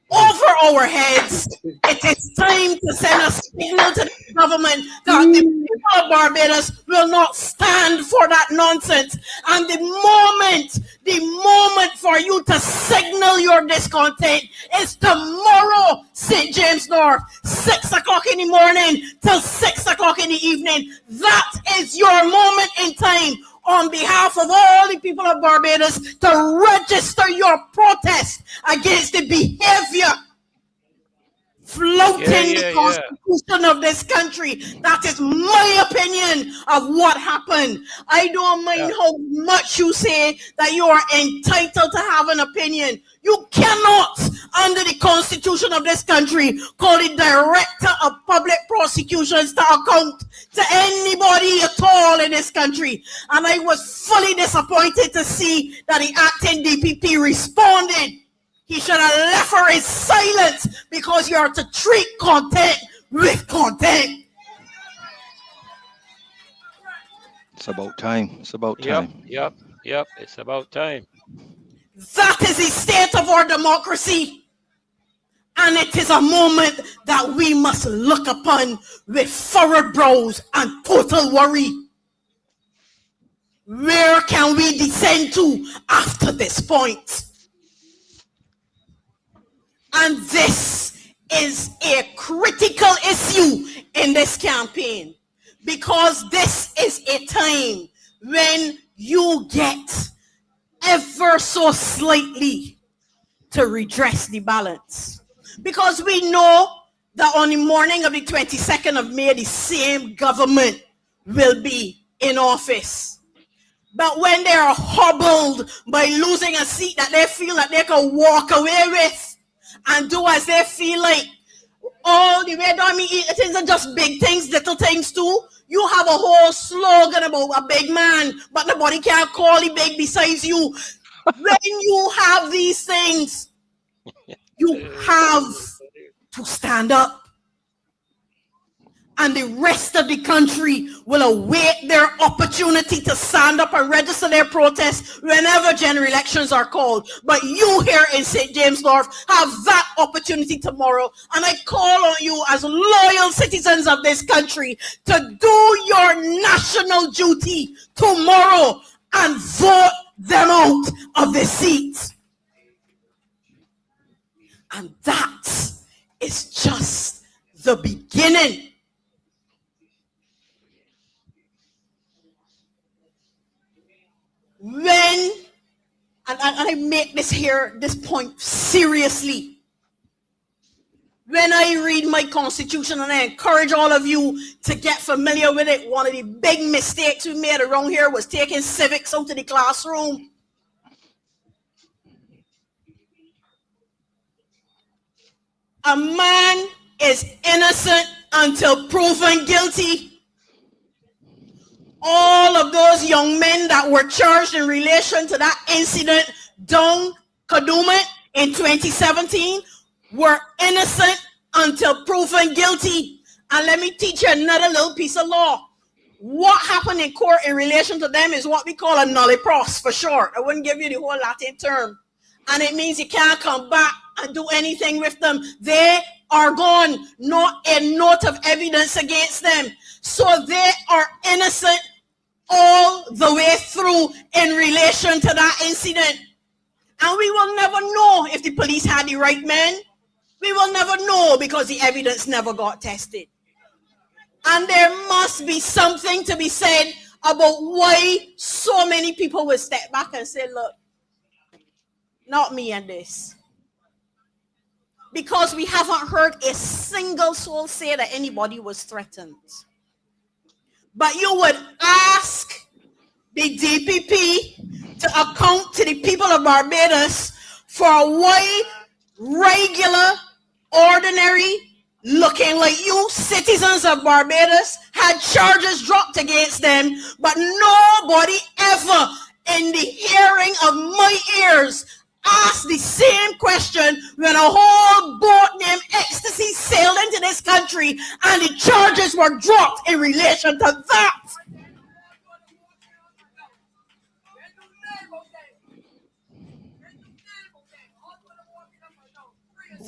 over our heads, it is time to send a signal to the government that the people of Barbados will not stand for that nonsense. And the moment for you to signal your discontent is tomorrow, St. James North, 6 o'clock in the morning till 6 o'clock in the evening. That is your moment in time on behalf of all the people of Barbados to register your protest against the behavior floating the constitution of this country. That is my opinion of what happened. I don't mind how much you say that you are entitled to have an opinion. You cannot, under the constitution of this country, call the director of public prosecutions to account to anybody at all in this country. And I was fully disappointed to see that the acting DPP responded. He should have left her in silence, because you are to treat content with content. It's about time. It's about time. Yep. It's about time. That is the state of our democracy. And it is a moment that we must look upon with furrowed brows and total worry. Where can we descend to after this point? And this is a critical issue in this campaign, because this is a time when you get ever so slightly to redress the balance. Because we know that on the morning of the 22nd of May, the same government will be in office. But when they are hobbled by losing a seat that they feel that they can walk away with, and do as they feel like, all the way down, it isn't just big things, little things too. You have a whole slogan about a big man, but nobody can call the big besides you. When you have these things, you have to stand up. And the rest of the country will await their opportunity to stand up and register their protests whenever general elections are called. But you here in St. James North have that opportunity tomorrow. And I call on you as loyal citizens of this country to do your national duty tomorrow and vote them out of the seats. And that is just the beginning. When, and I make this point seriously, when I read my constitution, and I encourage all of you to get familiar with it, one of the big mistakes we made around here was taking civics out of the classroom. A man is innocent until proven guilty. All of those young men that were charged in relation to that incident down Kadooment in 2017 were innocent until proven guilty. And let me teach you another little piece of law. What happened in court in relation to them is what we call a nolle pros for short. I wouldn't give you the whole Latin term. And it means you can't come back and do anything with them. They are gone, not a note of evidence against them. So they are innocent all the way through in relation to that incident. And we will never know if the police had the right men. We will never know because the evidence never got tested. And there must be something to be said about why so many people will step back and say, look, not me and this. Because we haven't heard a single soul say that anybody was threatened. But you would ask the DPP to account to the people of Barbados for why regular, ordinary, looking like you citizens of Barbados had charges dropped against them, but nobody ever in the hearing of my ears asked the same question when a whole boat named Ecstasy sailed into this country and the charges were dropped in relation to that.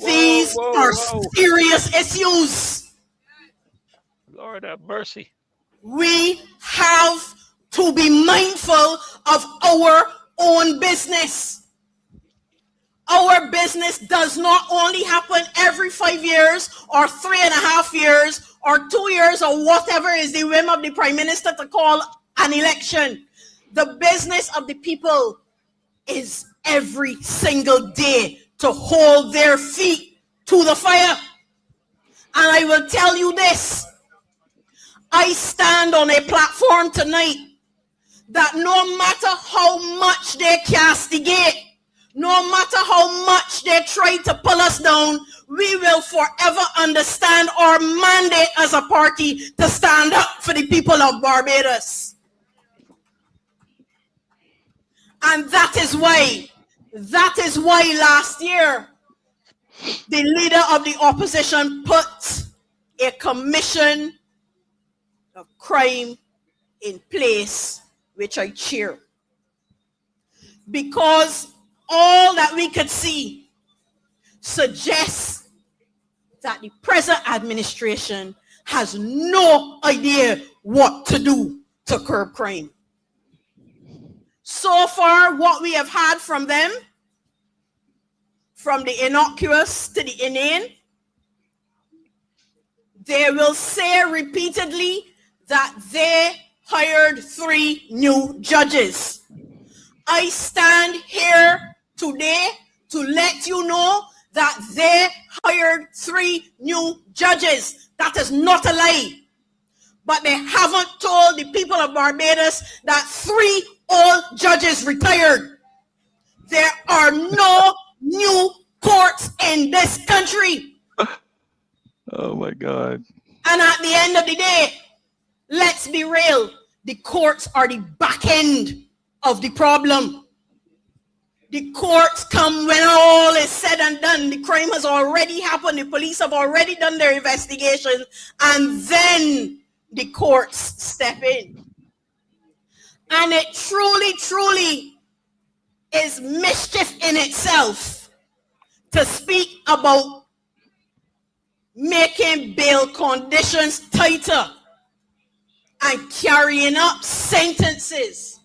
These are serious issues. Lord have mercy. we have to be mindful of our own business. Our business does not only happen every 5 years or 3.5 years or 2 years or whatever is the whim of the Prime Minister to call an election. The business of the people is every single day to hold their feet to the fire. And I will tell you this, I stand on a platform tonight that no matter how much they castigate, no matter how much they try to pull us down, we will forever understand our mandate as a party to stand up for the people of Barbados. And that is why last year, the leader of the opposition put a commission of crime in place, which I cheer. Because all that we could see suggests that the present administration has no idea what to do to curb crime. So far, what we have had from them, from the innocuous to the inane, they will say repeatedly that they hired 3 new judges. I stand here today to let you know that they hired 3 new judges. That is not a lie. But they haven't told the people of Barbados that 3 old judges retired. There are no new courts in this country. Oh my God. And at the end of the day, let's be real, the courts are the back end of the problem. The courts come when all is said and done. The crime has already happened. The police have already done their investigation. And then the courts step in. And it truly, truly is mischief in itself to speak about making bail conditions tighter and carrying up sentences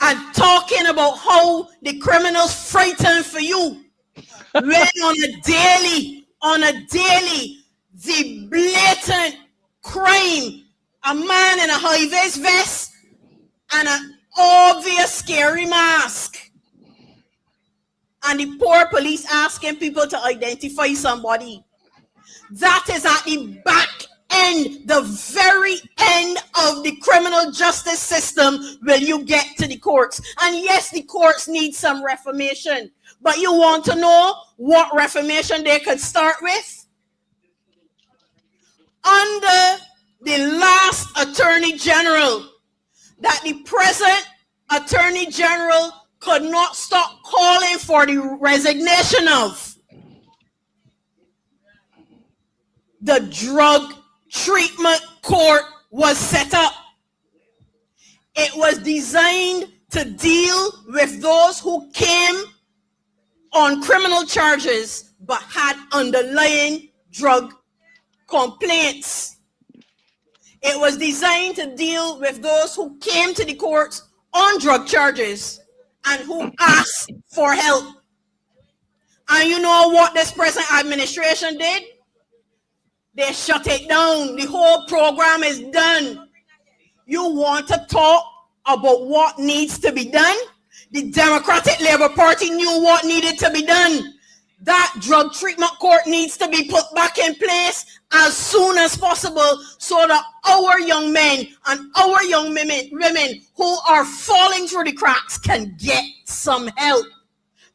and talking about how the criminals frighten for you when on a daily, the blatant crime, a man in a high-vis vest and an obvious scary mask, and the poor police asking people to identify somebody. That is at the back end, the very end of the criminal justice system will you get to the courts. And yes, the courts need some reformation, but you want to know what reformation they could start with? Under the last Attorney General, that the present Attorney General could not stop calling for the resignation of, the Drug Treatment Court was set up. It was designed to deal with those who came on criminal charges but had underlying drug complaints. It was designed to deal with those who came to the courts on drug charges and who asked for help. And you know what this present administration did? They shut it down. The whole program is done. You want to talk about what needs to be done? The Democratic Labour Party knew what needed to be done. That drug treatment court needs to be put back in place as soon as possible so that our young men and our young women who are falling through the cracks can get some help.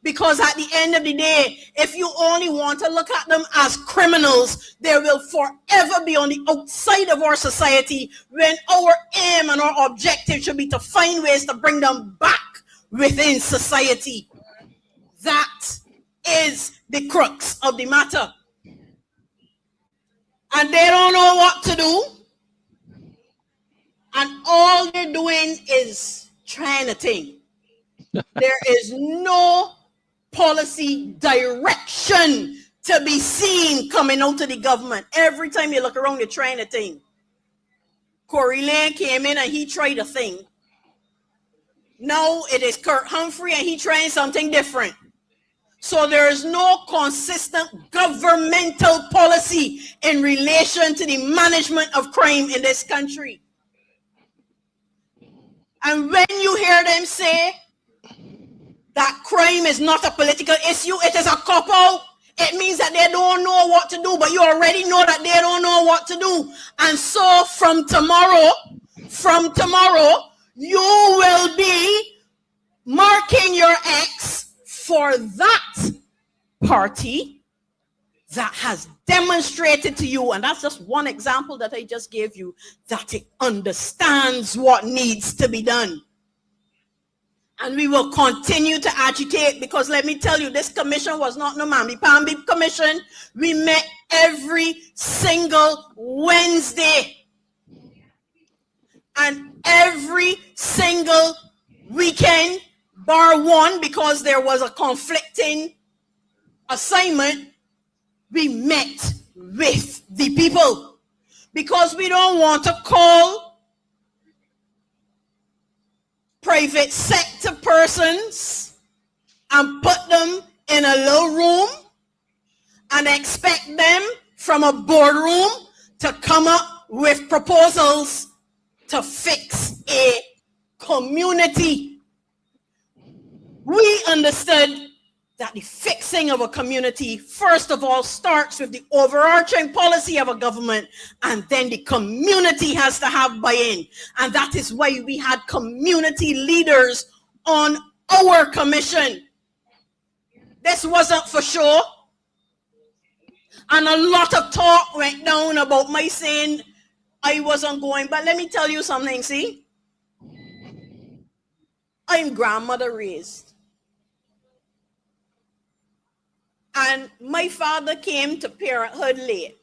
Because at the end of the day, if you only want to look at them as criminals, they will forever be on the outside of our society when our aim and our objective should be to find ways to bring them back within society. That is the crux of the matter. And they don't know what to do. And all they're doing is trying to think. There is no policy direction to be seen coming out of the government. Every time you look around, you're trying to think. Corey Lane came in and he tried a thing. Now it is Kurt Humphrey and he trying something different. So there is no consistent governmental policy in relation to the management of crime in this country. And when you hear them say that crime is not a political issue, it is a cop-out. It means that they don't know what to do, but you already know that they don't know what to do. And so from tomorrow, you will be marking your X for that party that has demonstrated to you, and that's just one example that I just gave you, that it understands what needs to be done. And we will continue to agitate, because let me tell you, this commission was not no mamby-pamby commission. We met every single Wednesday and every single weekend, bar one, because there was a conflicting assignment, we met with the people, because we don't want to call private sector persons and put them in a little room and expect them from a boardroom to come up with proposals to fix a community. We understood that the fixing of a community, first of all, starts with the overarching policy of a government, and then the community has to have buy-in. And that is why we had community leaders on our commission. This wasn't for sure. And a lot of talk went down about my saying I wasn't going. But let me tell you something, see? I'm grandmother raised. And my father came to parenthood late.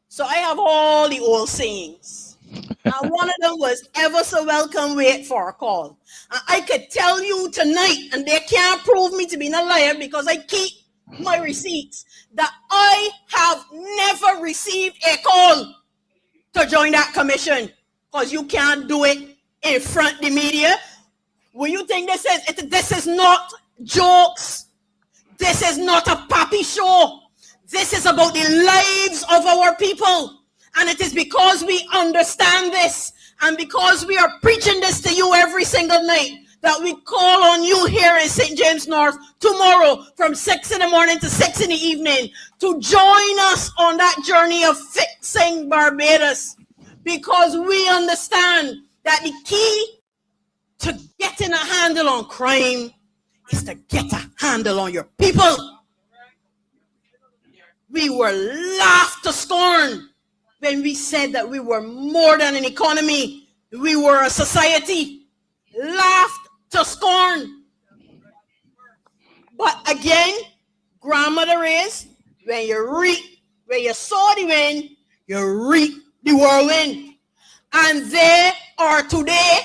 So I have all the old sayings. And one of them was, ever so welcome, wait for a call. And I could tell you tonight, and they can't prove me to be a liar because I keep my receipts, that I have never received a call to join that commission, because you can't do it in front of the media. When you think this is not jokes, this is not a pappy show. This is about the lives of our people. And it is because we understand this and because we are preaching this to you every single night that we call on you here in St. James North tomorrow from 6 in the morning to 6 in the evening to join us on that journey of fixing Barbados, because we understand that the key to getting a handle on crime is to get a handle on your people. We were laughed to scorn when we said that we were more than an economy. We were a society. Laughed to scorn. But again, grandmother is, when you sow the wind, you reap the whirlwind. And they are today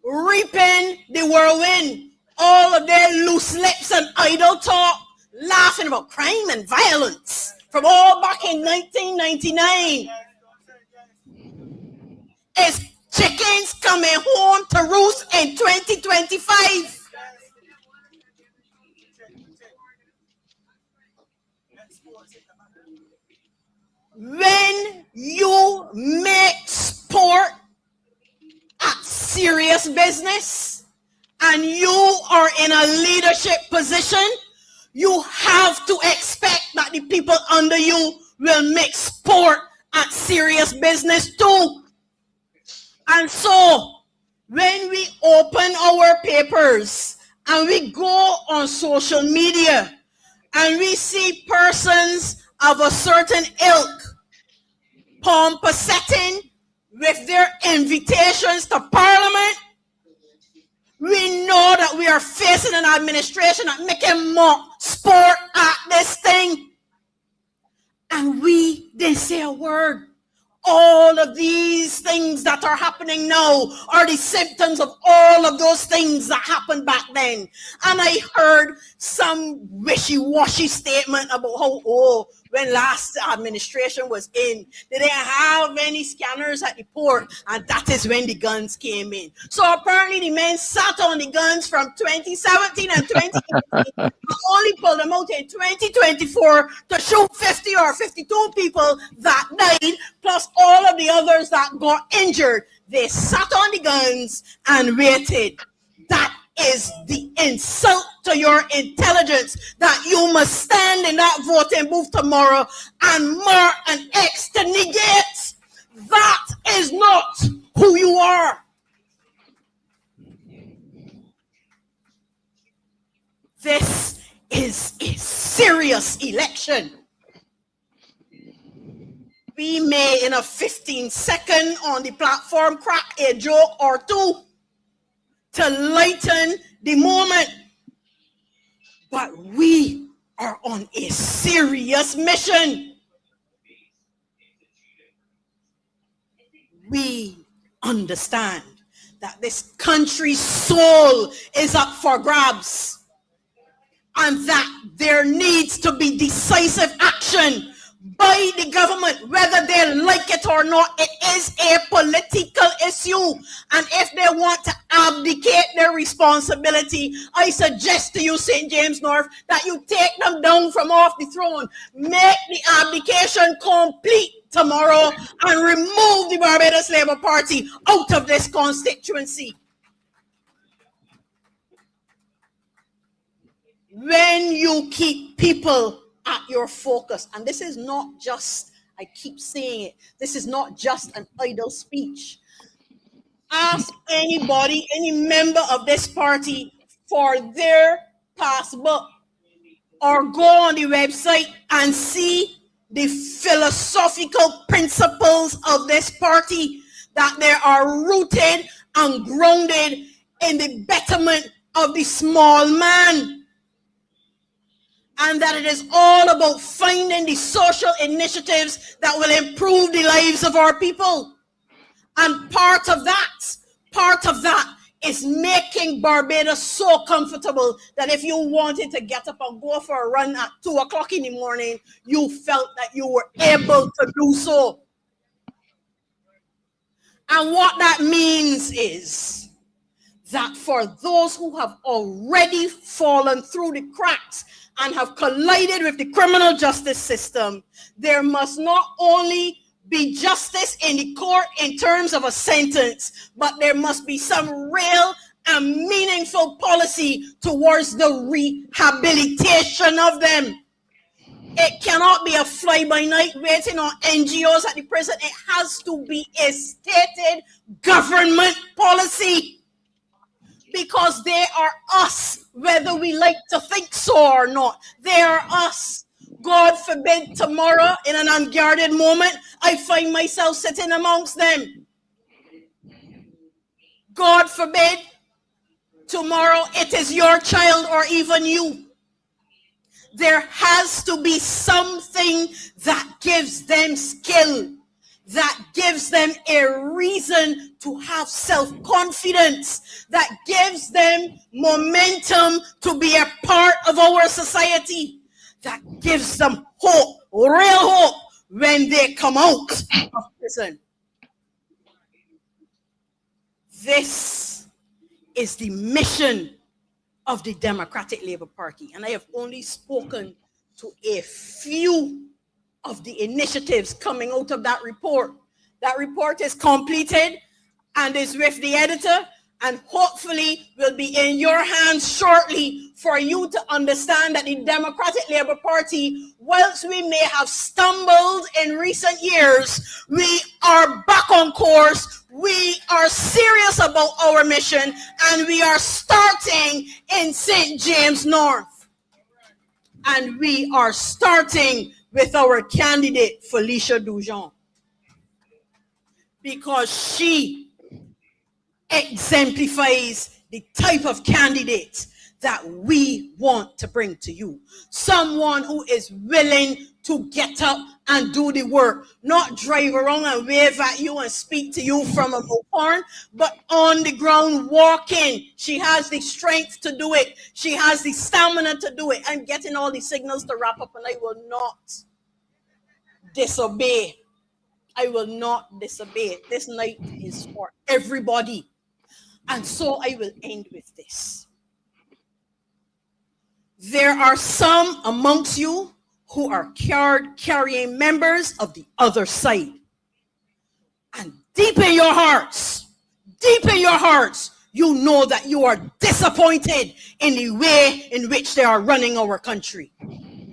reaping the whirlwind. All of their loose lips and idle talk, laughing about crime and violence from all back in 1999. It's chickens coming home to roost in 2025. When you make sport a serious business, and you are in a leadership position, you have to expect that the people under you will make sport a serious business too. And so, when we open our papers and we go on social media and we see persons of a certain ilk pomposetting with their invitations to Parliament, we know that we are facing an administration that making more sport at this thing. And we didn't say a word. all of these things that are happening now are the symptoms of all of those things that happened back then. And I heard some wishy-washy statement about how, oh, when last administration was in, they didn't have any scanners at the port, and that is when the guns came in. So apparently the men sat on the guns from 2017 and 2018, and only pulled them out in 2024 to shoot 50 or 52 people that died, plus all of the others that got injured. They sat on the guns and waited. That is the insult to your intelligence, that you must stand in that voting booth tomorrow and mark an X to negate. That is not who you are. This is a serious election. We may, in a 15-second on the platform, crack a joke or two to lighten the moment. But we are on a serious mission. We understand that this country's soul is up for grabs, and that there needs to be decisive action by the government, whether they like it or not. It is a political issue, and if they want to abdicate their responsibility, I suggest to you, St. James North, that you take them down from off the throne, make the abdication complete tomorrow, and remove the Barbados Labour Party out of this constituency. When you keep people at your focus, and this is not just, I keep saying it, this is not just an idle speech. Ask anybody, any member of this party for their passbook, or go on the website and see the philosophical principles of this party, that they are rooted and grounded in the betterment of the small man. And that it is all about finding the social initiatives that will improve the lives of our people. And part of that is making Barbados so comfortable that if you wanted to get up and go for a run at 2 o'clock in the morning, you felt that you were able to do so. And what that means is that for those who have already fallen through the cracks and have collided with the criminal justice system, there must not only be justice in the court in terms of a sentence, but there must be some real and meaningful policy towards the rehabilitation of them. It cannot be a fly-by-night waiting on NGOs at the prison. It has to be a stated government policy, because they are us, whether we like to think so or not. They are us. God forbid tomorrow, in an unguarded moment, I find myself sitting amongst them. God forbid tomorrow it is your child or even you. There has to be something that gives them skill, that gives them a reason to have self-confidence, that gives them momentum to be a part of our society, that gives them hope, real hope, when they come out of prison. This is the mission of the Democratic Labour Party, and I have only spoken to a few of the initiatives coming out of that report. That report is completed and is with the editor, and hopefully will be in your hands shortly for you to understand that the Democratic Labour Party, whilst we may have stumbled in recent years, we are back on course. We are serious about our mission, and we are starting in St. James North. And we are starting with our candidate, Felicia Dujon, because she exemplifies the type of candidate that we want to bring to you. Someone who is willing to get up and do the work, not drive around and wave at you and speak to you from a horn, but on the ground walking. She has the strength to do it. She has the stamina to do it. I'm getting all the signals to wrap up, and I will not disobey. I will not disobey. This night is for everybody. And so I will end with this. There are some amongst you who are card-carrying members of the other side. And deep in your hearts, you know that you are disappointed in the way in which they are running our country.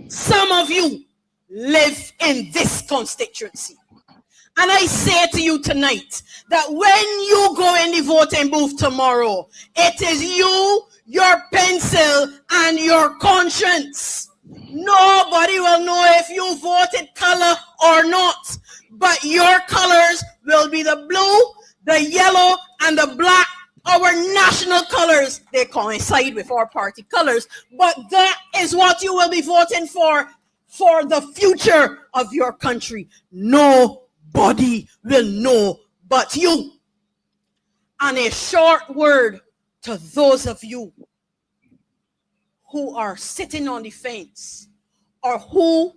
Some of you live in this constituency. And I say to you tonight that when you go in the voting booth tomorrow, it is you, your pencil, and your conscience. Nobody will know if you voted color or not, but your colors will be the blue, the yellow, and the black. Our national colors, they coincide with our party colors, but that is what you will be voting for the future of your country. Nobody will know but you. And a short word to those of you who are sitting on the fence or who,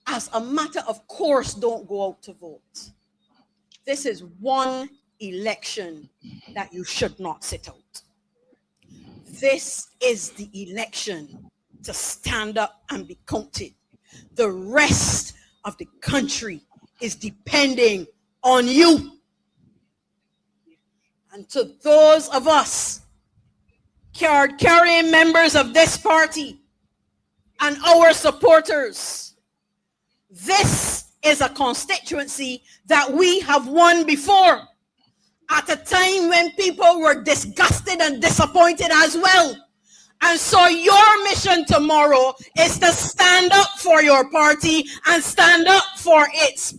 as a matter of course, don't go out to vote. This is one election that you should not sit out. This is the election to stand up and be counted. The rest of the country is depending on you. And to those of us card-carrying members of this party and our supporters, this is a constituency that we have won before, at a time when people were disgusted and disappointed as well. And so your mission tomorrow is to stand up for your party and stand up for its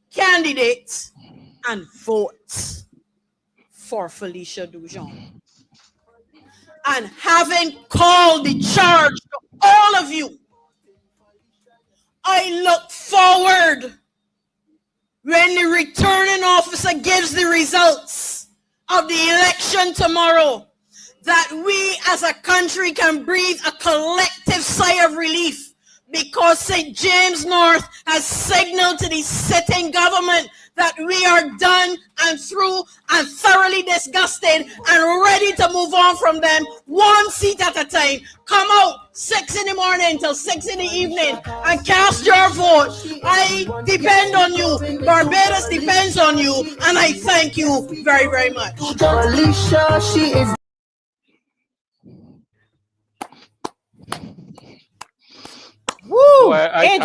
candidates and vote for Felicia Dujon. And having called the charge to all of you, I look forward when the returning officer gives the results of the election tomorrow, that we as a country can breathe a collective sigh of relief, because St. James North has signaled to the sitting government that we are done and through and thoroughly disgusted and ready to move on from them, one seat at a time. Come out 6 in the morning till 6 in the evening and cast your vote. I depend on you. Barbados depends on you, and I thank you very, very much. Alicia, she is. Woo! I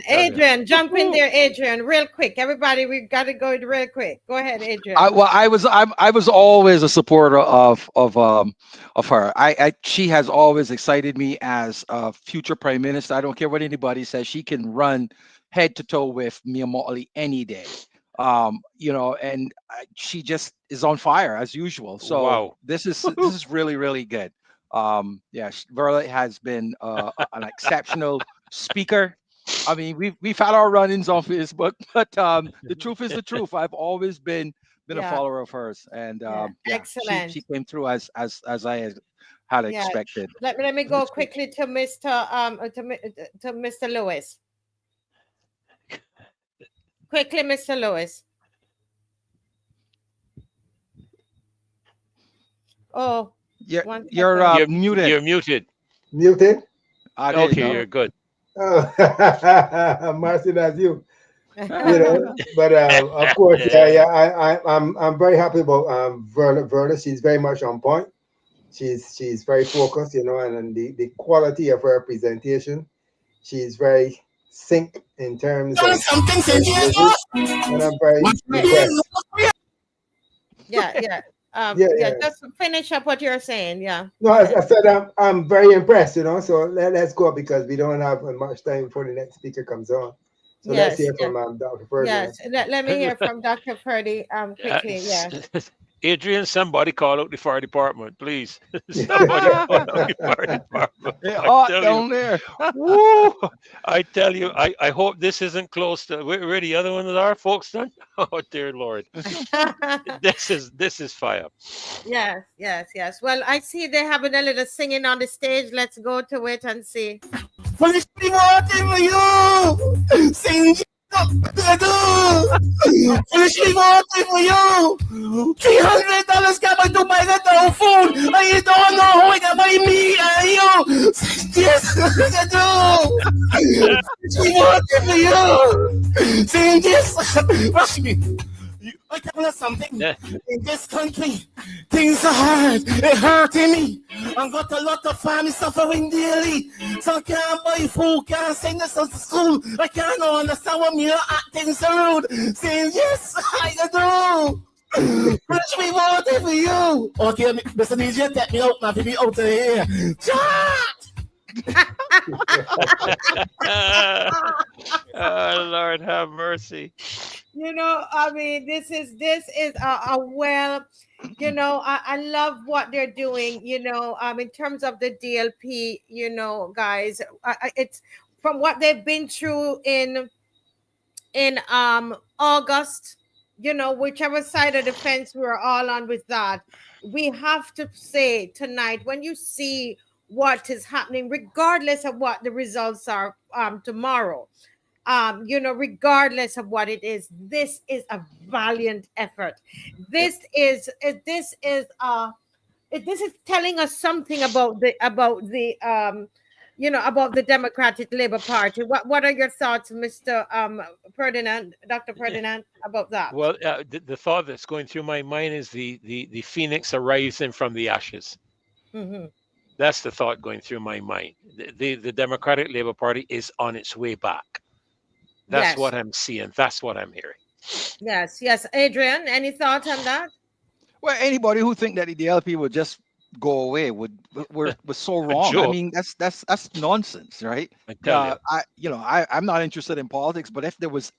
Adrian, jump in there, Adrian, real quick. Everybody, we got to go real quick. Go ahead, Adrian. I was always a supporter of her. She has always excited me as a future prime minister. I don't care what anybody says. She can run head to toe with Mia Mottley any day. And she just is on fire as usual. So wow. This is really, really good. Verla has been an exceptional speaker. I mean, we've had our run-ins on Facebook, but the truth is the truth. I've always been a follower of hers, and excellent. She came through as I had expected. Let me go quickly to Mr. Lewis. Quickly, Mr. Lewis. Oh. You're muted. You're muted. Muted? Okay, you're good. Oh, Marcy, that's you. But of course, I'm very happy about Verla. She's very much on point. She's very focused, and the quality of her presentation. She's very sync in terms of and I'm very impressed. Just finish up what you're saying. No, I said I'm very impressed, so let's go, because we don't have much time before the next speaker comes on. So let's hear from Dr. Purdy. Yes, let me hear from Dr. Purdy quickly. Adrian, somebody call out the fire department, please. Somebody call out the fire department. They're I hot tell down you. there. Woo! I tell you, I hope this isn't close to where the other ones are, folks. Done. Oh dear Lord, this is fire. Yes, yes, yes. Well, I see they're having a little singing on the stage. Let's go to it and see. Police wanting for you. Sing Police wanting for you. $300 can buy to buy that whole food. And you don't know who can buy me and you. Yes, Police wanting for you. Sing this. Rush me. I tell you something. In this country, things are hard. It hurting me. I've got a lot of family suffering daily. So I can't buy food, can't send us to school. I can't understand what me acting so rude. Saying yes, I do. Push me water for you. Okay, Mr. DJ, take me out, man. Take me out of here. Lord have mercy. I mean, this is a well, I love what they're doing, in terms of the DLP, guys, it's from what they've been through in August, whichever side of the fence we're all on with that. We have to say tonight, when you see what is happening, regardless of what the results are tomorrow, regardless of what it is, this is a valiant effort. This is telling us something about the Democratic Labour Party. What are your thoughts, Mr. Ferdinand, Dr. Ferdinand, about that? Well, the thought that's going through my mind is the phoenix arising from the ashes. Mm-hmm. That's the thought going through my mind. The Democratic Labour Party is on its way back. That's what I'm seeing. That's what I'm hearing. Yes. Adrian, any thoughts on that? Well, anybody who think that the DLP would just go away was so wrong. I mean, that's nonsense, right? I tell you. I'm not interested in politics, but if there was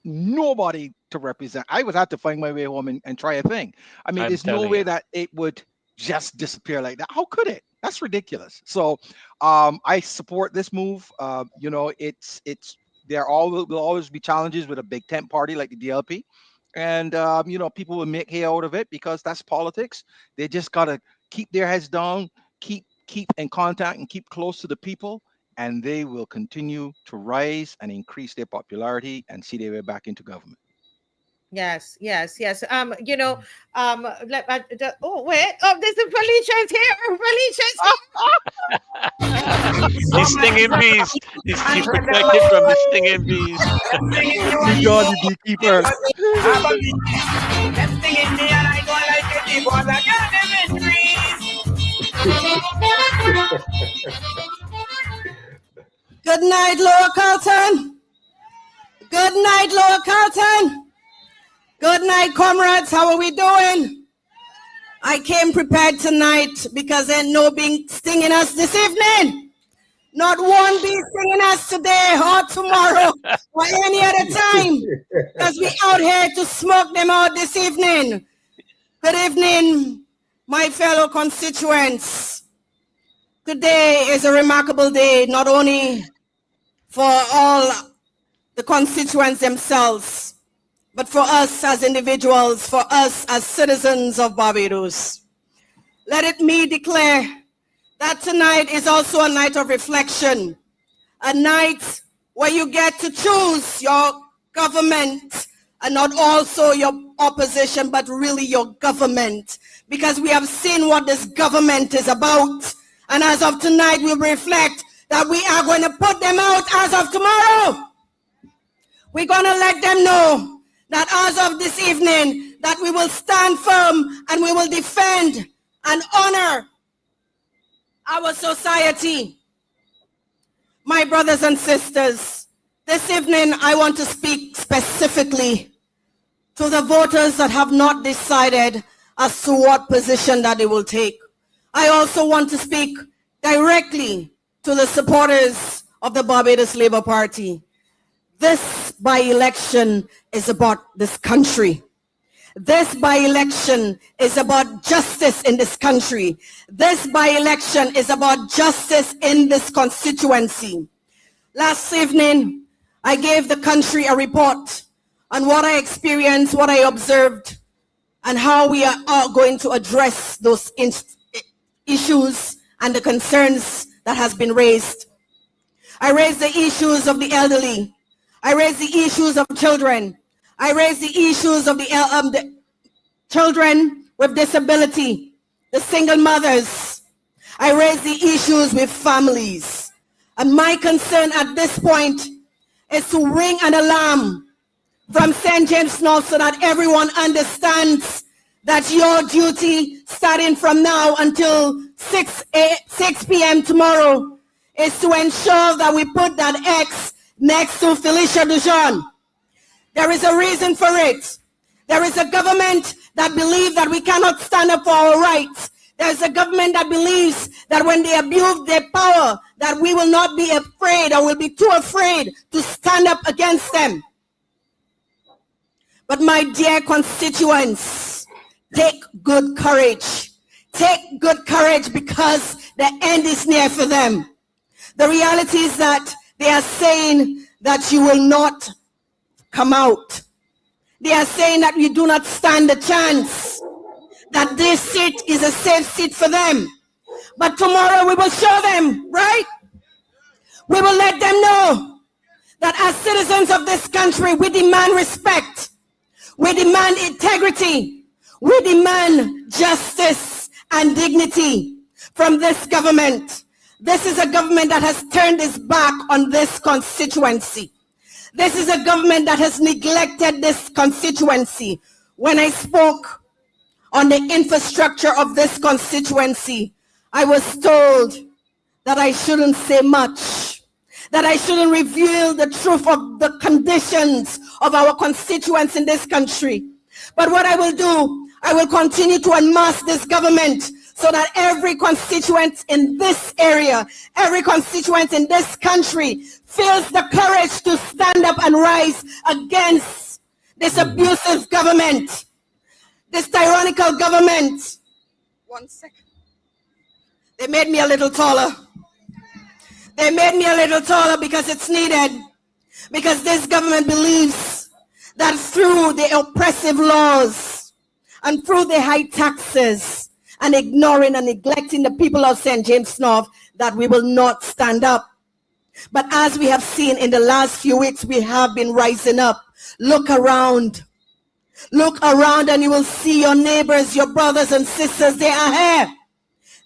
nobody to represent, I would have to find my way home and try a thing. I mean, there's no way that it would just disappear like that. How could it? That's ridiculous. So I support this move. There will always be challenges with a big tent party like the DLP, and people will make hay out of it because that's politics. They just gotta keep their heads down, keep in contact, and keep close to the people, and they will continue to rise and increase their popularity and see their way back into government. Yes. There's a Felicia's here. Felicia's here. The stinging bees. He's protected from the stinging bees. God, the beekeeper. Good night, Lower Carlton. Good night, Lower Carlton. Good night, comrades. How are we doing? I came prepared tonight because there's no bee stinging us this evening. Not one bee stinging us today or tomorrow or any other time, because we out here to smoke them out this evening. Good evening, my fellow constituents. Today is a remarkable day, not only for all the constituents themselves, but for us as individuals, for us as citizens of Barbados. Let it me declare that tonight is also a night of reflection, a night where you get to choose your government and not also your opposition, but really your government, because we have seen what this government is about. And as of tonight, we reflect that we are going to put them out as of tomorrow. We're going to let them know that as of this evening, that we will stand firm and we will defend and honor our society. My brothers and sisters, this evening I want to speak specifically to the voters that have not decided as to what position that they will take. I also want to speak directly to the supporters of the Barbados Labour Party. This by-election is about this country. This by-election is about justice in this country. This by-election is about justice in this constituency. Last evening, I gave the country a report on what I experienced, what I observed, and how we are going to address those issues and the concerns that has been raised. I raised the issues of the elderly. I raised the issues of children. I raised the issues of the children with disability, the single mothers. I raised the issues with families. And my concern at this point is to ring an alarm from St. James North so that everyone understands that your duty starting from now until 6 p.m. tomorrow is to ensure that we put that X next to Felicia Dujon. There is a reason for it. There is a government that believes that we cannot stand up for our rights. There is a government that believes that when they abuse their power, that we will not be afraid or will be too afraid to stand up against them. But my dear constituents, take good courage. Take good courage because the end is near for them. The reality is that they are saying that you will not come out. They are saying that you do not stand a chance, that this seat is a safe seat for them. But tomorrow we will show them, right? We will let them know that as citizens of this country, we demand respect. We demand integrity. We demand justice and dignity from this government. This is a government that has turned its back on this constituency. This is a government that has neglected this constituency. When I spoke on the infrastructure of this constituency, I was told that I shouldn't say much, that I shouldn't reveal the truth of the conditions of our constituents in this country. But what I will do, I will continue to unmask this government so that every constituent in this area, every constituent in this country feels the courage to stand up and rise against this abusive government, this tyrannical government. 1 second. They made me a little taller. They made me a little taller because it's needed. Because this government believes that through the oppressive laws and through the high taxes and ignoring and neglecting the people of St. James North, that we will not stand up. But as we have seen in the last few weeks, we have been rising up. Look around. Look around and you will see your neighbors, your brothers and sisters. They are here.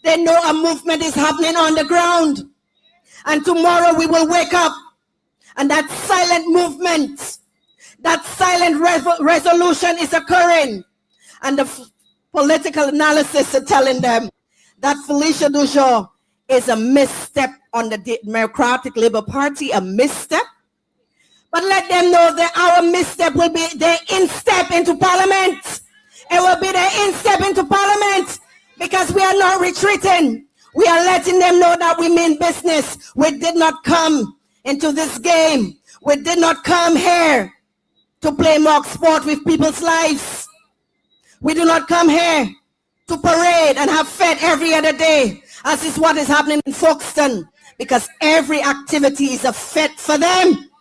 They know a movement is happening on the ground. And tomorrow we will wake up. And that silent movement, that silent resolution is occurring. And the political analysis are telling them that Felicia Dujon is a misstep on the Democratic Labour Party, a misstep. But let them know that our misstep will be their instep into Parliament. It will be their instep into Parliament because we are not retreating. We are letting them know that we mean business. We did not come into this game. We did not come here to play mock sport with people's lives. We do not come here to parade and have fed every other day, as is what is happening in Folkestone, because every activity is a fete for them.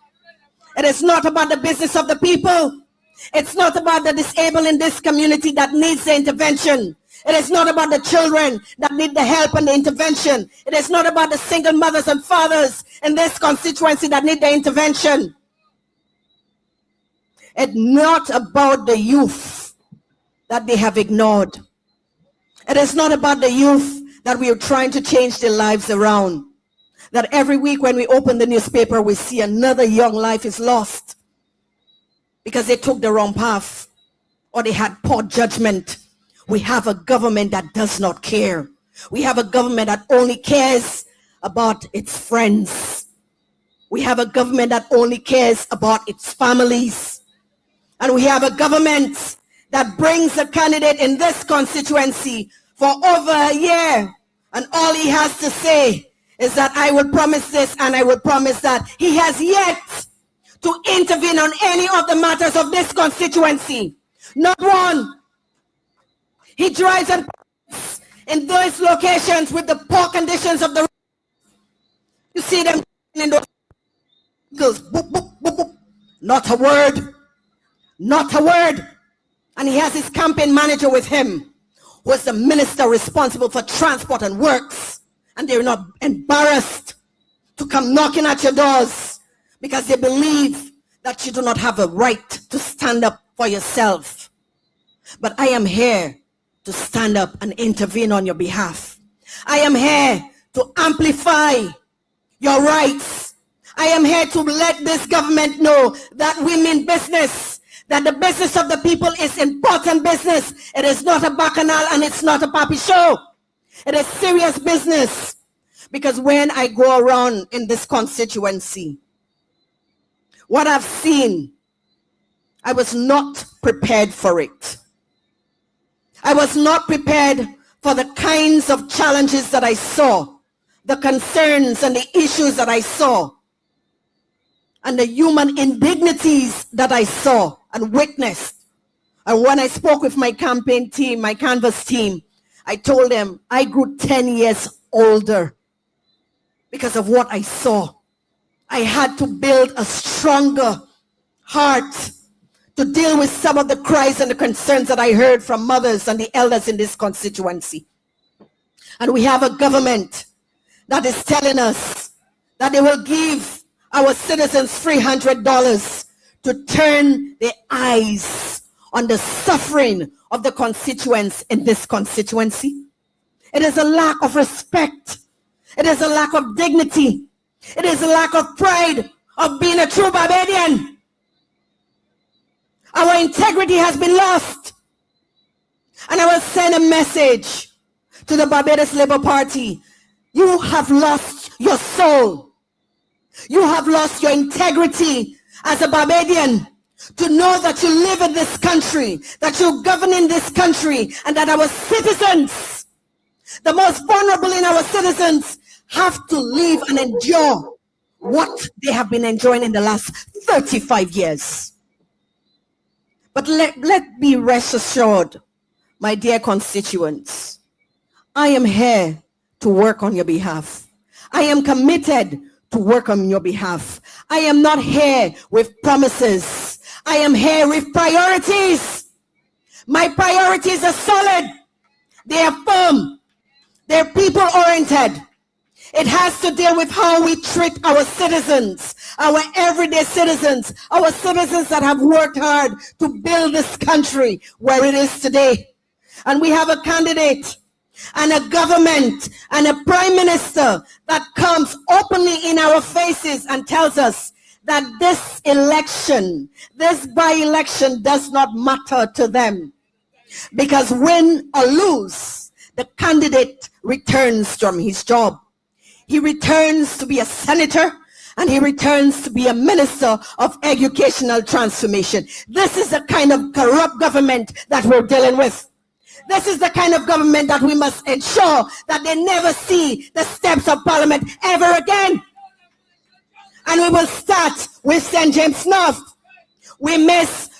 It is not about the business of the people. It's not about the disabled in this community that needs the intervention. It is not about the children that need the help and the intervention. It is not about the single mothers and fathers in this constituency that need the intervention. It's not about the youth that they have ignored. It is not about the youth that we are trying to change their lives around. That every week when we open the newspaper, we see another young life is lost because they took the wrong path or they had poor judgment. We have a government that does not care. We have a government that only cares about its friends. We have a government that only cares about its families. And we have a government that brings a candidate in this constituency for over a year. And all he has to say is that I will promise this and I will promise that. He has yet to intervene on any of the matters of this constituency. Not one. He drives and in those locations with the poor conditions of the. You see them in those vehicles. Boop, boop, boop, boop. Not a word. Not a word. And he has his campaign manager with him, who is the minister responsible for transport and works. And they're not embarrassed to come knocking at your doors because they believe that you do not have a right to stand up for yourself. But I am here to stand up and intervene on your behalf. I am here to amplify your rights. I am here to let this government know that we mean business, that the business of the people is important business. It is not a bacchanal and it's not a papi show. It is serious business. Because when I go around in this constituency, what I've seen, I was not prepared for it. I was not prepared for the kinds of challenges that I saw, the concerns and the issues that I saw, and the human indignities that I saw and witnessed. And when I spoke with my campaign team, my canvas team, I told them I grew 10 years older because of what I saw. I had to build a stronger heart to deal with some of the cries and the concerns that I heard from mothers and the elders in this constituency. And we have a government that is telling us that they will give our citizens $300 to turn their eyes on the suffering of the constituents in this constituency. It is a lack of respect. It is a lack of dignity. It is a lack of pride of being a true Barbadian. Our integrity has been lost. And I will send a message to the Barbados Labour Party. You have lost your soul. You have lost your integrity as a Barbadian to know that you live in this country, that you govern in this country, and that our citizens, the most vulnerable in our citizens, have to live and endure what they have been enjoying in the last 35 years. But let me rest assured, my dear constituents, I am here to work on your behalf. I am committed to work on your behalf. I am not here with promises. I am here with priorities. My priorities are solid. They are firm. They're people-oriented. It has to deal with how we treat our citizens, our everyday citizens, our citizens that have worked hard to build this country where it is today. And we have a candidate and a government and a prime minister that comes openly in our faces and tells us that this election, this by-election does not matter to them. Because win or lose, the candidate returns from his job. He returns to be a senator and he returns to be a minister of educational transformation. This is the kind of corrupt government that we're dealing with. This is the kind of government that we must ensure that they never see the steps of Parliament ever again. And we will start with St. James North. We must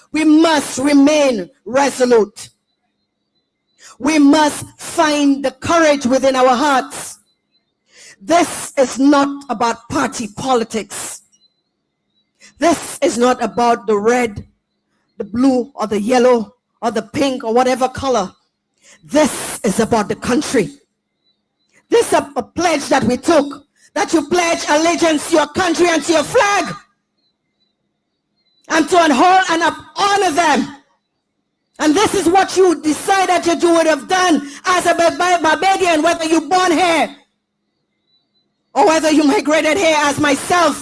remain resolute. We must find the courage within our hearts. This is not about party politics. This is not about the red, the blue, or the yellow, or the pink, or whatever color. This is about the country. This is a pledge that we took, that you pledge allegiance to your country and to your flag, and to uphold and honor them. And this is what you decided that you would have done as a Barbadian, whether you born here or whether you migrated here as myself.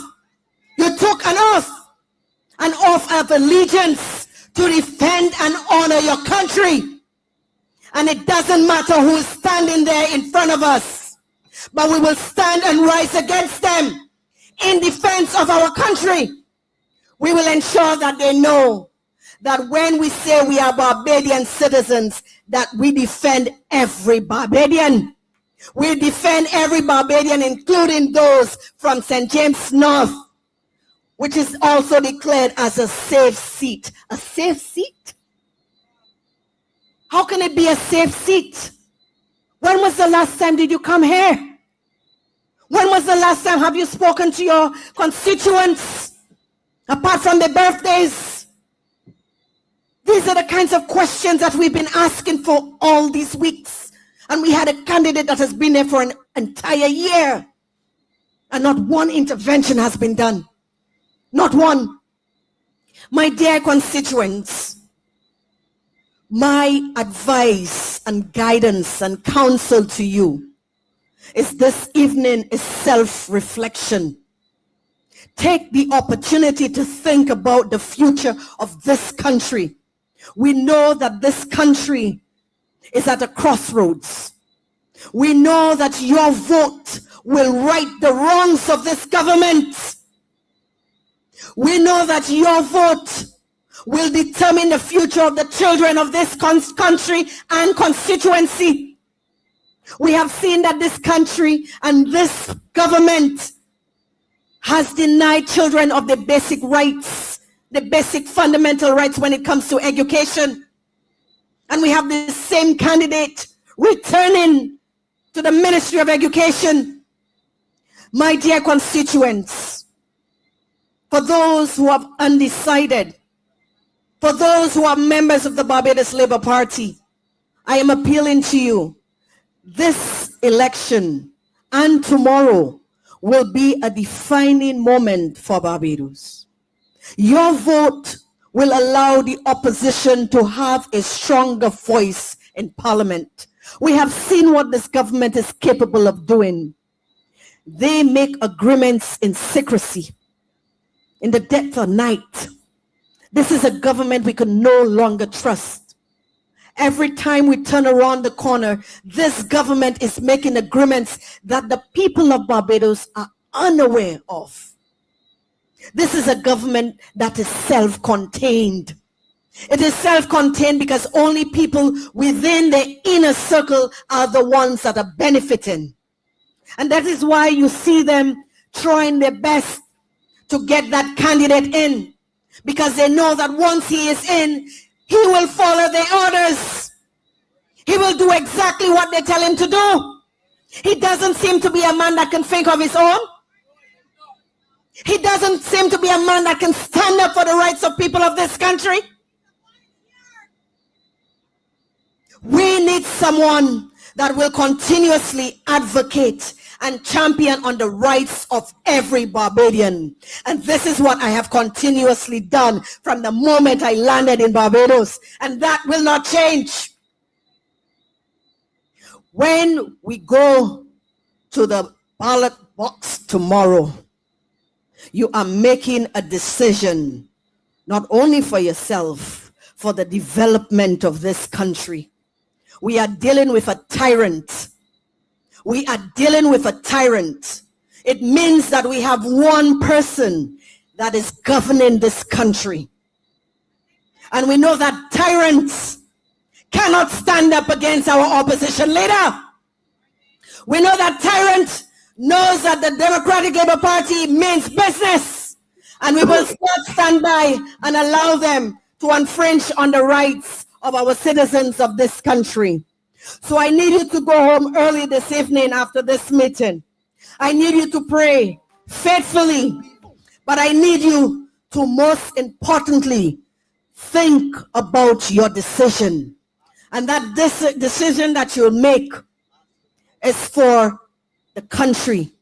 You took an oath of allegiance to defend and honor your country. And it doesn't matter who is standing there in front of us, but we will stand and rise against them in defense of our country. We will ensure that they know that when we say we are Barbadian citizens, that we defend every Barbadian. We defend every Barbadian, including those from St. James North, which is also declared as a safe seat. A safe seat? How can it be a safe seat? When was the last time did you come here? When was the last time have you spoken to your constituents? Apart from their birthdays. These are the kinds of questions that we've been asking for all these weeks. And we had a candidate that has been there for an entire year. And not one intervention has been done. Not one. My dear constituents, my advice and guidance and counsel to you is this evening is self-reflection. Take the opportunity to think about the future of this country. We know that this country is at a crossroads. We know that your vote will right the wrongs of this government. We know that your vote will determine the future of the children of this country and constituency. We have seen that this country and this government has denied children of the basic rights, the basic fundamental rights when it comes to education. And we have the same candidate returning to the Ministry of Education. My dear constituents, for those who have undecided, for those who are members of the Barbados Labour Party, I am appealing to you. This election and tomorrow will be a defining moment for Barbados. Your vote will allow the opposition to have a stronger voice in Parliament. We have seen what this government is capable of doing. They make agreements in secrecy, in the depth of night. This is a government we can no longer trust. Every time we turn around the corner, this government is making agreements that the people of Barbados are unaware of. This is a government that is self-contained. It is self-contained because only people within the inner circle are the ones that are benefiting. And that is why you see them trying their best to get that candidate in, because they know that once he is in, he will follow their orders. He will do exactly what they tell him to do. He doesn't seem to be a man that can think of his own. He doesn't seem to be a man that can stand up for the rights of people of this country. We need someone that will continuously advocate and champion on the rights of every Barbadian. And this is what I have continuously done from the moment I landed in Barbados. And that will not change. When we go to the ballot box tomorrow, you are making a decision, not only for yourself, for the development of this country. We are dealing with a tyrant. We are dealing with a tyrant. It means that we have one person that is governing this country. And we know that tyrants cannot stand up against our opposition leader. We know that tyrant knows that the Democratic Labour Party means business. And we will not stand by and allow them to infringe on the rights of our citizens of this country. So I need you to go home early this evening after this meeting. I need you to pray faithfully, but I need you to most importantly think about your decision. And that this decision that you'll make is for the country.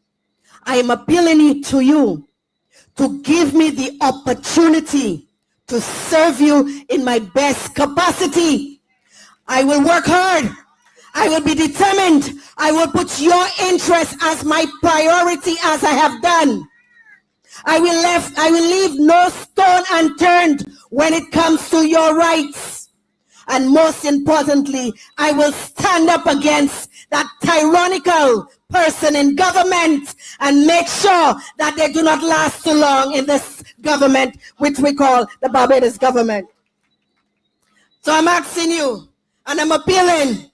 I am appealing to you to give me the opportunity to serve you in my best capacity. I will work hard. I will be determined. I will put your interest as my priority as I have done. I will leave no stone unturned when it comes to your rights. And most importantly, I will stand up against that tyrannical person in government and make sure that they do not last too long in this government, which we call the Barbados government. So I'm asking you, and I'm appealing.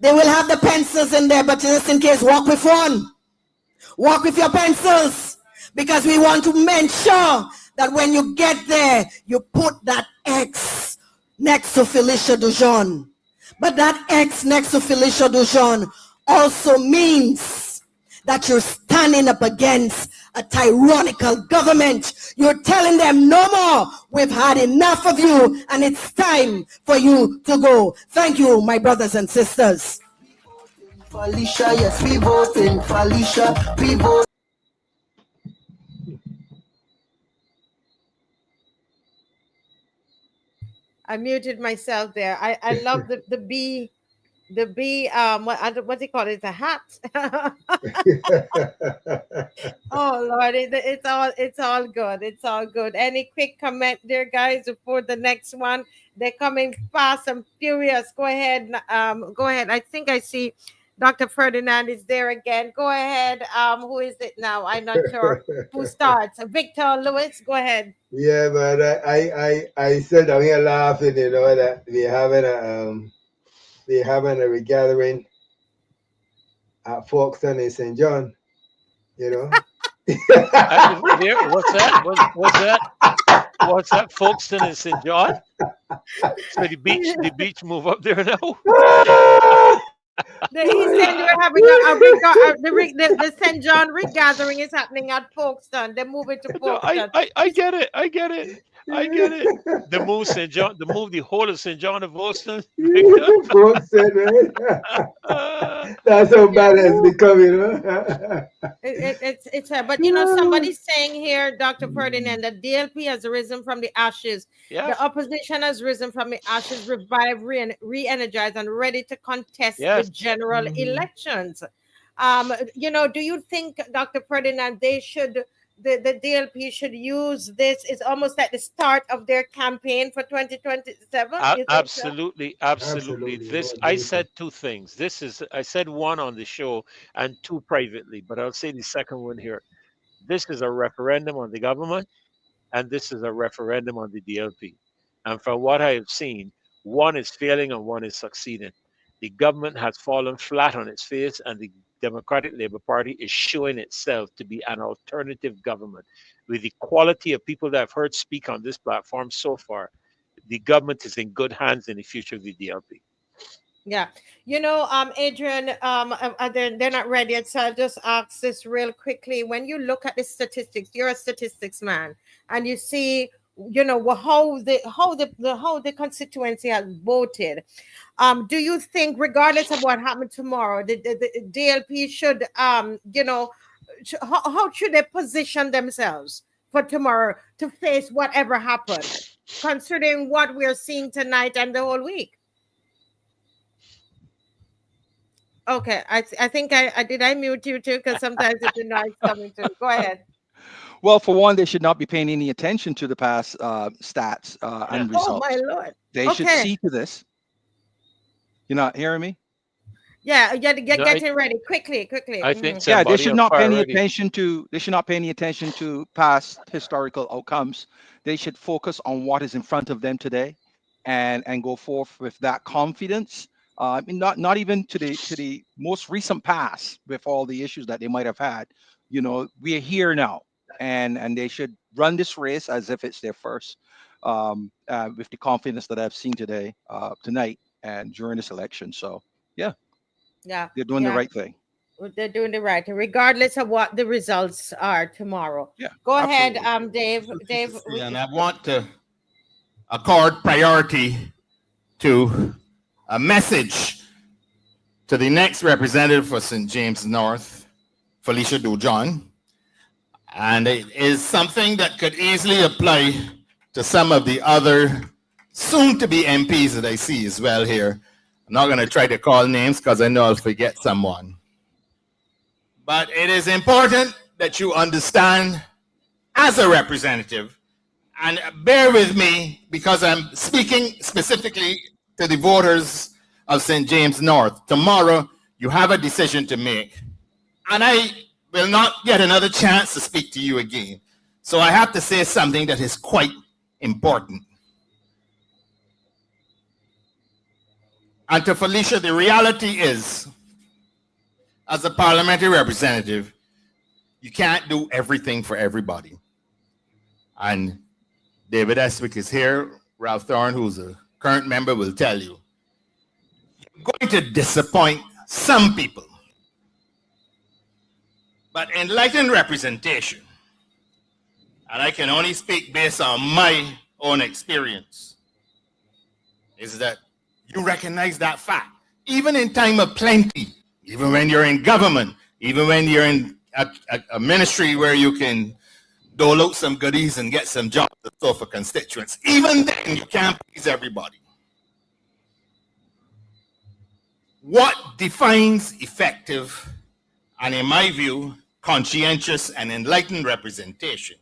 They will have the pencils in there, but just in case, walk with one. Walk with your pencils, because we want to make sure that when you get there, you put that X next to Felicia Dujon. But that X next to Felicia Dujon also means that you're standing up against a tyrannical government. You're telling them no more. We've had enough of you and it's time for you to go. Thank you, my brothers and sisters. Felicia, yes, we voting. Felicia, we vote. I muted myself there. I love the bee. The bee, what do you call it? The hat. Oh Lord, it's all good. It's all good. Any quick comment there, guys, before the next one? They're coming fast and furious. Go ahead. Go ahead. I think I see Dr. Ferdinand is there again. Go ahead. Who is it now? I'm not sure who starts. Victor Lewis, go ahead. Yeah, but I said I'm here laughing, you know, that we're having a regathering at Folkestone in St. John, you know. What's that? What's that? What's that? Folkestone in St. John? So the beach move up there now? He said they're having the St. John regathering is happening at Folkestone. They're moving to Folkestone. I get it. I get it. The move St. John, the whole of St. John of Folkestone. Folkestone, right? That's how bad it's become, you know. It's but you know, somebody's saying here, Dr. Ferdinand, that DLP has risen from the ashes. Yeah. The opposition has risen from the ashes, revived, re-energized, and ready to contest the general elections. You know, do you think, Dr. Ferdinand, they should? The DLP should use this. It's almost like the start of their campaign for 2027. Absolutely. This I said two things. I said one on the show and two privately, but I'll say the second one here. This is a referendum on the government, and this is a referendum on the DLP. And from what I have seen, one is failing and one is succeeding. The government has fallen flat on its face, and the Democratic Labour Party is showing itself to be an alternative government. With the quality of people that I've heard speak on this platform so far, the government is in good hands in the future of the DLP. Yeah. You know, Adrian, they're not ready yet, so I'll just ask this real quickly. When you look at the statistics, you're a statistics man, and you see, you know, how the constituency has voted. Do you think, regardless of what happened tomorrow, the DLP should, you know, how should they position themselves for tomorrow to face whatever happens, considering what we're seeing tonight and the whole week? Okay, I think I mute you too, because sometimes it's the noise coming through. Go ahead. Well, for one, they should not be paying any attention to the past stats and results. Oh my Lord! They should see to this. You're not hearing me? Yeah, getting ready quickly. I think yeah, they should not pay any attention to. They should not pay any attention to past historical outcomes. They should focus on what is in front of them today, and go forth with that confidence. Not even to the most recent past with all the issues that they might have had. You know, we are here now, and they should run this race as if it's their first, with the confidence that I've seen today, tonight, and during this election. So yeah, they're doing the right thing. They're doing the right thing, regardless of what the results are tomorrow. Yeah, go absolutely. ahead, Dave. And I want to accord priority to a message to the next representative for St. James North, Felicia Dujon. And it is something that could easily apply to some of the other soon-to-be MPs that I see as well here. I'm not going to try to call names because I know I'll forget someone. But it is important that you understand as a representative, and bear with me because I'm speaking specifically to the voters of St. James North. Tomorrow, you have a decision to make. And I will not get another chance to speak to you again. So I have to say something that is quite important. And to Felicia, the reality is, as a parliamentary representative, you can't do everything for everybody. And David Eswick is here. Ralph Thorne, who's a current member, will tell you. going to disappoint some people. But enlightened representation, and I can only speak based on my own experience, is that you recognize that fact. Even in time of plenty, even when you're in government, even when you're in a ministry where you can dole out some goodies and get some jobs and so for constituents, even then you can't please everybody. What defines effective and, in my view, conscientious and enlightened representation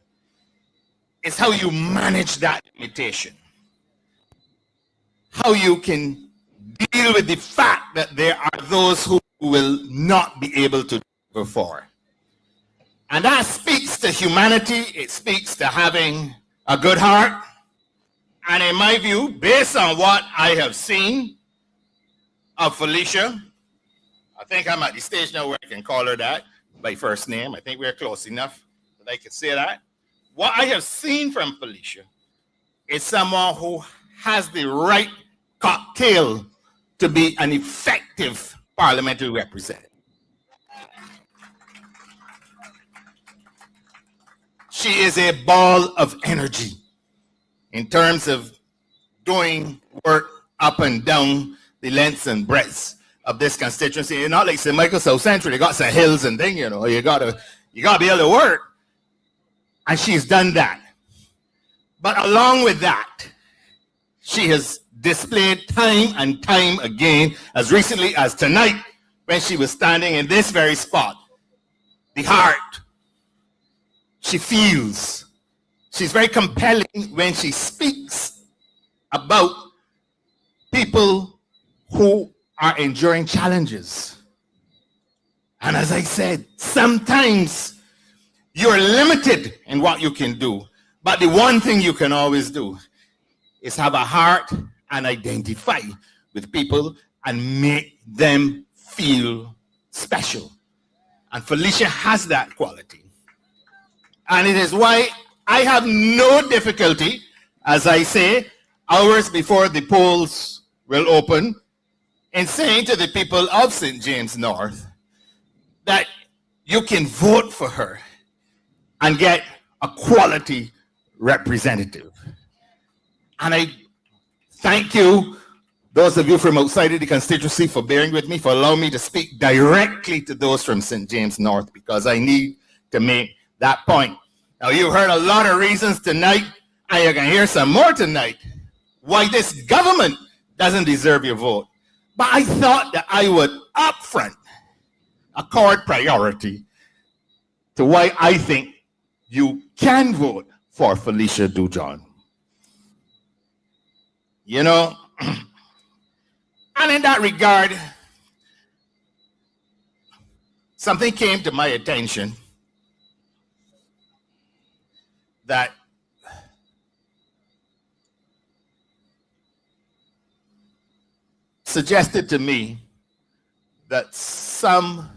is how you manage that limitation. How you can deal with the fact that there are those who will not be able to perform. And that speaks to humanity. It speaks to having a good heart. And in my view, based on what I have seen of Felicia, I think I'm at the stage now where I can call her that by first name. I think we're close enough that I can say that. What I have seen from Felicia is someone who has the right cocktail to be an effective parliamentary representative. She is a ball of energy in terms of doing work up and down the lengths and breadths of this constituency. It's not like St. Michael South Central, you got some hills and things, you know, you gotta be able to work. And she's done that. But along with that, she has displayed time and time again, as recently as tonight, when she was standing in this very spot, the heart she feels. She's very compelling when she speaks about people who are enduring challenges. And as I said, sometimes you're limited in what you can do, but the one thing you can always do is have a heart and identify with people and make them feel special. And Felicia has that quality. And it is why I have no difficulty, as I say, hours before the polls will open, in saying to the people of St. James North that you can vote for her and get a quality representative. And I thank you, those of you from outside of the constituency, for bearing with me, for allowing me to speak directly to those from St. James North, because I need to make that point. Now, you've heard a lot of reasons tonight, and you can hear some more tonight, why this government doesn't deserve your vote. But I thought that I would upfront accord priority to why I think you can vote for Felicia Dujon. You know, and in that regard, something came to my attention that suggested to me that some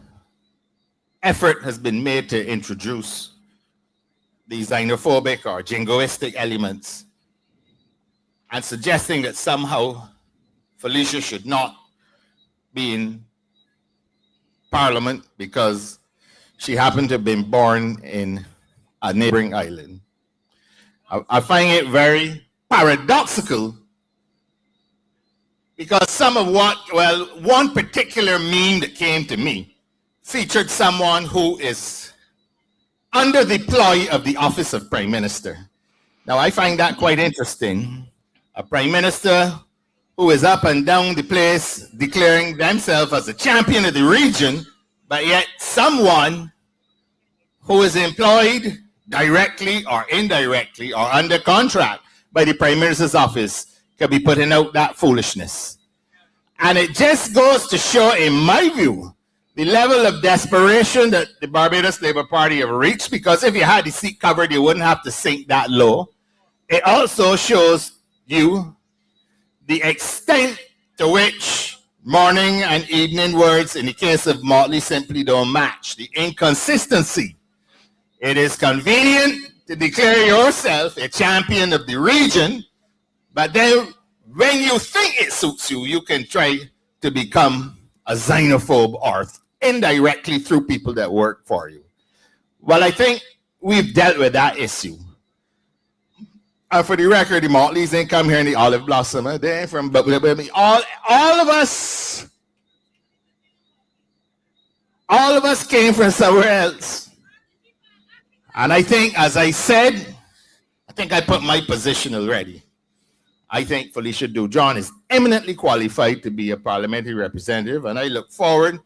effort has been made to introduce these xenophobic or jingoistic elements, and suggesting that somehow Felicia should not be in Parliament because she happened to have been born in a neighboring island. I find it very paradoxical, because some of one particular meme that came to me featured someone who is under the ploy of the office of Prime Minister. Now, I find that quite interesting. A Prime Minister who is up and down the place declaring themselves as a champion of the region, but yet someone who is employed directly or indirectly or under contract by the Prime Minister's office can be putting out that foolishness. And it just goes to show, in my view, the level of desperation that the Barbados Labour Party have reached, because if you had the seat covered, you wouldn't have to sink that low. It also shows you the extent to which morning and evening words in the case of Motley simply don't match. The inconsistency. It is convenient to declare yourself a champion of the region, but then when you think it suits you, you can try to become a xenophobe or indirectly through people that work for you. Well, I think we've dealt with that issue. And for the record, the Motleys ain't come here in the olive blossom. They ain't from, but all of us came from somewhere else. And I think, as I said, I think I put my position already. I think Felicia Dujon is eminently qualified to be a parliamentary representative, and I look forward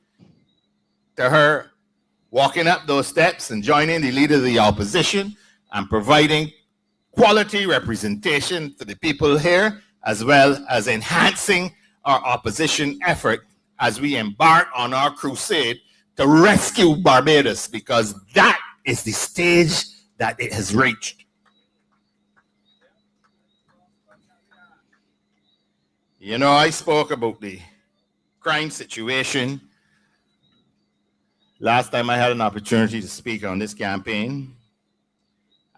to her walking up those steps and joining the leader of the opposition and providing quality representation for the people here, as well as enhancing our opposition effort as we embark on our crusade to rescue Barbados, because that is the stage that it has reached. You know, I spoke about the crime situation last time I had an opportunity to speak on this campaign.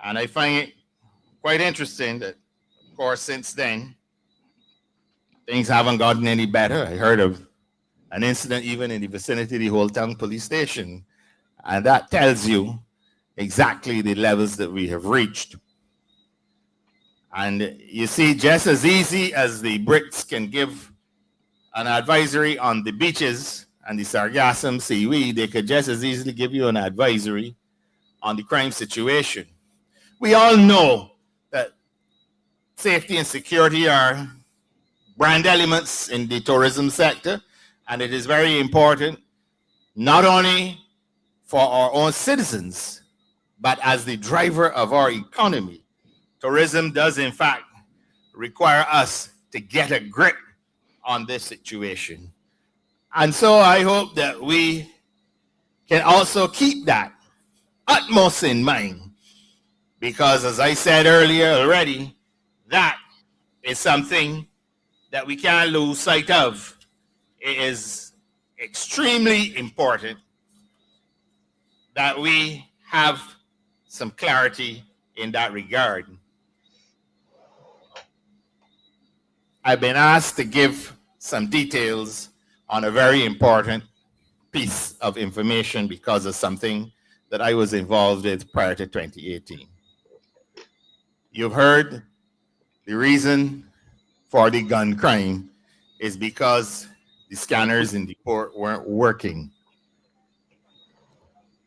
And I find it quite interesting that, of course, since then, things haven't gotten any better. I heard of an incident even in the vicinity of the Old Town police station. And that tells you exactly the levels that we have reached. And you see, just as easy as the Brits can give an advisory on the beaches and the sargassum seaweed, they could just as easily give you an advisory on the crime situation. We all know that safety and security are brand elements in the tourism sector, and it is very important not only for our own citizens, but as the driver of our economy. Tourism does, in fact, require us to get a grip on this situation. And so I hope that we can also keep that utmost in mind, because as I said earlier already, that is something that we can't lose sight of. It is extremely important that we have some clarity in that regard. I've been asked to give some details on a very important piece of information because of something that I was involved with prior to 2018. You've heard the reason for the gun crime is because the scanners in the port weren't working.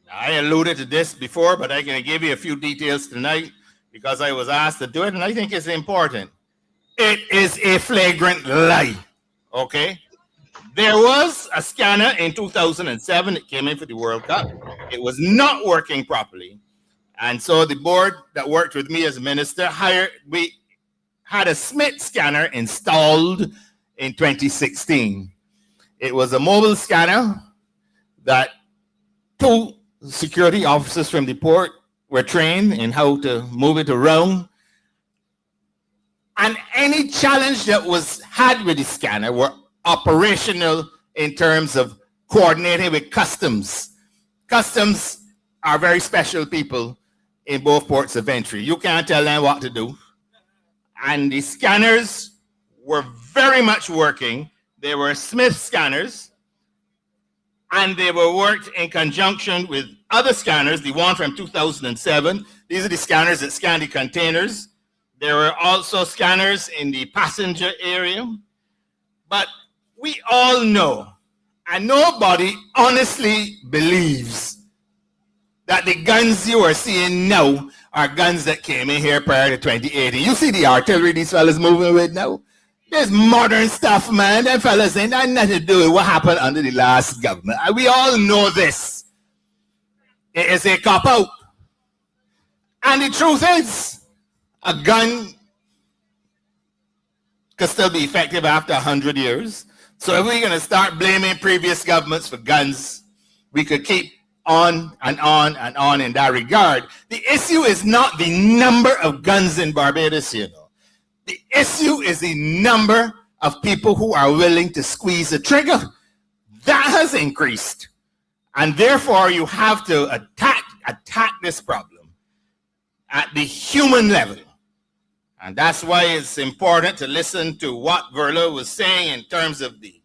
Now, I alluded to this before, but I'm going to give you a few details tonight because I was asked to do it, and I think it's important. It is a flagrant lie, okay? There was a scanner in 2007 that came in for the World Cup. It was not working properly. And so the board that worked with me as a minister we had a Smith scanner installed in 2016. It was a mobile scanner that 2 security officers from the port were trained in how to move it around. And any challenge that was had with the scanner were operational in terms of coordinating with customs. Customs are very special people in both ports of entry. You can't tell them what to do. And the scanners were very much working. They were Smith scanners, and they were worked in conjunction with other scanners, the one from 2007. These are the scanners that scan the containers. There were also scanners in the passenger area. But we all know, and nobody honestly believes, that the guns you are seeing now are guns that came in here prior to 2018. You see the artillery these fellas moving with now? There's modern stuff, man. Them fellas ain't got nothing to do with what happened under the last government. And we all know this. It is a cop-out. And the truth is, a gun could still be effective after 100 years. So if we're going to start blaming previous governments for guns, we could keep on and on and on in that regard. The issue is not the number of guns in Barbados, you know. The issue is the number of people who are willing to squeeze the trigger. That has increased. And therefore, you have to attack this problem at the human level. And that's why it's important to listen to what Verla was saying in terms of the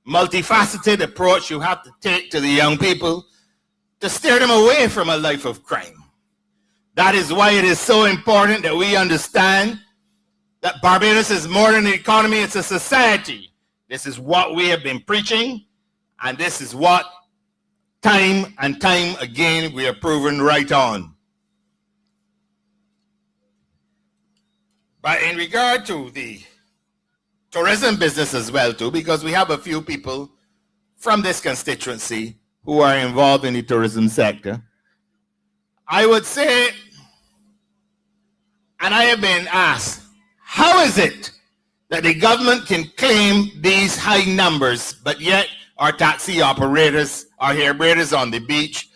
multifaceted approach you have to take to the young people to steer them away from a life of crime. That is why it is so important that we understand that Barbados is more than an economy, it's a society. This is what we have been preaching, and this is what time and time again we are proven right on. But in regard to the tourism business as well too, because we have a few people from this constituency who are involved in the tourism sector, I would say, and I have been asked, how is it that the government can claim these high numbers, but yet our taxi operators, our hairdressers on the beach,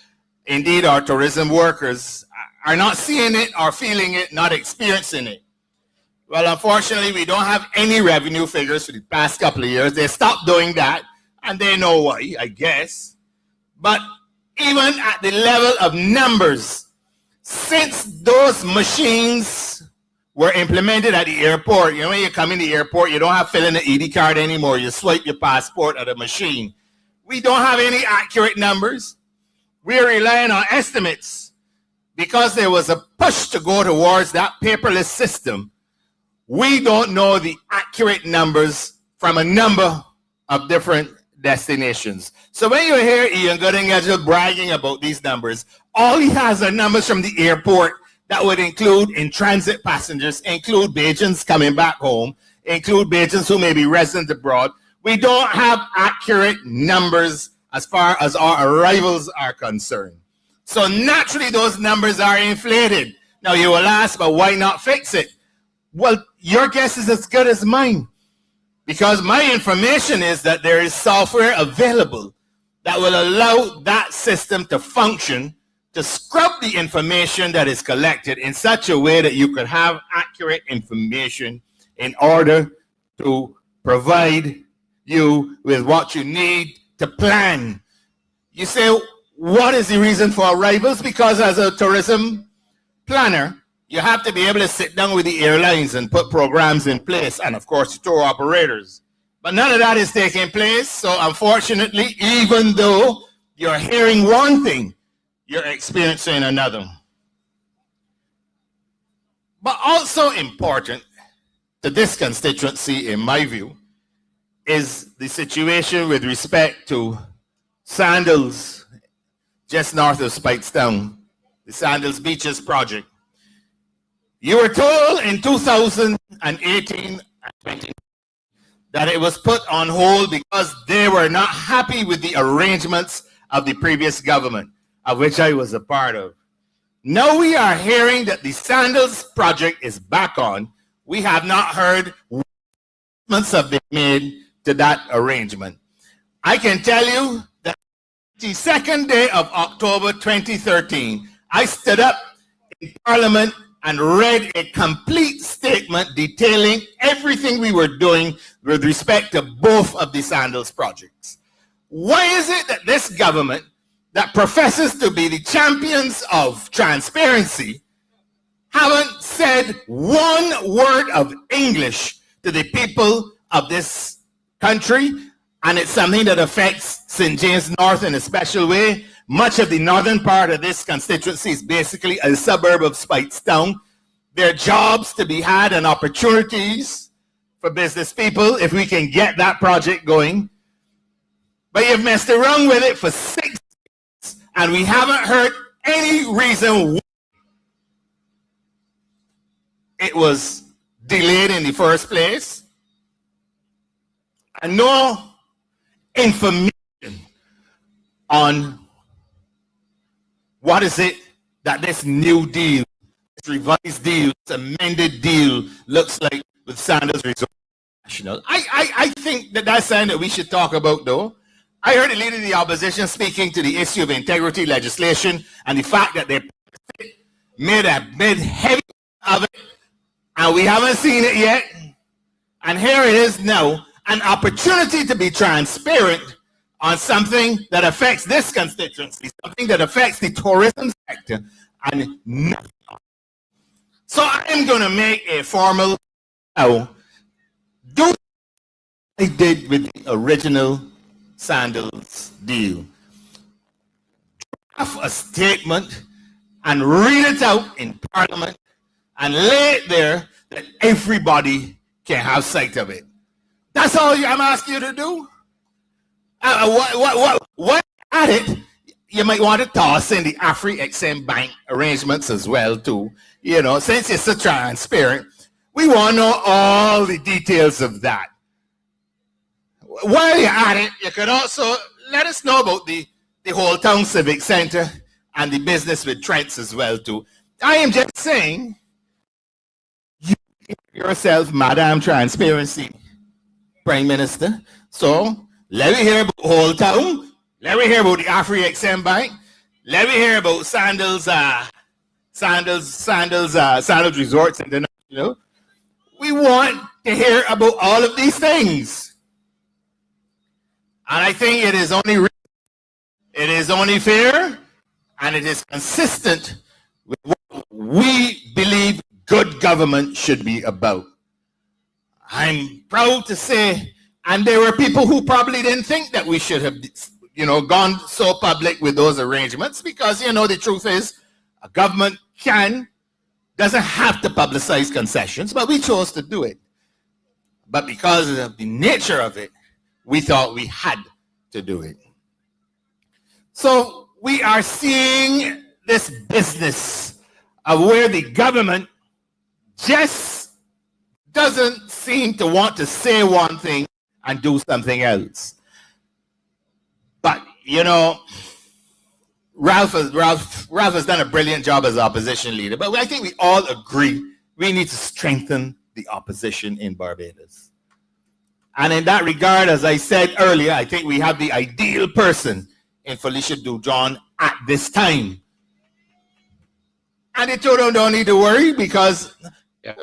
indeed our tourism workers, are not seeing it or feeling it, not experiencing it? Well, unfortunately, we don't have any revenue figures for the past couple of years. They stopped doing that, and they know why, I guess. But even at the level of numbers, since those machines were implemented at the airport, you know, when you come in the airport, you don't have to fill in the ED card anymore. You swipe your passport at a machine. We don't have any accurate numbers. We're relying on estimates because there was a push to go towards that paperless system. We don't know the accurate numbers from a number of different destinations. So when you hear Ian Gooding bragging about these numbers, all he has are numbers from the airport that would include in-transit passengers, include Bajans coming back home, include Bajans who may be resident abroad. We don't have accurate numbers as far as our arrivals are concerned. So naturally those numbers are inflated. Now you will ask, but why not fix it? Well, your guess is as good as mine, because my information is that there is software available that will allow that system to function, to scrub the information that is collected in such a way that you could have accurate information in order to provide you with what you need to plan. You say, what is the reason for arrivals? Because as a tourism planner, you have to be able to sit down with the airlines and put programs in place, and of course tour operators. But none of that is taking place. So unfortunately, even though you're hearing one thing, you're experiencing another. But also important to this constituency, in my view, is the situation with respect to Sandals, just north of Speightstown, the Sandals Beaches project. You were told in 2018 and 20 that it was put on hold because they were not happy with the arrangements of the previous government, of which I was a part of. Now we are hearing that the Sandals project is back on. We have not heard arrangements have been made to that arrangement. I can tell you that the second day of October 2013, I stood up in Parliament and read a complete statement detailing everything we were doing with respect to both of the Sandals projects. Why is it that this government that professes to be the champions of transparency haven't said one word of English to the people of this country? And it's something that affects St. James North in a special way. Much of the northern part of this constituency is basically a suburb of Speightstown. There are jobs to be had and opportunities for business people if we can get that project going. But you've messed around with it for 6 years, and we haven't heard any reason why it was delayed in the first place. And no information on what is it that this new deal, this revised deal, this amended deal looks like with Sandals Resort National. I think that that's something that we should talk about, though. I heard the leader of the opposition speaking to the issue of integrity legislation and the fact that they made heavy of it, and we haven't seen it yet. And here it is now, an opportunity to be transparent on something that affects this constituency, something that affects the tourism sector, and nothing. So I am going to make a formal do what I did with the original Sandals deal. Draft a statement and read it out in Parliament and lay it there that everybody can have sight of it. That's all I'm asking you to do. What at it? You might want to toss in the AfriExim Bank arrangements as well too. You know, since it's so transparent, we want to know all the details of that. While you're at it, you can also let us know about the whole town civic center and the business with Trents as well too. I am just saying, you yourself, Madam Transparency, Prime Minister. So let me hear about the whole town. Let me hear about the AfriExim Bank. Let me hear about Sandals Resorts International. We want to hear about all of these things. And I think it is only fair, and it is consistent with what we believe good government should be about. I'm proud to say, and there were people who probably didn't think that we should have, gone so public with those arrangements, because, the truth is, a government doesn't have to publicize concessions, but we chose to do it. But because of the nature of it, we thought we had to do it. So we are seeing this business of where the government just doesn't seem to want to say one thing and do something else. But, Ralph has done a brilliant job as opposition leader, but I think we all agree we need to strengthen the opposition in Barbados. And in that regard, as I said earlier, I think we have the ideal person in Felicia Dujon at this time. And the two don't need to worry, because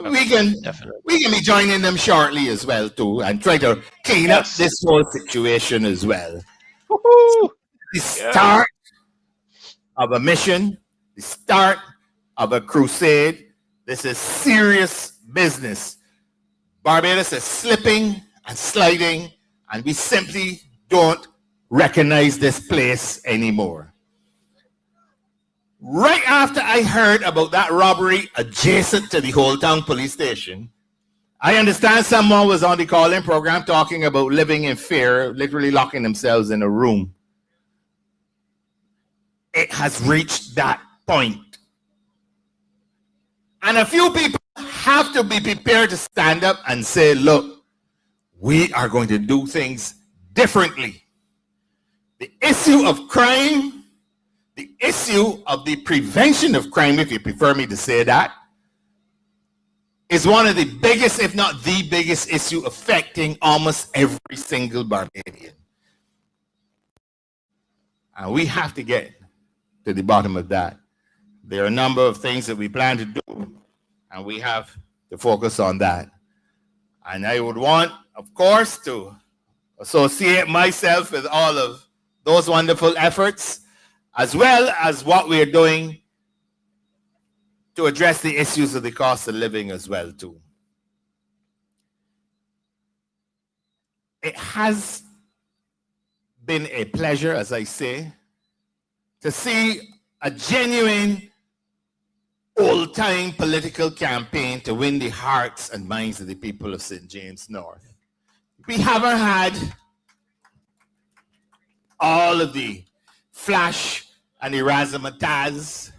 we can be joining them shortly as well too, and try to clean up this whole situation as well. The start of a mission, the start of a crusade. This is serious business. Barbados is slipping and sliding, and we simply don't recognize this place anymore. Right after I heard about that robbery adjacent to the Whole Town police station, I understand someone was on the call-in program talking about living in fear, literally locking themselves in a room. It has reached that point. And a few people have to be prepared to stand up and say, look, we are going to do things differently. The issue of crime, the issue of the prevention of crime, if you prefer me to say that, is one of the biggest, if not the biggest issue affecting almost every single Barbadian. And we have to get to the bottom of that. There are a number of things that we plan to do, and we have to focus on that. And I would want, of course, to associate myself with all of those wonderful efforts, as well as what we're doing to address the issues of the cost of living as well, too. It has been a pleasure, as I say, to see a genuine old-time political campaign to win the hearts and minds of the people of St. James North. We haven't had all of the flash and the razzmatazz.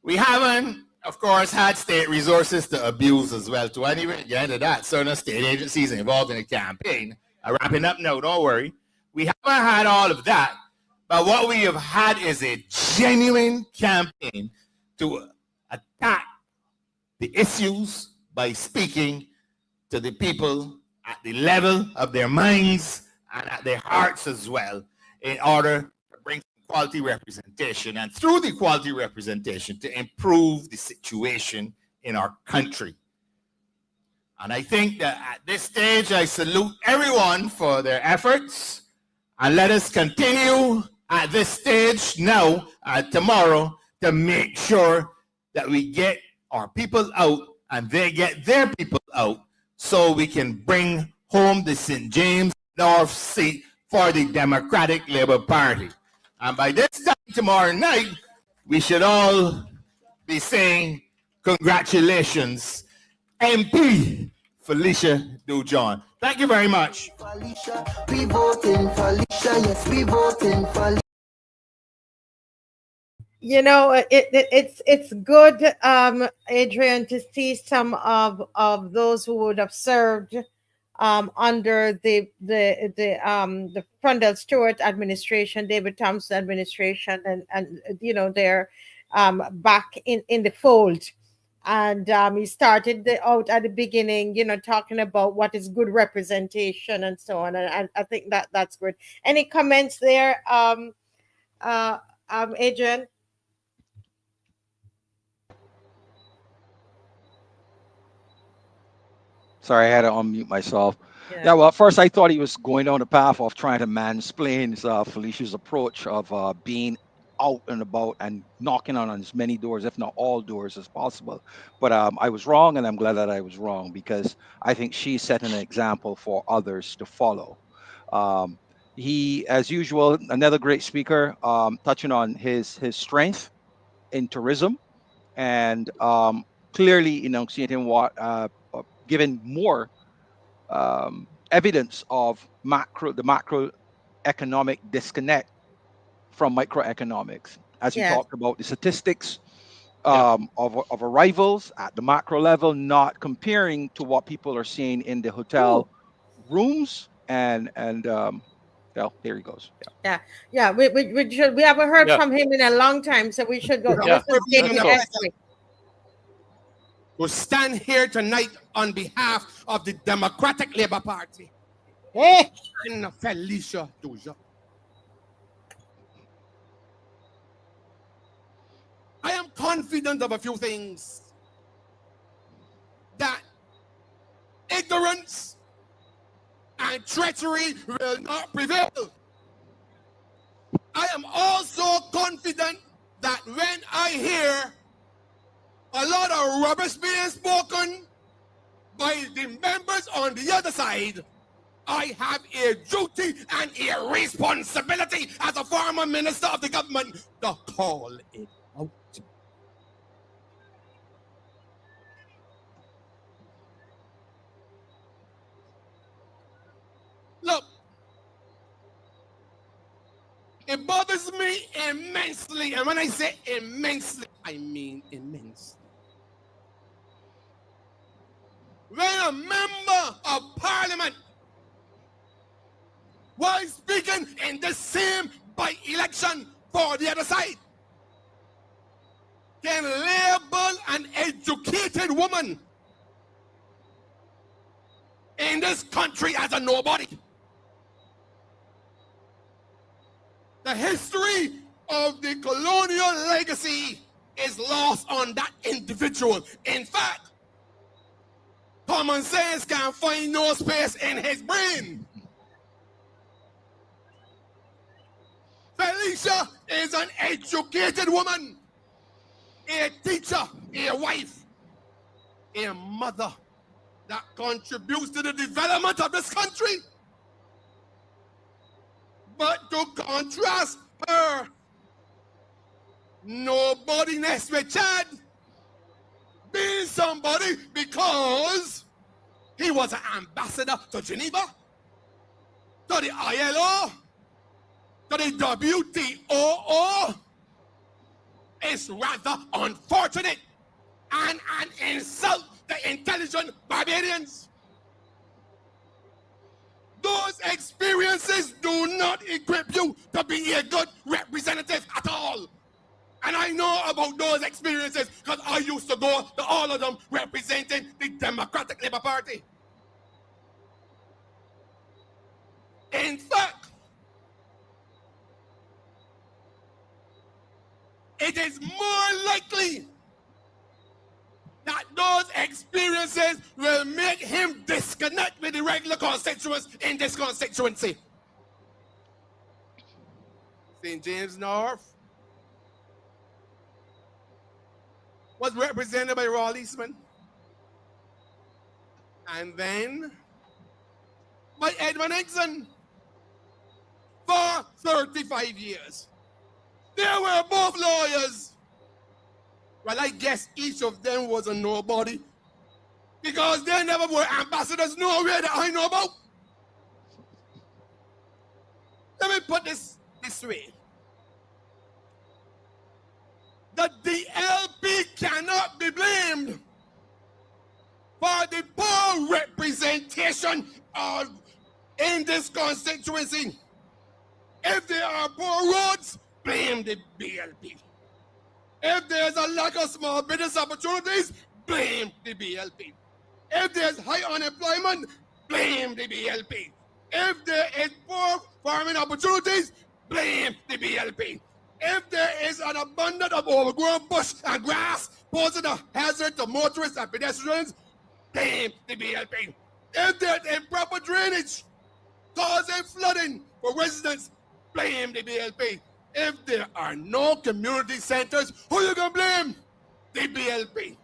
We haven't, of course, had state resources to abuse as well, too. And even get into that, certain state agencies involved in the campaign are wrapping up now, don't worry. We haven't had all of that, but what we have had is a genuine campaign to attack the issues by speaking to the people at the level of their minds and at their hearts as well, in order to bring quality representation, and through the quality representation to improve the situation in our country. And I think that at this stage, I salute everyone for their efforts, and let us continue at this stage now, tomorrow, to make sure that we get our people out and they get their people out, so we can bring home the St. James North seat for the Democratic Labour Party. And by this time tomorrow night, we should all be saying congratulations, MP Felicia Dujon. Thank you very much. Felicia, we voting Felicia, yes, we voting Felicia. You know, it's good, Adrian, to see some of those who would have served under the Frondell Stewart administration, David Thompson administration, and you know, they're back in the fold. And he started out at the beginning, you know, talking about what is good representation and so on. And I think that's good. Any comments there, Adrian? Sorry, I had to unmute myself. Yeah, well, at first I thought he was going down the path of trying to mansplain Felicia's approach of being out and about and knocking on as many doors, if not all doors, as possible. But I was wrong, and I'm glad that I was wrong, because I think she's setting an example for others to follow. He, as usual, another great speaker, touching on his strength in tourism, and clearly enunciating what, giving more evidence of the macroeconomic disconnect from microeconomics, as he talked about the statistics of arrivals at the macro level, not comparing to what people are seeing in the hotel rooms, and well, there he goes. Yeah. We haven't heard from him in a long time, so we should go. Let's just take it anyway. Who stand here tonight on behalf of the Democratic Labour Party. And Felicia Dujon. I am confident of a few things. That ignorance and treachery will not prevail. I am also confident that when I hear a lot of rubbish being spoken by the members on the other side, I have a duty and a responsibility as a former minister of the government to call it out. Look, it bothers me immensely, and when I say immensely, I mean immensely. When a member of parliament, while speaking in the same by-election for the other side, can label an educated woman in this country as a nobody. The history of the colonial legacy is lost on that individual. In fact, common sense can find no space in his brain. Felicia is an educated woman, a teacher, a wife, a mother that contributes to the development of this country. But to contrast her nobodiness with Chad being somebody because he was an ambassador to Geneva, to the ILO, to the WTO, is rather unfortunate and an insult to intelligent Barbadians. Those experiences do not equip you to be a good representative at all. And I know about those experiences because I used to go to all of them representing the Democratic Labour Party. In fact, it is more likely that those experiences will make him disconnect with the regular constituents in this constituency. St. James North was represented by Raul Eastman, and then by Edwin Nixon. for 35 years. They were both lawyers. Well, I guess each of them was a nobody because they never were ambassadors nowhere that I know about. Let me put this way. The DLP cannot be blamed for the poor representation in this constituency. If there are poor roads, blame the BLP. If there's a lack of small business opportunities, blame the BLP. If there's high unemployment, blame the BLP. If there is poor farming opportunities, blame the BLP. If there is an abundance of overgrown bush and grass posing a hazard to motorists and pedestrians, blame the BLP. If there's improper drainage causing flooding for residents, blame the BLP. If there are no community centers, who you gonna blame? The BLP.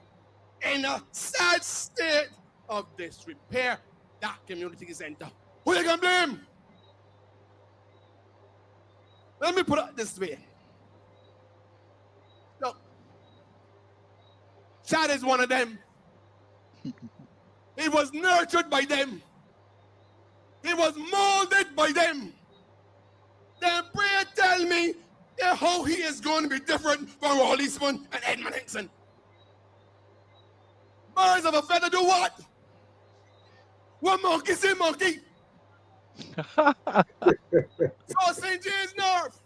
In a sad state of disrepair, that community center, who you gonna blame? Let me put it this way. Look, Chad is one of them. He was nurtured by them. He was molded by them. Then pray tell me how he is going to be different from Rawl Eastman and Edmund Hinkson. Birds of a feather do what? What monkey say monkey? So St. James North,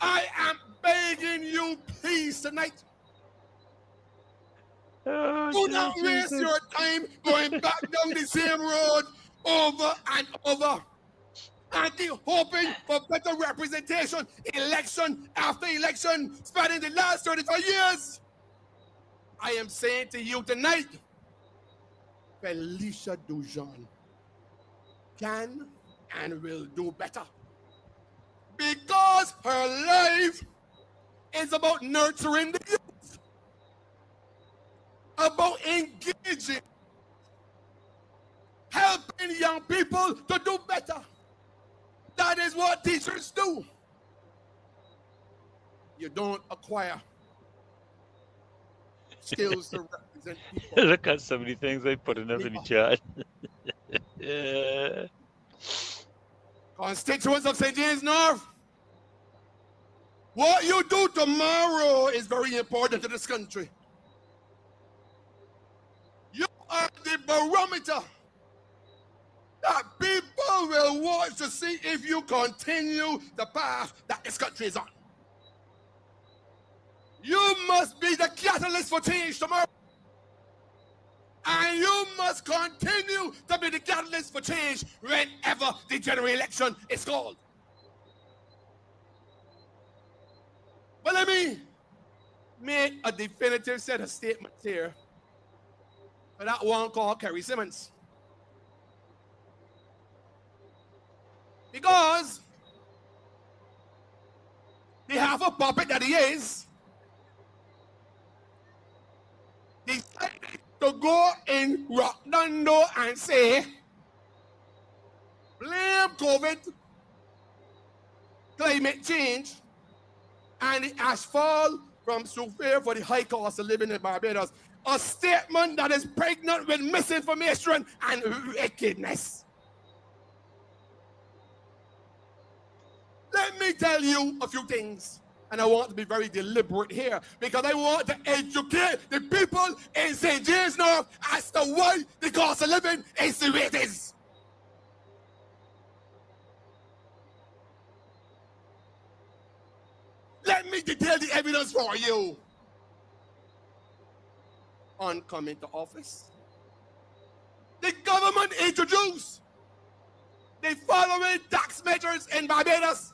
I am begging you please tonight. Do not waste your time going back down the same road over and over. And keep hoping for better representation, election after election, spanning the last 35 years. I am saying to you tonight, Felicia Dujon can and will do better. Because her life is about nurturing the youth, about engaging, helping young people to do better. That is what teachers do. You don't acquire skills to represent people. Look at so many things they put in the chat. Yeah. Constituents of St. James North, what you do tomorrow is very important to this country. You are the barometer that people will watch to see if you continue the path that this country is on. You must be the catalyst for change tomorrow. And you must continue to be the catalyst for change whenever the general election is called. But let me make a definitive set of statements here for that one called Kerry Simmons. Because the half a puppet that he is decided to go in Rockdundo and say, blame COVID, climate change, and the ashfall from Soufriere for the high cost of living in Barbados. A statement that is pregnant with misinformation and wickedness. Let me tell you a few things, and I want to be very deliberate here because I want to educate the people in St. James North as to why the cost of living is the way it is. Let me detail the evidence for you. On coming to office, the government introduced the following tax measures in Barbados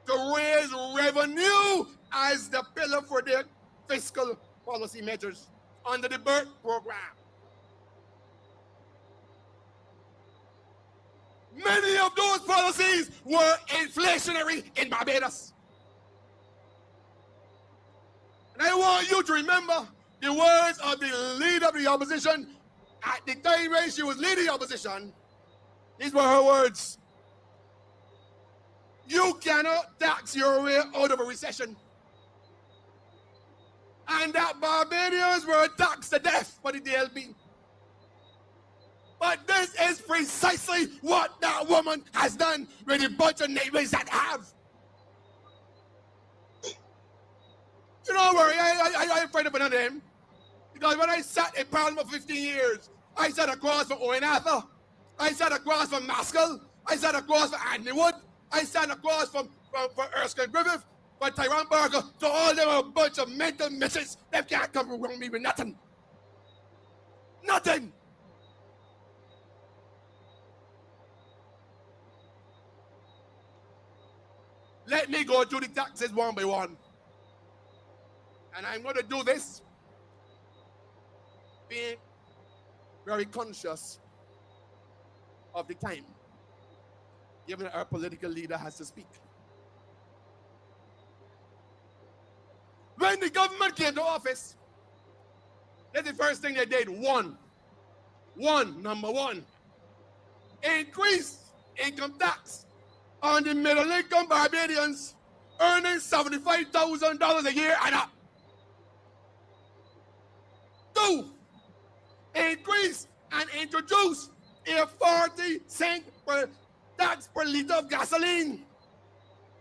to raise revenue as the pillar for their fiscal policy measures under the BERT program. Many of those policies were inflationary in Barbados. And I want you to remember the words of the leader of the opposition at the time when she was leading the opposition. These were her words. You cannot tax your way out of a recession. And that Barbadians were taxed to death by the DLP. But this is precisely what that woman has done with a bunch of neighbors that have. You don't worry, I afraid of another name. Because when I sat in Parliament for 15 years, I sat across from Owen Arthur, I sat across from Maskell, I sat across from Anthony Wood, I sat across from Erskine Griffith, from Tyrone Barker, to all them a bunch of mental misses. They can't come around me with nothing. Nothing. Let me go through the taxes one by one. And I'm going to do this being very conscious of the time, given that our political leader has to speak. When the government came to office, that's the first thing they did. Number one, increase income tax on the middle income Barbadians earning $75,000 a year and up. 2, increase and introduce a 40-cent tax per liter of gasoline.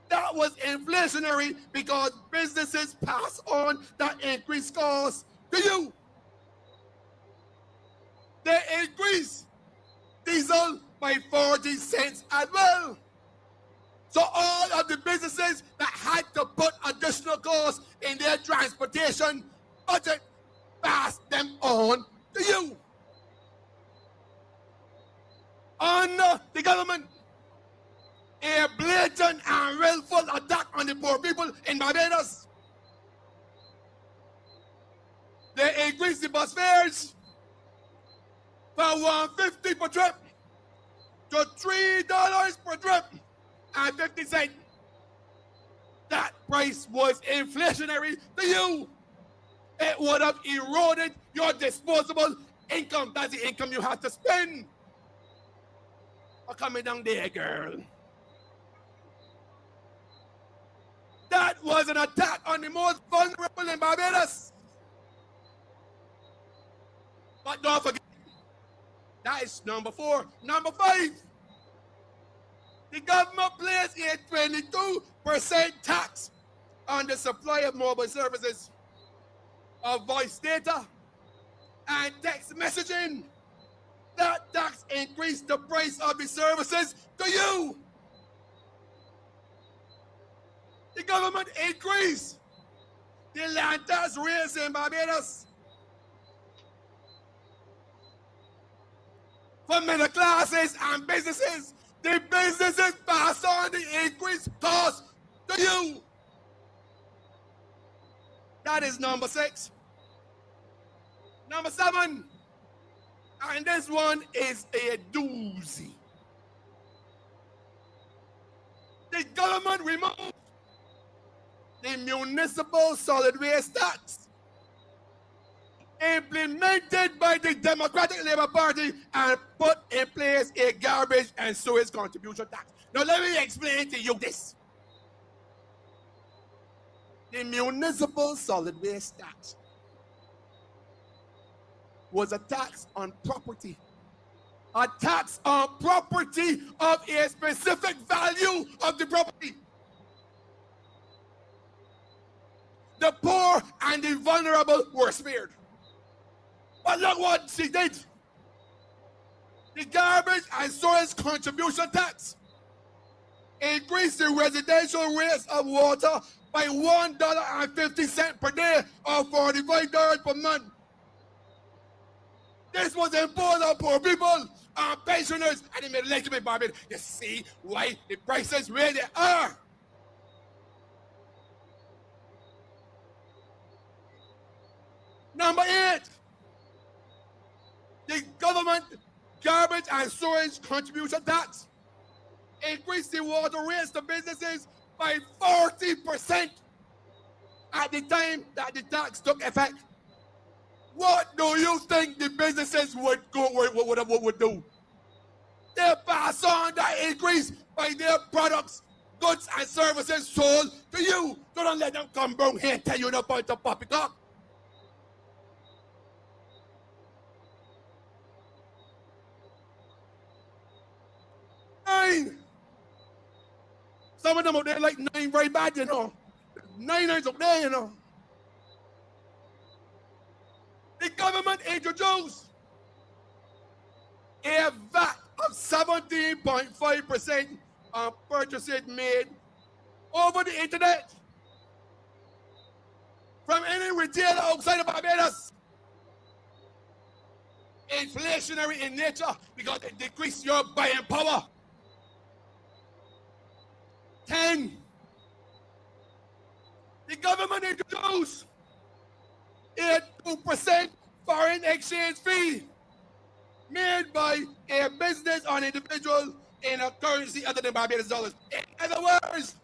That was inflationary because businesses pass on that increased cost to you. They increase diesel by 40 cents as well. So all of the businesses that had to put additional costs in their transportation budget, pass them on to you. Under the government, a blatant and willful attack on the poor people in Barbados. They increased the bus fares from $1.50 per trip to $3 per trip and 50 cents. That price was inflationary to you. It would have eroded your disposable income. That's the income you have to spend. I'm coming down there, girl. That was an attack on the most vulnerable in Barbados. But don't forget, that is number 4. Number 5, the government placed a 22% tax on the supply of mobile services, of voice data, and text messaging. That tax increased the price of the services to you. The government increased the land tax rates in Barbados. For middle classes and businesses, the businesses pass on the increased cost to you. That is number 6. Number 7, and this one is a doozy. The government removed the municipal solid waste tax implemented by the Democratic Labour Party and put in place a garbage and sewage contribution tax. Now let me explain to you this. The municipal solid waste tax was a tax on property. A tax on property of a specific value of the property. The poor and the vulnerable were spared. But look what she did. The garbage and sewage contribution tax increased the residential rates of water by $1.50 per day or $45 per month. This was imposed on poor people, on pensioners, and it made life to be Barbados. You see why the prices where they are. Number 8, the government garbage and sewage contribution tax increased the water rates to businesses by 40% at the time that the tax took effect. What do you think the businesses would do? They pass on that increase by their products goods and services sold to you. Don't let them come down here and tell you about the poppycock. Nine. Some of them out there like 9 very bad, you know. 9 out there, you know. The government introduced a VAT of 17.5% on purchases made over the internet from any retailer outside of Barbados. Inflationary in nature because it decreased your buying power. 10. The government introduced a 2% foreign exchange fee made by a business or an individual in a currency other than Barbados dollars. In other words,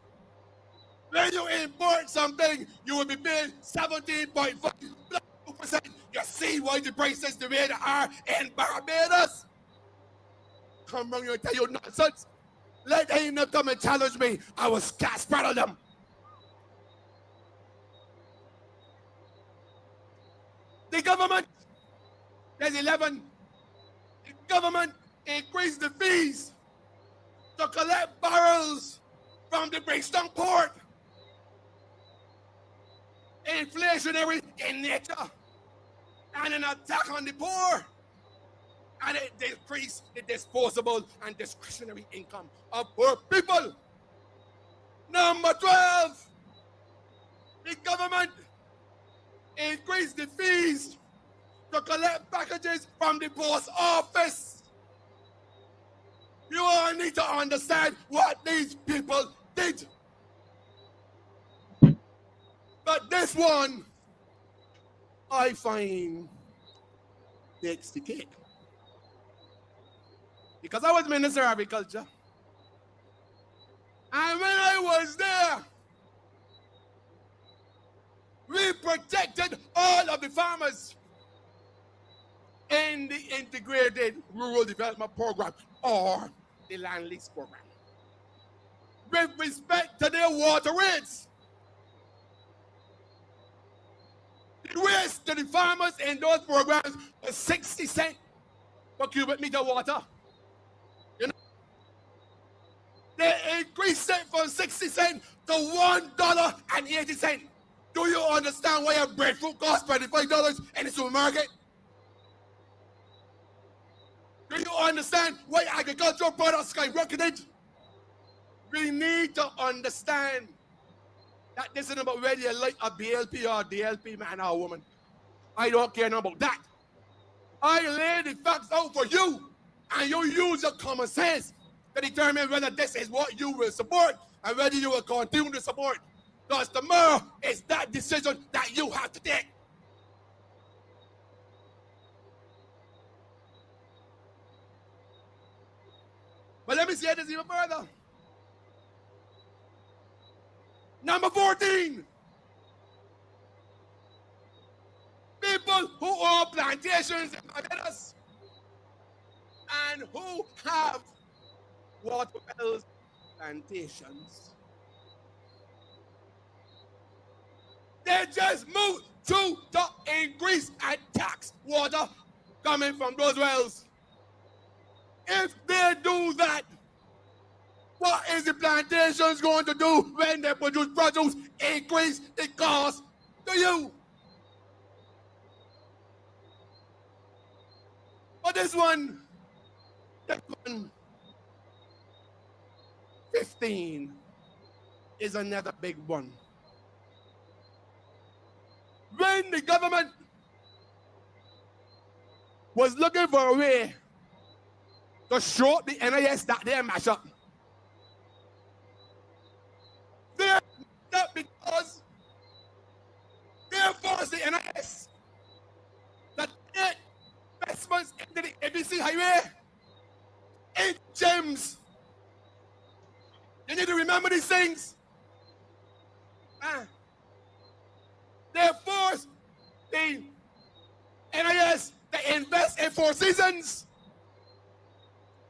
when you import something, you will be paying 17.5 plus 2%. You see why the prices the way they are in Barbados? Come around here and tell you nonsense. Let him not come and challenge me. I will scatter them. The government, there's 11. The government increased the fees to collect barrels from the Brixton port. Inflationary in nature and an attack on the poor. And it decreased the disposable and discretionary income of poor people. Number 12, the government increased the fees to collect packages from the post office. You all need to understand what these people did. But this one, I find, takes the cake. Because I was Minister of Agriculture. And when I was there, we protected all of the farmers in the Integrated Rural Development Program or the Land Lease Program. With respect to their water rates, the rates to the farmers in those programs was 60 cents per cubic meter water. You know, they increased it from 60 cents to $1.80. Do you understand why a breadfruit costs $25 in the supermarket? Do you understand why agricultural products skyrocketed? We need to understand that this isn't about whether you like a BLP or a DLP man or woman. I don't care about that. I lay the facts out for you, and you use your common sense to determine whether this is what you will support and whether you will continue to support. Because tomorrow is that decision that you have to take. But let me say this even further. Number 14. People who own plantations in Barbados and who have water wells plantations. They just moved to increase and tax water coming from those wells. If they do that, what is the plantations going to do when they produce produce? Increase the cost to you. But this one, 15 is another big one. When the government was looking for a way to show the NIS that they mash up, they're not because they forced the NIS that investments into the ABC highway in gems. You need to remember these things. They forced the NIS to invest in Four Seasons.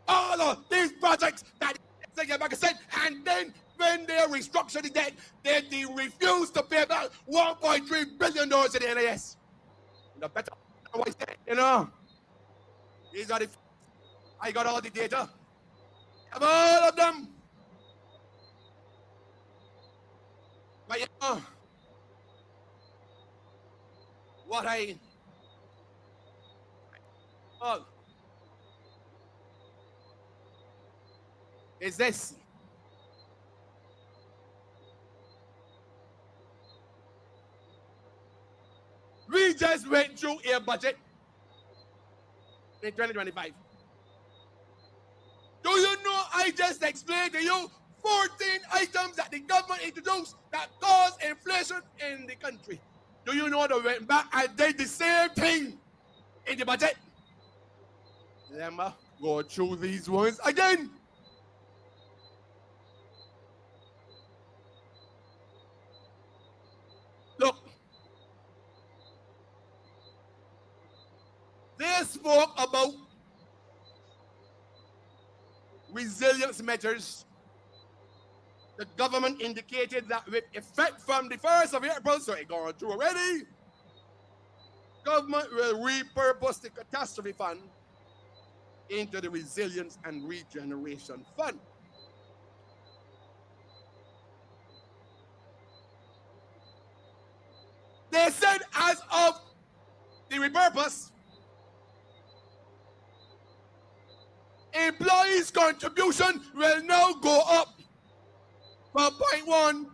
All of these projects that they get back a cent, and then when they restructured the debt, they refused to pay back $1.3 billion to the NIS. The better, you know, these are the, I got all the data. I have all of them. But you know, what oh, is this. We just went through a budget in 2025. Do you know I just explained to you 14 items that the government introduced that caused inflation in the country? Do you know they went back and did the same thing in the budget? Remember, go through these ones again. Look, they spoke about resilience measures. The government indicated that with effect from the 1st of April, so it gone through already, government will repurpose the catastrophe fund into the resilience and regeneration fund. They said as of the repurpose, employees' contribution will now go up from 0.1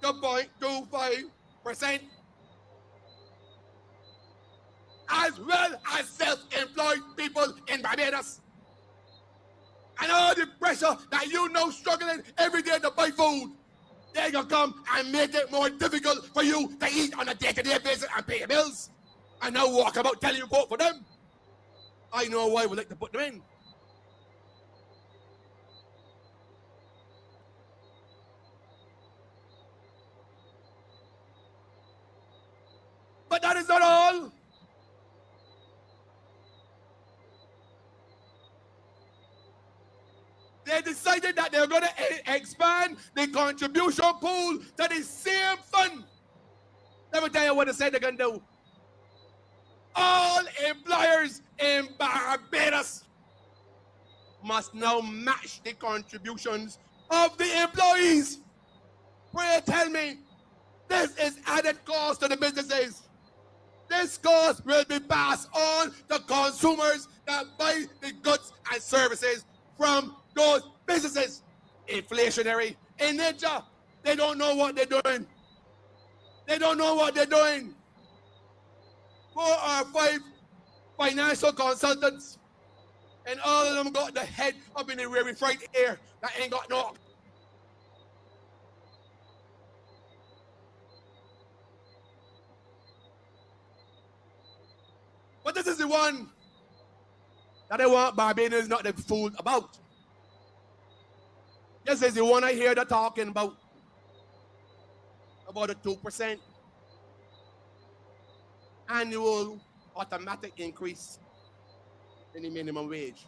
to 0.25%, as well as self-employed people in Barbados. And all the pressure that you know struggling every day to buy food, they're gonna come and make it more difficult for you to eat on a day-to-day basis and pay your bills. And now walk about telling you vote for them. I know why we like to put them in. But that is not all. They decided that they're going to expand the contribution pool to the same fund. Let me tell you what they said they're going to do. All employers in Barbados must now match the contributions of the employees. Pray tell me, this is added cost to the businesses. This cost will be passed on to consumers that buy the goods and services from those businesses. Inflationary in nature. They don't know what they're doing. They don't know what they're doing. 4 or 5 financial consultants, and all of them got the head up in the very fright air that ain't got no. But this is the one that I want Barbadians not to be fooled about. This is the one I hear they're talking about a 2% annual automatic increase in the minimum wage.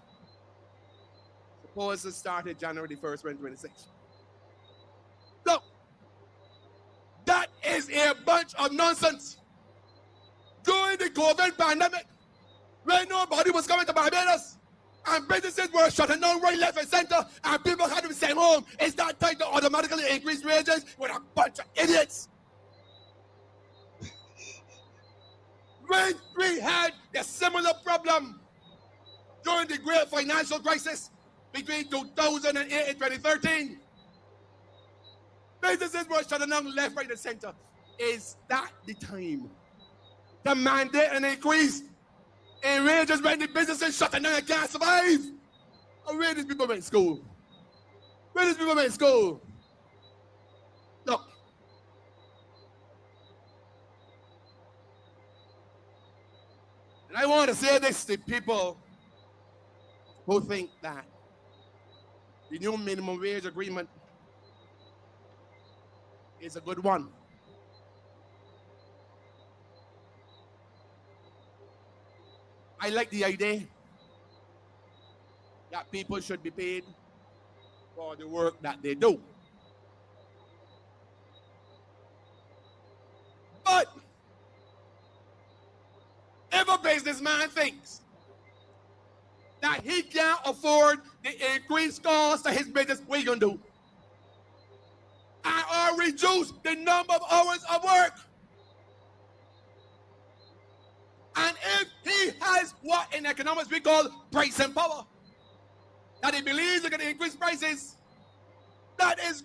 Suppose it started January 1st, 2026. Look, that is a bunch of nonsense. During the COVID pandemic, when nobody was coming to Barbados, and businesses were shutting down right, left, and center, and people had to be sent home, it's not time to automatically increase wages with a bunch of idiots. When we had a similar problem during the great financial crisis between 2008 and 2013, businesses were shutting down left, right, and center. Is that the time to mandate an increase in wages when the businesses shutting down and can't survive? Or where these people went to school? Where these people went to school? Look, and I want to say this to people who think that the new minimum wage agreement is a good one. I like the idea that people should be paid for the work that they do. businessman thinks that he can't afford the increased cost of his business, what are you gonna do? Or reduce the number of hours of work. And if he has what in economics we call pricing power, that he believes they're gonna increase prices, that is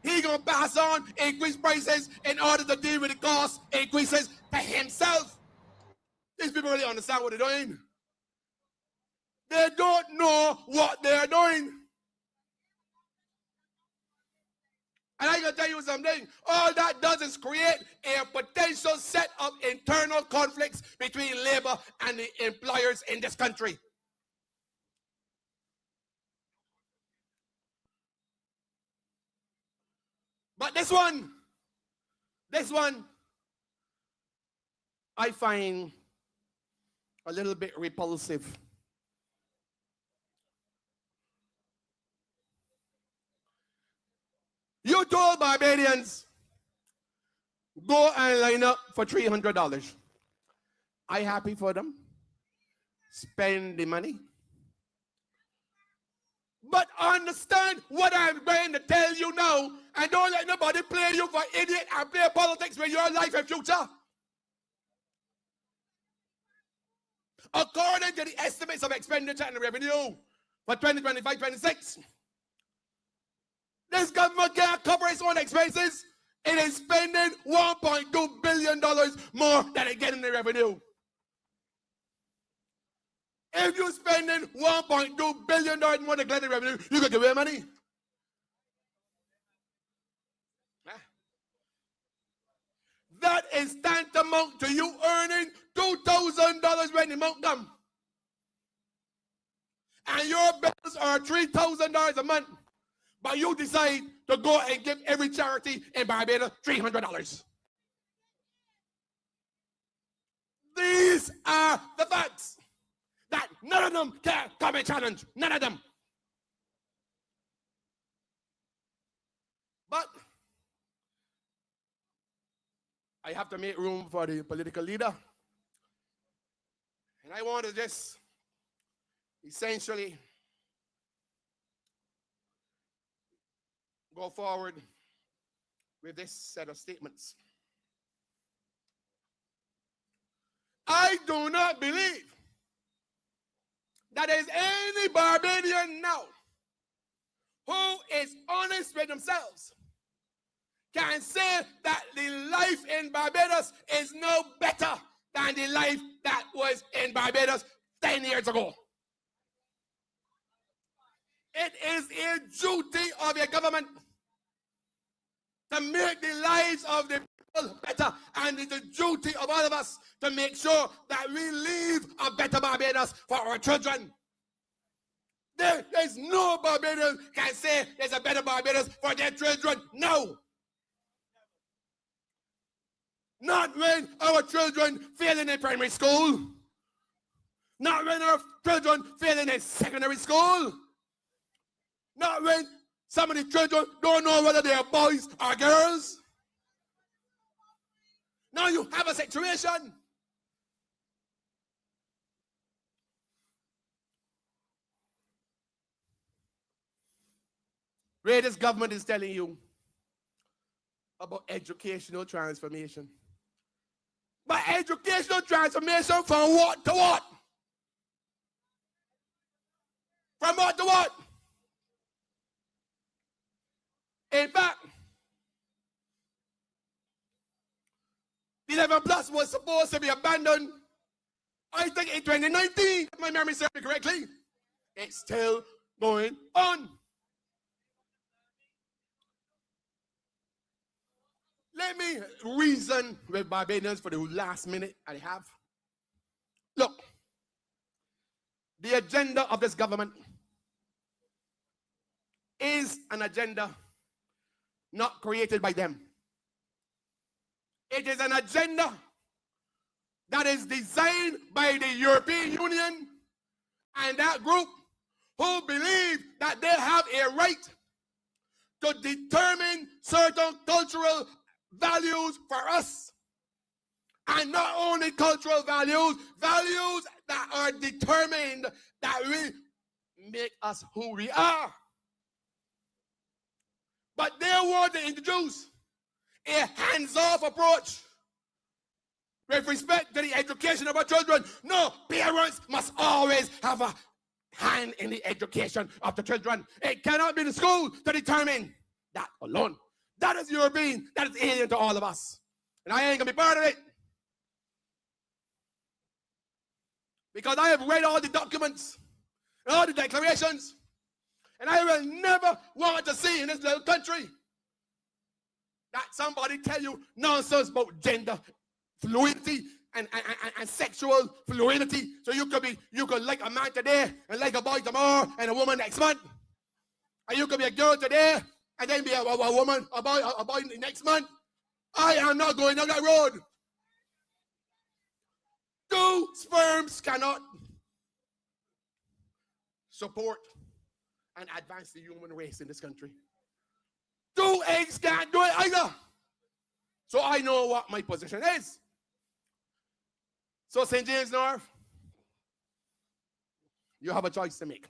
he gonna pass on increased prices in order to deal with the cost increases to himself. These people really understand what they're doing. They don't know what they're doing. And I can tell you something, all that does is create a potential set of internal conflicts between labor and the employers in this country. But this one, I find a little bit repulsive. You told Barbadians, go and line up for $300. I happy for them. Spend the money. But understand what I'm going to tell you now, and don't let nobody play you for idiot and play politics with your life and future. According to the estimates of expenditure and revenue for 2025-26, this government can't cover its own expenses. It is spending $1.2 billion more than it gets in the revenue. If you're spending $1.2 billion more than getting revenue, you can give away money. That is tantamount to you earning $2,000 when the month comes. And your bills are $3,000 a month. But you decide to go and give every charity in Barbados $300. These are the facts that none of them can come and challenge. None of them. But I have to make room for the political leader. And I want to just essentially go forward with this set of statements. I do not believe that there is any Barbadian now who is honest with themselves can say that the life in Barbados is no better than the life that was in Barbados 10 years ago. It is a duty of your government to make the lives of the people better, and it's a duty of all of us to make sure that we leave a better Barbados for our children. There's no Barbadian can say there's a better Barbados for their children. No. Not when our children failing in primary school. Not when our children failing in secondary school. Not when some of the children don't know whether they are boys or girls. Now you have a situation where this government is telling you about educational transformation. But educational transformation from what to what? From what to what? In fact, 11 plus was supposed to be abandoned, I think in 2019, if my memory serves me correctly. It's still going on. Let me reason with Barbadians for the last minute I have. Look, the agenda of this government is an agenda not created by them. It is an agenda that is designed by the European Union and that group who believe that they have a right to determine certain cultural values for us. And not only cultural values, values that are determined, that will make us who we are. But they want to introduce a hands-off approach with respect to the education of our children. No, parents must always have a hand in the education of the children. It cannot be the school to determine that alone. That is European, that is alien to all of us. And I ain't gonna be part of it. Because I have read all the documents, all the declarations, and I will never want to see in this little country that somebody tell you nonsense about gender fluidity and sexual fluidity. So you could like a man today and like a boy tomorrow and a woman next month. And you could be a girl today and then be a woman, a boy next month. I am not going down that road. Two sperms cannot support and advance the human race in this country. Two eggs can't do it either. So I know what my position is. So St. James North, you have a choice to make.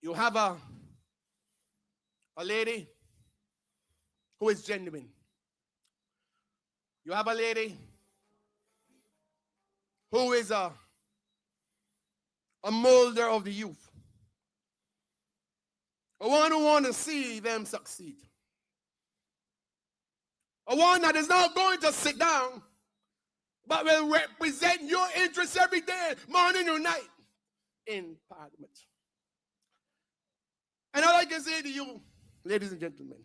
You have a lady who is genuine. You have a lady who is a molder of the youth. A one who wants to see them succeed. A one that is not going to sit down, but will represent your interests every day, morning or night, in Parliament. And all I can say to you, ladies and gentlemen,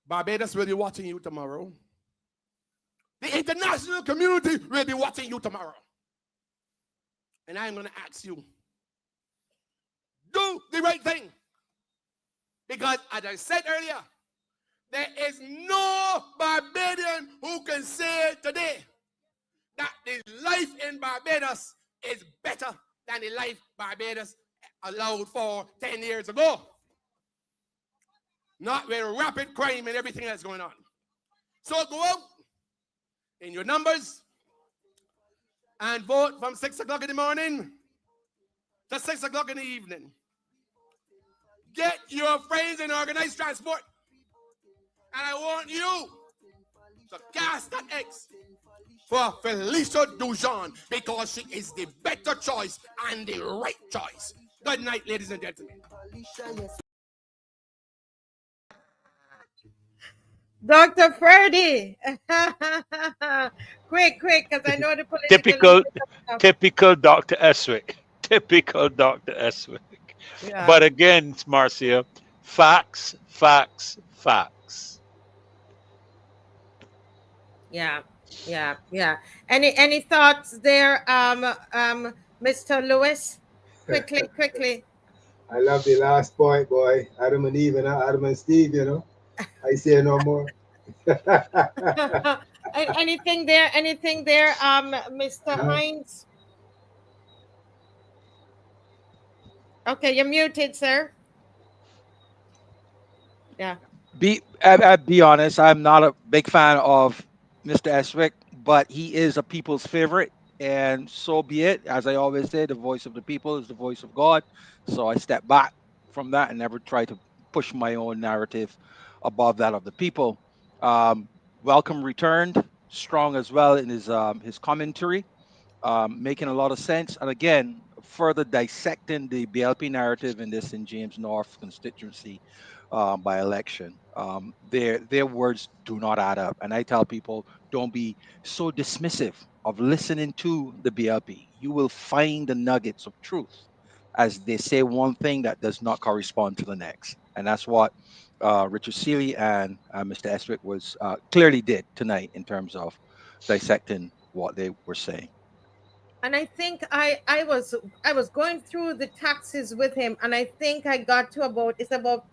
Barbados will be watching you tomorrow. The international community will be watching you tomorrow. And I'm going to ask you, do the right thing. Because as I said earlier, there is no Barbadian who can say today that the life in Barbados is better than the life Barbados allowed for 10 years ago. Not with rapid crime and everything that's going on. So go out in your numbers and vote from 6 o'clock in the morning to 6 o'clock in the evening. Get your friends and organize transport. And I want you to cast that X for Felicia Dujon because she is the better choice and the right choice. Good night, ladies and gentlemen. Dr. Freddie. quick, because I know the political... Typical Dr. Eswick. Typical Dr. Eswick. Yeah. But again, Marcia, facts. Yeah. Any thoughts there, Mr. Lewis? Quickly. I love the last point, boy. Adam and Eve and Adam and Steve, you know. I say no more. Anything there, Mr. HINDS? Okay, you're muted, sir. Yeah. I'll be honest, I'm not a big fan of Mr. Eswick, but he is a people's favorite, and so be it. As I always say, the voice of the people is the voice of God. So I step back from that and never try to push my own narrative above that of the people. Welcome returned, strong as well in his commentary, making a lot of sense. And again, further dissecting the BLP narrative in this St. James North constituency by election. Their words do not add up. And I tell people, don't be so dismissive of listening to the BLP. You will find the nuggets of truth as they say one thing that does not correspond to the next. And that's what Richard Seeley and Mr. Eswick was clearly did tonight in terms of dissecting what they were saying. And I think I was going through the taxes with him, and I think I got to about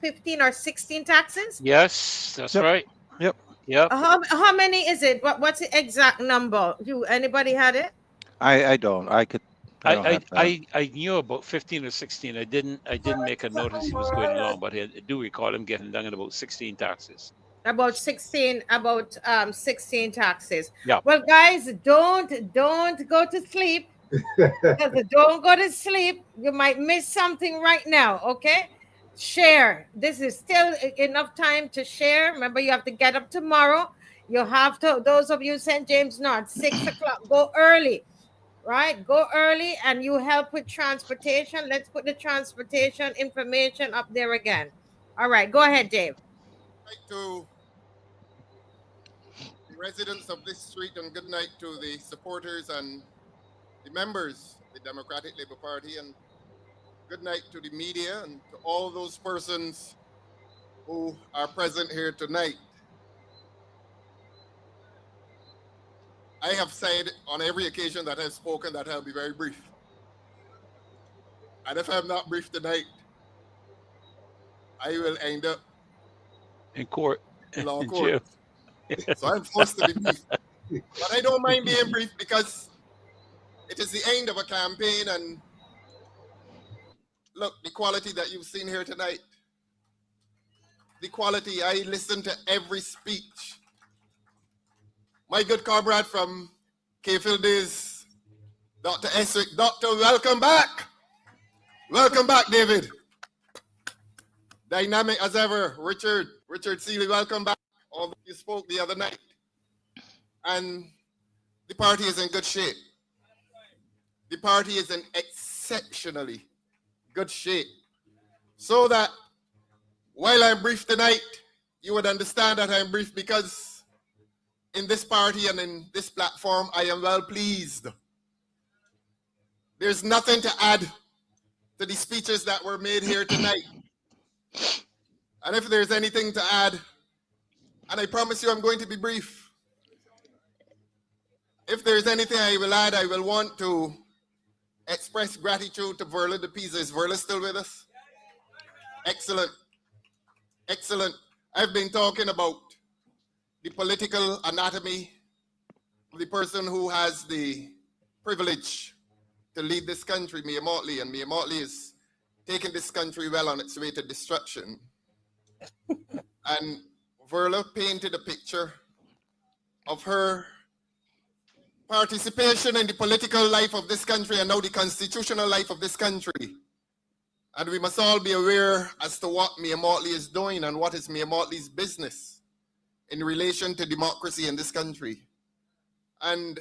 15 or 16 taxes. Yes, that's right. Yep. How many is it? What's the exact number? Anybody had it? I don't. I could don't have that. I knew about 15 or 16. I didn't make a notice he was going along, but I do recall him getting done at about 16 taxes. About 16 taxes. Yeah. Well, guys, don't go to sleep. Don't go to sleep. You might miss something right now. Okay, share. This is still enough time to share. Remember, you have to get up tomorrow. You have to, those of you St. James North, 6 o'clock, go early, right? Go early, and you help with transportation. Let's put the transportation information up there again. All right, go ahead, Dave. To the residents of this street, and good night to the supporters and the members of the Democratic Labour Party, and good night to the media and to all those persons who are present here tonight. I have said on every occasion that I've spoken that I'll be very brief. And if I'm not brief tonight, I will end up in court. In law court. So I'm forced to be brief. But I don't mind being brief because it is the end of a campaign, and look, the quality that you've seen here tonight, the quality, I listened to every speech. My good comrade from K-Field days, Dr. Esrick. Doctor, welcome back. Welcome back, David. Dynamic as ever. Richard Seeley, welcome back. Although you spoke the other night. And the party is in good shape. The party is in exceptionally good shape. So that while I'm brief tonight, you would understand that I'm brief because in this party and in this platform, I am well pleased. There's nothing to add to the speeches that were made here tonight. And if there's anything to add, and I promise you I'm going to be brief. If there's anything I will add, I will want to express gratitude to Verla de Pisa. Is Verla still with us? Excellent. Excellent. I've been talking about the political anatomy of the person who has the privilege to lead this country, Mia Motley, and Mia Motley is taking this country well on its way to destruction. And Verla painted a picture of her participation in the political life of this country and now the constitutional life of this country. And we must all be aware as to what Mia Motley is doing and what is Mia Motley's business in relation to democracy in this country. And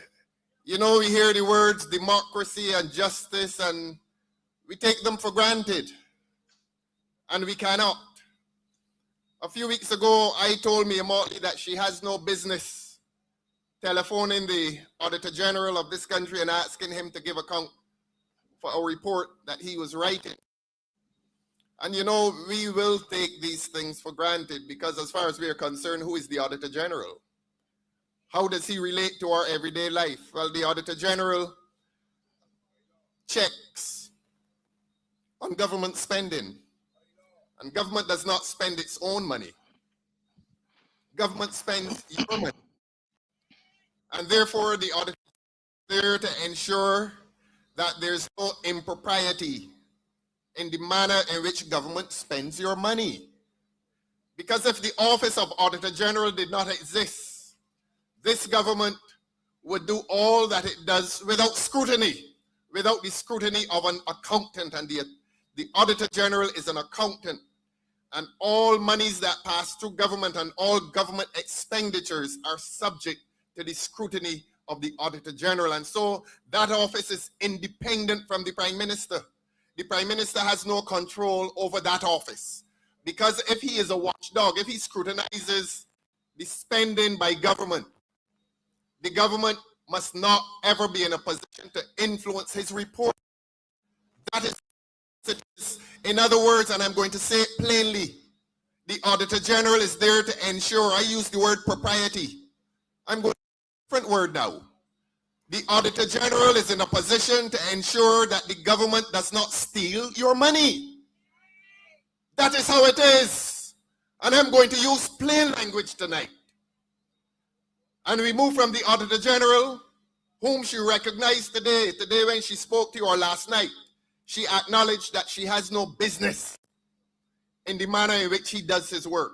you know, we hear the words democracy and justice and we take them for granted, and we cannot. A few weeks ago, I told Mia Motley that she has no business telephoning the Auditor General of this country and asking him to give account for a report that he was writing. And you know, we will take these things for granted because as far as we are concerned, who is the Auditor General? How does he relate to our everyday life? Well, the Auditor General checks on government spending. And government does not spend its own money. Government spends your money. And therefore, the auditor is there to ensure that there's no impropriety in the manner in which government spends your money. Because if the Office of Auditor General did not exist, this government would do all that it does without scrutiny, without the scrutiny of an accountant. And the Auditor General is an accountant. And all monies that pass through government and all government expenditures are subject to the scrutiny of the Auditor General. And so that office is independent from the Prime Minister. The Prime Minister has no control over that office. Because if he is a watchdog, if he scrutinizes the spending by government, the government must not ever be in a position to influence his report. That is, in other words, and I'm going to say it plainly, the Auditor General is there to ensure, I use the word propriety. I'm going to use a different word now. The Auditor General is in a position to ensure that the government does not steal your money. That is how it is. And I'm going to use plain language tonight. And we move from the Auditor General whom she recognized today when she spoke to you, or last night, she acknowledged that she has no business in the manner in which he does his work.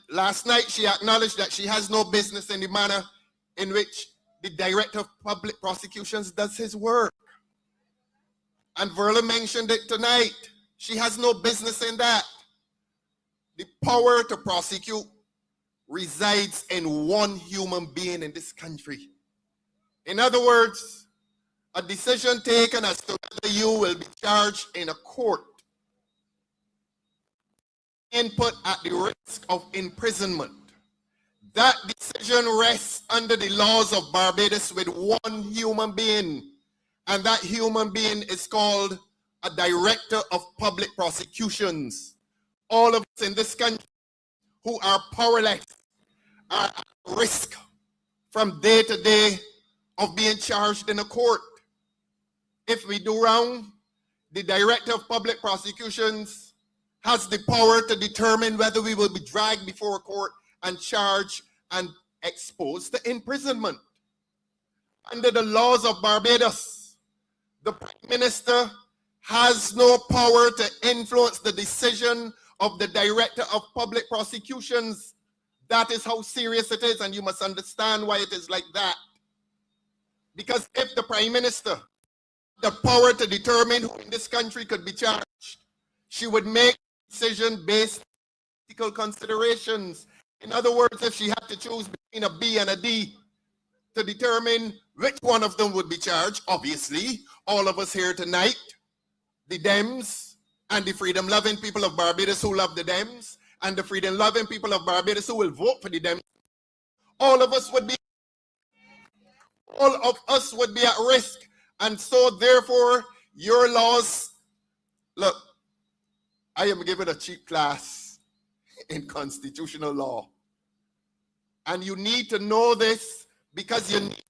Last night, she acknowledged that she has no business in the manner in which the Director of Public Prosecutions does his work. And Verla mentioned it tonight. She has no business in that. The power to prosecute resides in one human being in this country. In other words, a decision taken as to whether you will be charged in a court, input at the risk of imprisonment. That decision rests under the laws of Barbados with one human being, and that human being is called a Director of Public Prosecutions. All of us in this country who are powerless are at risk from day to day of being charged in a court. If we do wrong, the Director of Public Prosecutions has the power to determine whether we will be dragged before a court and charged and exposed to imprisonment. Under the laws of Barbados, the Prime Minister has no power to influence the decision of the Director of Public Prosecutions. That is how serious it is, and you must understand why it is like that. Because if the Prime Minister had the power to determine who in this country could be charged, she would make a decision based on political considerations. In other words, if she had to choose between a B and a D to determine which one of them would be charged, obviously, all of us here tonight, the Dems and the freedom-loving people of Barbados who love the Dems, and the freedom-loving people of Barbados who will vote for the Dems, all of us would be at risk. And so therefore, your laws, look, I am given a cheap class in constitutional law. And you need to know this because you need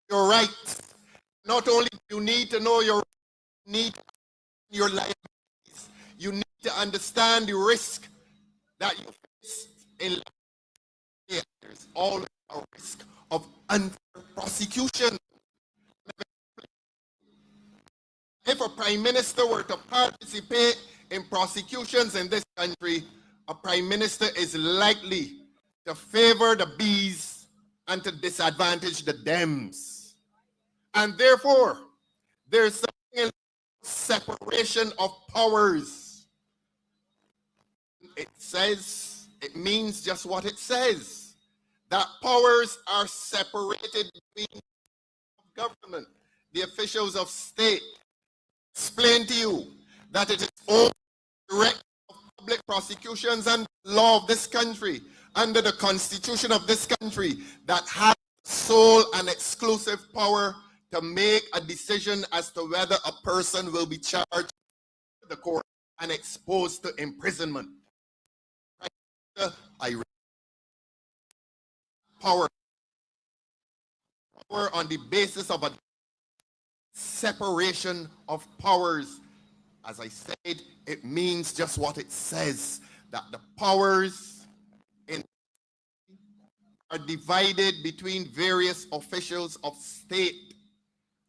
your rights. Not only do you need to know your rights, you need your liabilities. You need to understand the risk that you face in life. There's always a risk of unfair prosecution. If a Prime Minister were to participate in prosecutions in this country, a Prime Minister is likely to favor the Bs and to disadvantage the Dems. And therefore, there's something in separation of powers. It says, it means just what it says, that powers are separated between government, the officials of state. Explain to you that it is only the Director of Public Prosecutions and law of this country, under the Constitution of this country, that has sole and exclusive power to make a decision as to whether a person will be charged in the court and exposed to imprisonment. Power on the basis of a separation of powers. As I said, it means just what it says, that the powers are divided between various officials of state,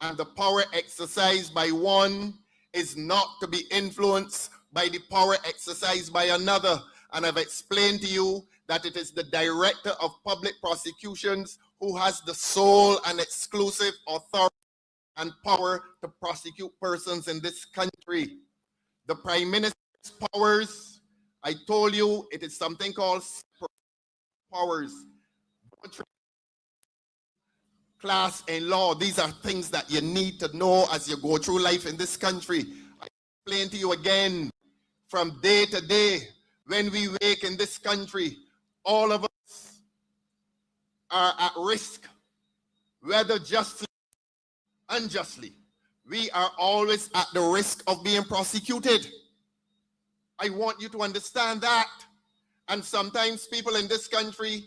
and the power exercised by one is not to be influenced by the power exercised by another. And I've explained to you that it is the Director of Public Prosecutions who has the sole and exclusive authority and power to prosecute persons in this country. The Prime Minister's powers, I told you, it is something called powers. Class in law, these are things that you need to know as you go through life in this country. I explain to you again, from day to day, when we wake in this country, all of us are at risk, whether justly or unjustly. We are always at the risk of being prosecuted. I want you to understand that. And sometimes people in this country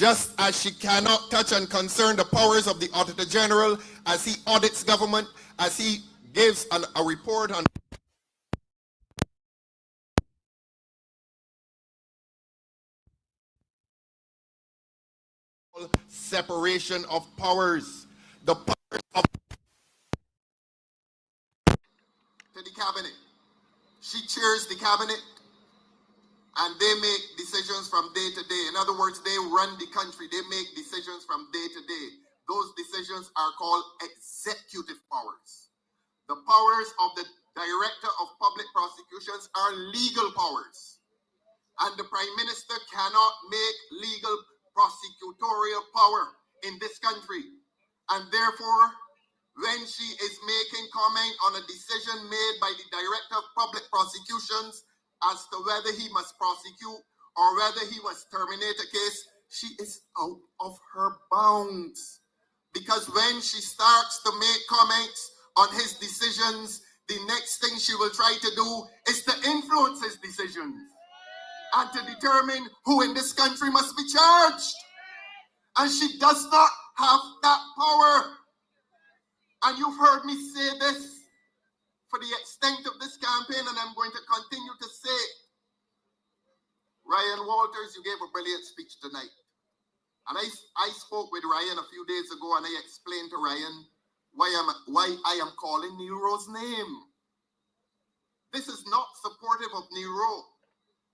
just as she cannot touch and concern the powers of the Auditor General as he audits government, as he gives a report on separation of powers. The powers of to the cabinet. She chairs the cabinet and they make decisions from day to day. In other words, they run the country. They make decisions from day to day. Those decisions are called executive powers. The powers of the Director of Public Prosecutions are legal powers. And the Prime Minister cannot make legal prosecutorial power in this country. And therefore, when she is making comment on a decision made by the Director of Public Prosecutions as to whether he must prosecute or whether he must terminate a case, she is out of her bounds. Because when she starts to make comments on his decisions, the next thing she will try to do is to influence his decisions and to determine who in this country must be charged. And she does not have that power. And you've heard me say this for the extent of this campaign, and I'm going to continue to say it. Ryan Walters, you gave a brilliant speech tonight. And I spoke with Ryan a few days ago, and I explained to Ryan why I am calling Neil Rowe's name. This is not supportive of Neil Rowe.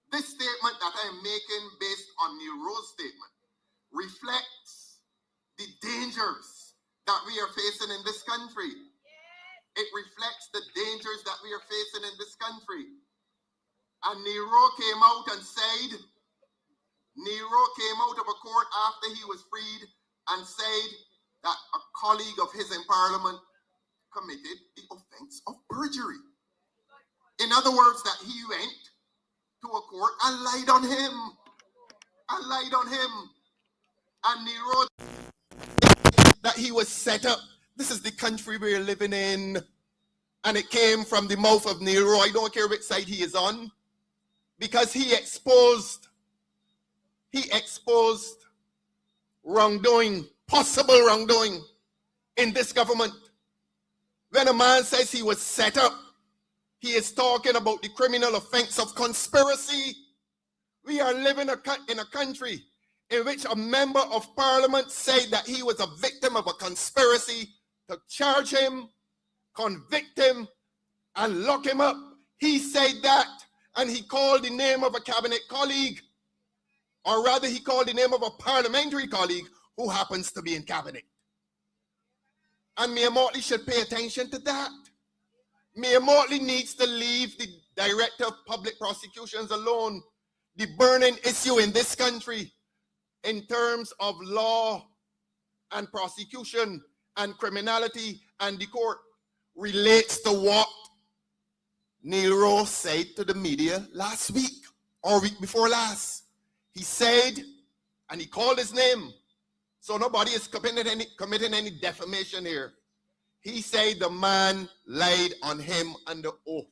This statement that I am making based on Neil Rowe's statement reflects the dangers that we are facing in this country. It reflects the dangers that we are facing in this country. And Neil Rowe came out and said, Neil Rowe came out of a court after he was freed and said that a colleague of his in Parliament committed the offense of perjury. In other words, that he went to a court and lied on him. And lied on him. And Neil Rowe that he was set up. This is the country we're living in. And it came from the mouth of Neil Rowe. I don't care which side he is on. Because he exposed wrongdoing, possible wrongdoing in this government. When a man says he was set up, he is talking about the criminal offense of conspiracy. We are living in a country in which a member of Parliament said that he was a victim of a conspiracy to charge him, convict him, and lock him up. He said that, and he called the name of a cabinet colleague, or rather he called the name of a parliamentary colleague who happens to be in cabinet. And Mayor Motley should pay attention to that. Mayor Motley needs to leave the Director of Public Prosecutions alone. The burning issue in this country in terms of law and prosecution and criminality and the court relates to what Neil Rowe said to the media last week or week before last. He said, and he called his name, so nobody is committing any defamation here. He said the man lied on him under oath.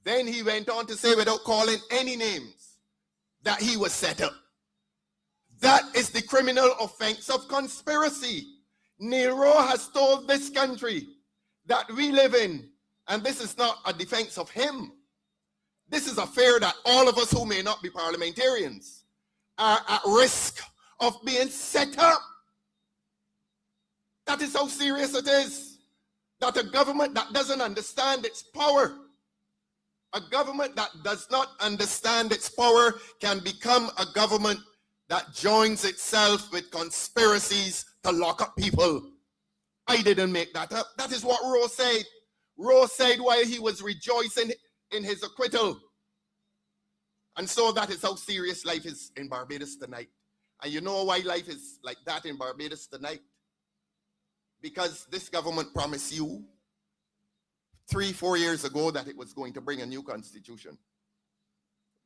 Then he went on to say, without calling any names, that he was set up. That is the criminal offense of conspiracy. Neil Rowe has told this country that we live in, and this is not a defense of him. This is a fear that all of us who may not be parliamentarians are at risk of being set up. That is how serious it is. That a government that doesn't understand its power, a government that does not understand its power can become a government that joins itself with conspiracies to lock up people. I didn't make that up. That is what Rowe said. Rowe said while he was rejoicing in his acquittal. And so that is how serious life is in Barbados tonight. And you know why life is like that in Barbados tonight? Because this government promised you 3-4 years ago that it was going to bring a new constitution.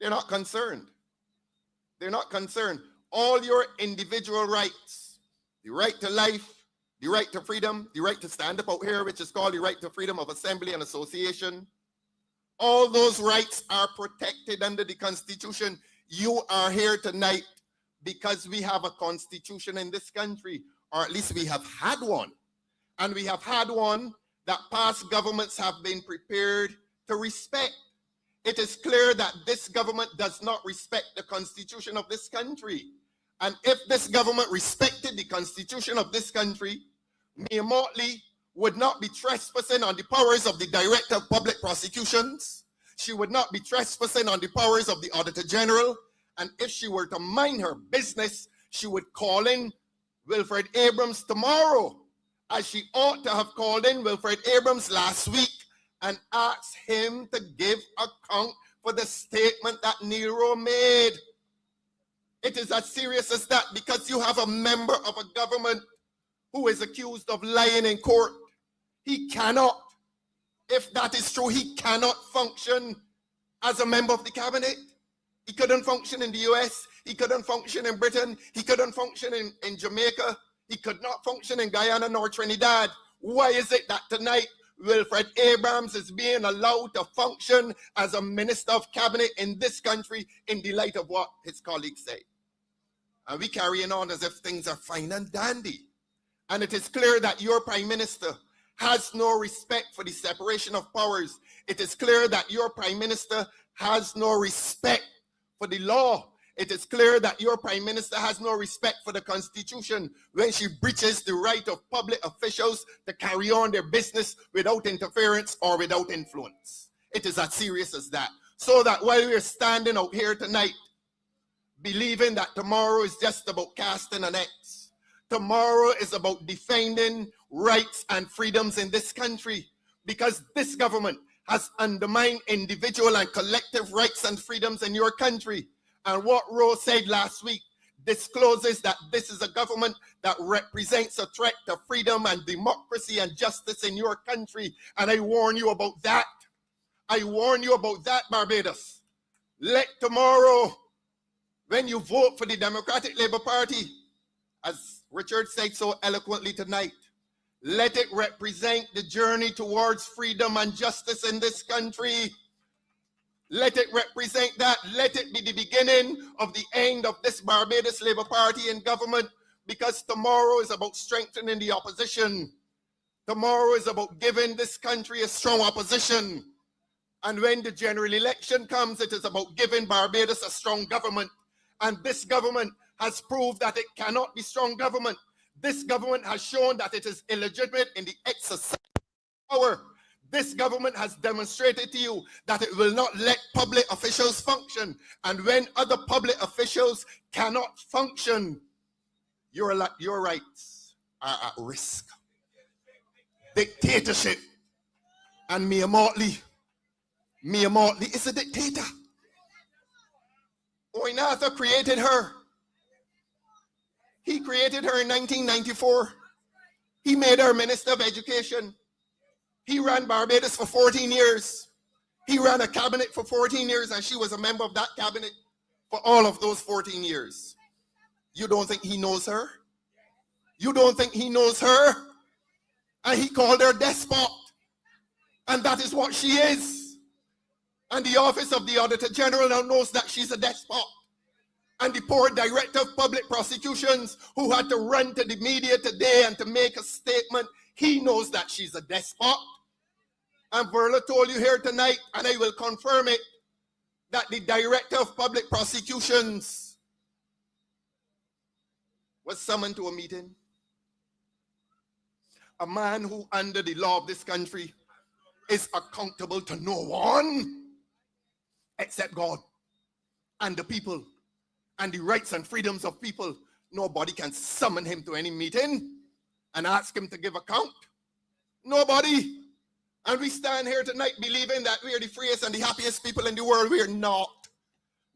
They're not concerned. They're not concerned. All your individual rights, the right to life, the right to freedom, the right to stand up out here, which is called the right to freedom of assembly and association, all those rights are protected under the Constitution. You are here tonight because we have a constitution in this country, or at least we have had one. And we have had one that past governments have been prepared to respect. It is clear that this government does not respect the constitution of this country. And if this government respected the constitution of this country, Mia Motley would not be trespassing on the powers of the Director of Public Prosecutions. She would not be trespassing on the powers of the Auditor General. And if she were to mind her business, she would call in Wilfred Abrams tomorrow, as she ought to have called in Wilfred Abrams last week and asked him to give account for the statement that Nero made. It is as serious as that, because you have a member of a government who is accused of lying in court. He cannot, if that is true, he cannot function as a member of the cabinet. He couldn't function in the US, he couldn't function in Britain, he couldn't function in Jamaica, he could not function in Guyana nor Trinidad. Why is it that tonight Wilfred Abrams is being allowed to function as a minister of cabinet in this country in the light of what his colleagues say? And we carrying on as if things are fine and dandy. And it is clear that your prime minister has no respect for the separation of powers. It is clear that your prime minister has no respect for the law. It is clear that your prime minister has no respect for the constitution when she breaches the right of public officials to carry on their business without interference or without influence. It is as serious as that. So that while we're standing out here tonight, believing that tomorrow is just about casting an X, tomorrow is about defending rights and freedoms in this country, because this government has undermined individual and collective rights and freedoms in your country. And what Rose said last week discloses that this is a government that represents a threat to freedom and democracy and justice in your country. And I warn you about that. I warn you about that, Barbados. Let tomorrow, when you vote for the Democratic Labour Party, as Richard said so eloquently tonight, let it represent the journey towards freedom and justice in this country. Let it represent that. Let it be the beginning of the end of this Barbados Labour Party in government, because tomorrow is about strengthening the opposition. Tomorrow is about giving this country a strong opposition. And when the general election comes, it is about giving Barbados a strong government. And this government has proved that it cannot be strong government. This government has shown that it is illegitimate in the exercise of power. This government has demonstrated to you that it will not let public officials function. And when other public officials cannot function, your rights are at risk. Dictatorship. And Mia Motley is a dictator. Oinatha created her. He created her in 1994. He made her Minister of Education. He ran Barbados for 14 years. He ran a cabinet for 14 years, and she was a member of that cabinet for all of those 14 years. You don't think he knows her? You don't think he knows her? And he called her despot. And that is what she is. And the Office of the Auditor General now knows that she's a despot. And the poor Director of Public Prosecutions, who had to run to the media today and to make a statement, he knows that she's a despot. And Verla told you here tonight, and I will confirm it, that the Director of Public Prosecutions was summoned to a meeting. A man who, under the law of this country, is accountable to no one except God and the people and the rights and freedoms of people. Nobody can summon him to any meeting and ask him to give account. Nobody. And we stand here tonight believing that we are the freest and the happiest people in the world. We are not.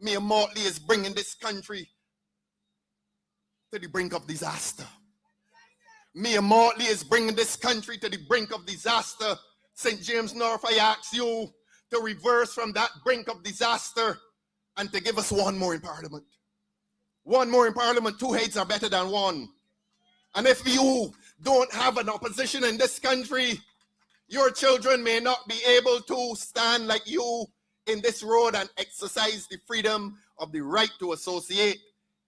Mia Motley is bringing this country to the brink of disaster. Mia Motley is bringing this country to the brink of disaster. St. James North, I ask you to reverse from that brink of disaster and to give us one more in Parliament. One more in Parliament. Two heads are better than one. And if you don't have an opposition in this country, your children may not be able to stand like you in this road and exercise the freedom of the right to associate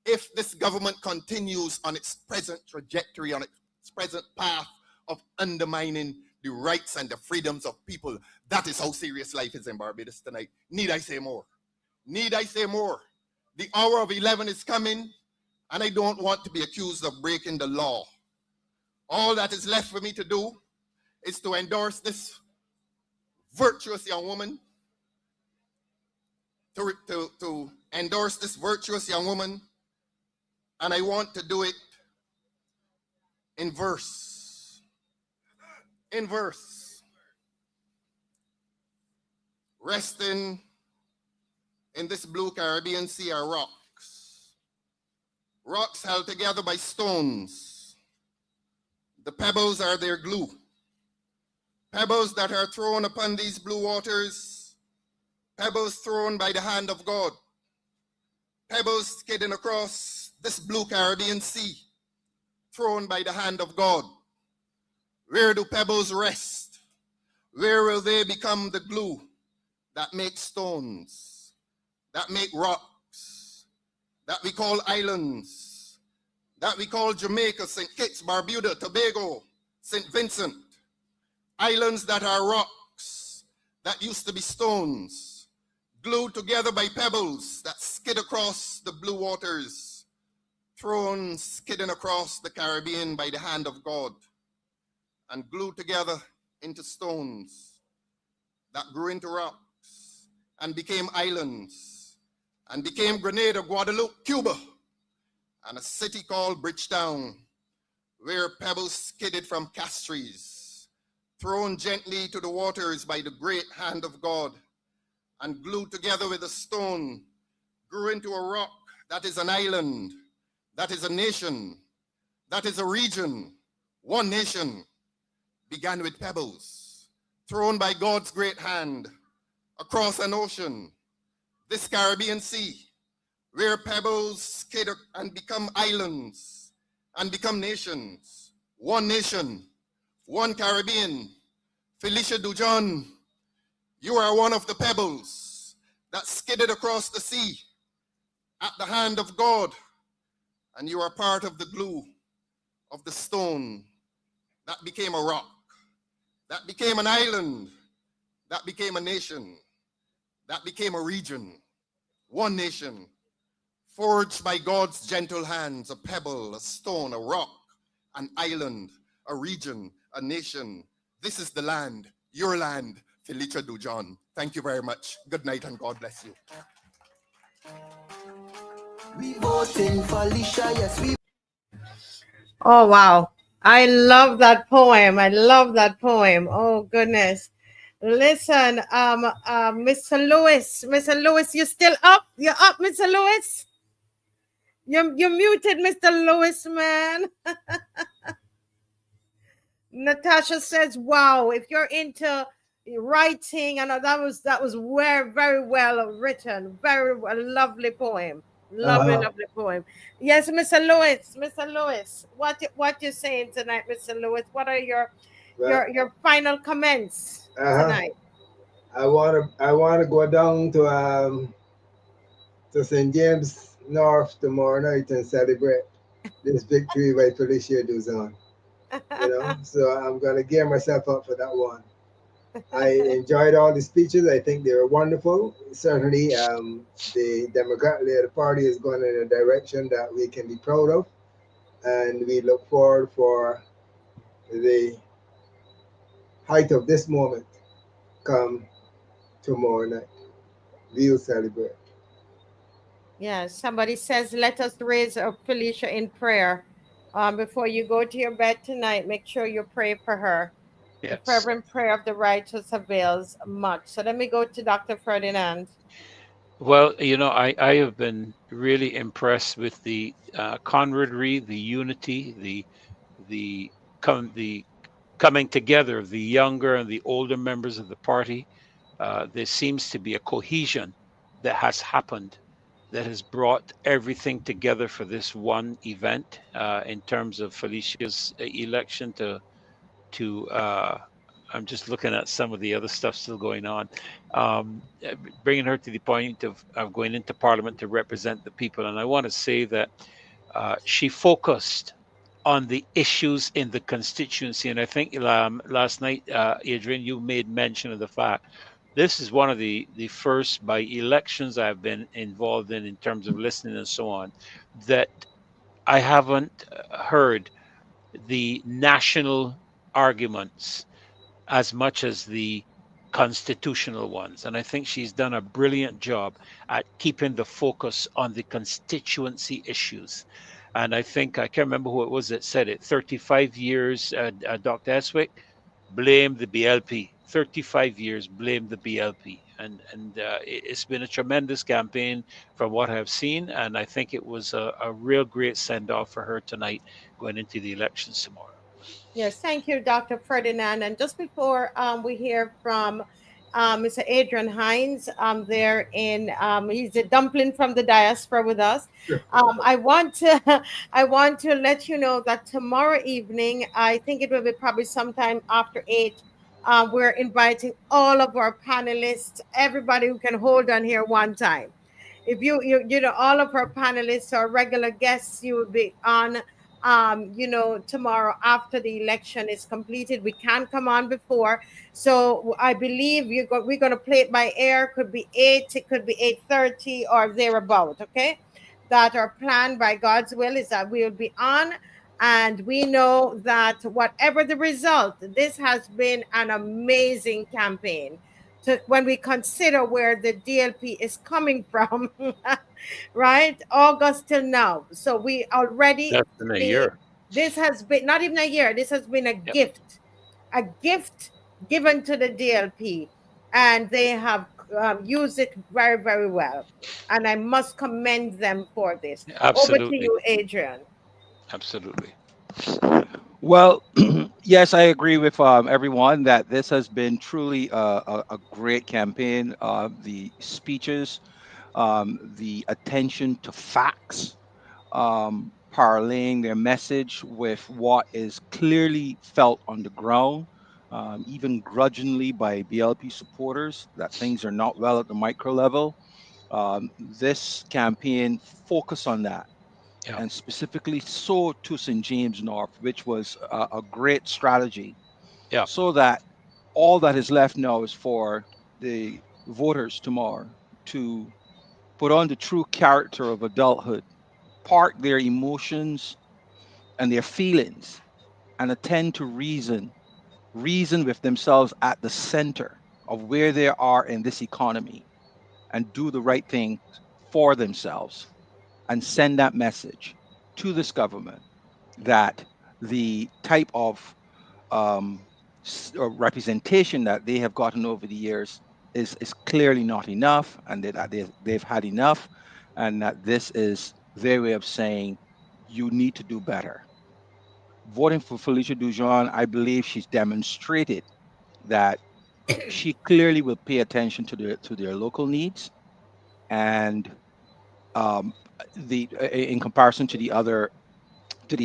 if this government continues on its present trajectory, on its present path of undermining the rights and the freedoms of people. That is how serious life is in Barbados tonight. Need I say more? Need I say more? The hour of 11 is coming, and I don't want to be accused of breaking the law. All that is left for me to do is to endorse this virtuous young woman, to endorse this virtuous young woman, and I want to do it in verse. In verse. Resting in this blue Caribbean sea are rocks. Rocks held together by stones. The pebbles are their glue. Pebbles that are thrown upon these blue waters, pebbles thrown by the hand of God. Pebbles skidding across this blue Caribbean sea, thrown by the hand of God. Where do pebbles rest? Where will they become the glue that makes stones, that make rocks, that we call islands, that we call Jamaica, St. Kitts, Barbuda, Tobago, St. Vincent? Islands that are rocks, that used to be stones, glued together by pebbles that skid across the blue waters, thrown skidding across the Caribbean by the hand of God, and glued together into stones that grew into rocks and became islands and became Grenada, Guadeloupe, Cuba, and a city called Bridgetown, where pebbles skidded from Castries, thrown gently to the waters by the great hand of God, and glued together with a stone, grew into a rock that is an island, that is a nation, that is a region. One nation began with pebbles, thrown by God's great hand across an ocean, this Caribbean Sea, where pebbles skid and become islands and become nations. One nation, one Caribbean. Felicia Dujon, you are one of the pebbles that skidded across the sea at the hand of God, and you are part of the glue of the stone that became a rock, that became an island, that became a nation, that became a region. One nation, forged by God's gentle hands, a pebble, a stone, a rock, an island, a region, a nation. This is the land, your land, Felicia Dujon. Thank you very much. Good night and God bless you. We voting for Alicia, yes, we. Oh, wow. I love that poem. I love that poem. Oh, goodness. Listen, Mr. Lewis, you still up? You're up, Mr. Lewis? You're muted, Mr. Lewis, man. Natasha says, wow, if you're into writing, and that was very, very well written. Very lovely poem. Lovely poem. Yes, Mr. Lewis, what you saying tonight, Mr. Lewis? What are your final comments tonight? I wanna go down to St. James North tomorrow night and celebrate this victory by Felicia Duzon. You know, so I'm gonna gear myself up for that one. I enjoyed all the speeches. I think they were wonderful. Certainly, the Democratic Leader Party is going in a direction that we can be proud of, and we look forward for the height of this moment come tomorrow night. We'll celebrate. Yeah, somebody says, let us raise Felicia in prayer. Before you go to your bed tonight, make sure you pray for her. Yes. The fervent prayer of the righteous avails much. So let me go to Dr. Ferdinand. Well, I have been really impressed with the camaraderie, the unity, the coming together of the younger and the older members of the party. There seems to be a cohesion that has happened that has brought everything together for this one event in terms of Felicia's election to I'm just looking at some of the other stuff still going on. Bringing her to the point of going into Parliament to represent the people. And I want to say that she focused on the issues in the constituency. And I think last night, Adrian, you made mention of the fact this is one of the first by elections I've been involved in terms of listening and so on, that I haven't heard the national arguments as much as the constitutional ones. And I think she's done a brilliant job at keeping the focus on the constituency issues. And I think, I can't remember who it was that said it, 35 years, Dr. Eswick, blame the BLP. 35 years, blame the BLP. And it's been a tremendous campaign from what I've seen. And I think it was a real great send off for her tonight going into the elections tomorrow. Yes, thank you, Dr. Ferdinand. And just before we hear from Mr. Adrian Hines, there in he's a dumpling from the diaspora with us. I want to I want to let you know that tomorrow evening, I think it will be probably sometime after 8. We're inviting all of our panelists, everybody who can hold on here one time. If you know, all of our panelists, our regular guests, you will be on tomorrow after the election is completed. We can't come on before. So I believe we're going to play it by air. Could be 8, it could be 8:30 or thereabout. Okay. That our plan by God's will is that we will be on. And we know that whatever the result, this has been an amazing campaign. When we consider where the DLP is coming from, right? August till now. So we already That's been a year. This has been not even a year. This has been a gift given to the DLP, and they have used it very, very well. And I must commend them for this. Absolutely. Over to you, Adrian. Absolutely. Well, yes, I agree with everyone that this has been truly a great campaign. The speeches, the attention to facts, parlaying their message with what is clearly felt on the ground, even grudgingly by BLP supporters, that things are not well at the micro level. This campaign focused on that, and specifically so to St. James North, which was a great strategy. So that all that is left now is for the voters tomorrow to put on the true character of adulthood, park their emotions and their feelings, and attend to reason with themselves at the center of where they are in this economy, and do the right thing for themselves, and send that message to this government that the type of representation that they have gotten over the years is clearly not enough, and that they've had enough, and that this is their way of saying you need to do better. Voting for Felicia Dujon, I believe she's demonstrated that she clearly will pay attention to their local needs, and in comparison to the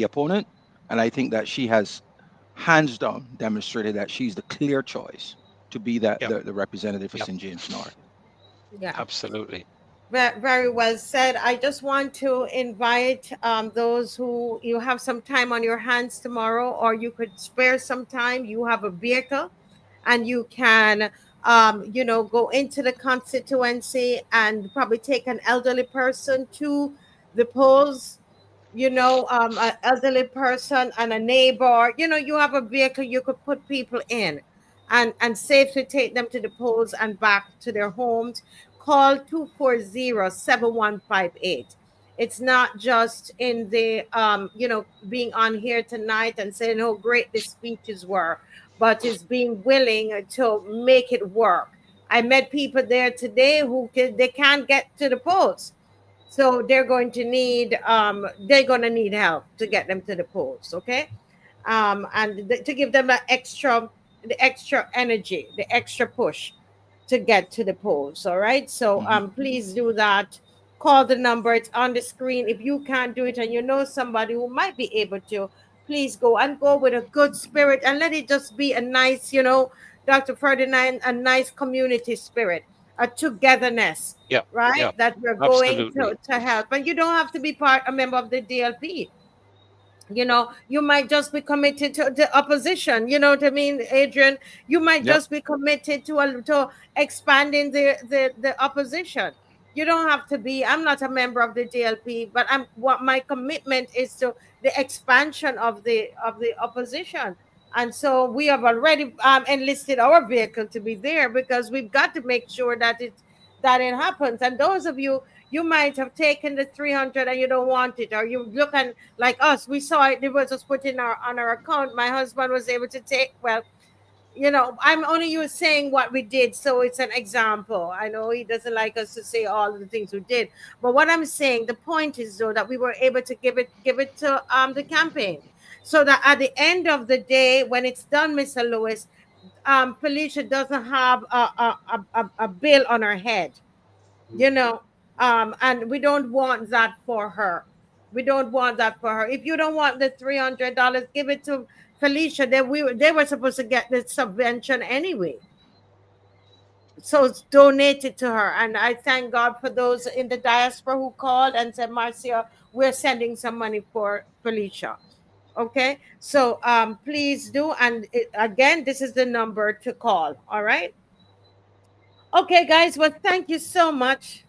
opponent, and I think that she has hands down demonstrated that she's the clear choice to be the representative for St. James North. Yeah, absolutely. Very well said. I just want to invite those who you have some time on your hands tomorrow, or you could spare some time. You have a vehicle, and you can, go into the constituency and probably take an elderly person to the polls. An elderly person and a neighbor. You have a vehicle. You could put people in, and safely take them to the polls and back to their homes. Call 240-7158. It's not just in the being on here tonight and saying how great the speeches were, but is being willing to make it work. I met people there today who they can't get to the polls, so they're going to need help to get them to the polls. Okay. And to give them the extra energy, the extra push to get to the polls. All right. So please do that. Call the number, it's on the screen. If you can't do it and you know somebody who might be able to, please go, and go with a good spirit, and let it just be a nice, Dr. Ferdinand, a nice community spirit, a togetherness, Yeah, right? yeah, That we're going absolutely. to help. And you don't have to be a member of the DLP. You might just be committed to the opposition. You know what I mean, Adrian? You might Yep. just be committed to expanding the opposition. You don't have to be. I'm not a member of the DLP, but what my commitment is to the expansion of the opposition. And so we have already enlisted our vehicle to be there, because we've got to make sure that it happens. And those of you, you might have taken the 300 and you don't want it, or you look and like us, we saw it was just put in on our account. My husband was able to take, well, I'm only saying what we did, so it's an example. I know he doesn't like us to say all of the things we did, but what I'm saying, the point is though that we were able to give it to the campaign, so that at the end of the day, when it's done, Mr. Lewis, Felicia doesn't have a bill on her head, and we don't want that for her. We don't want that for her. If you don't want the $300, give it to Felicia. They were supposed to get the subvention anyway. So it's donated to her. And I thank God for those in the diaspora who called and said, Marcia, we're sending some money for Felicia. Okay, so please do. And again, this is the number to call. All right. Okay, guys. Well, thank you so much.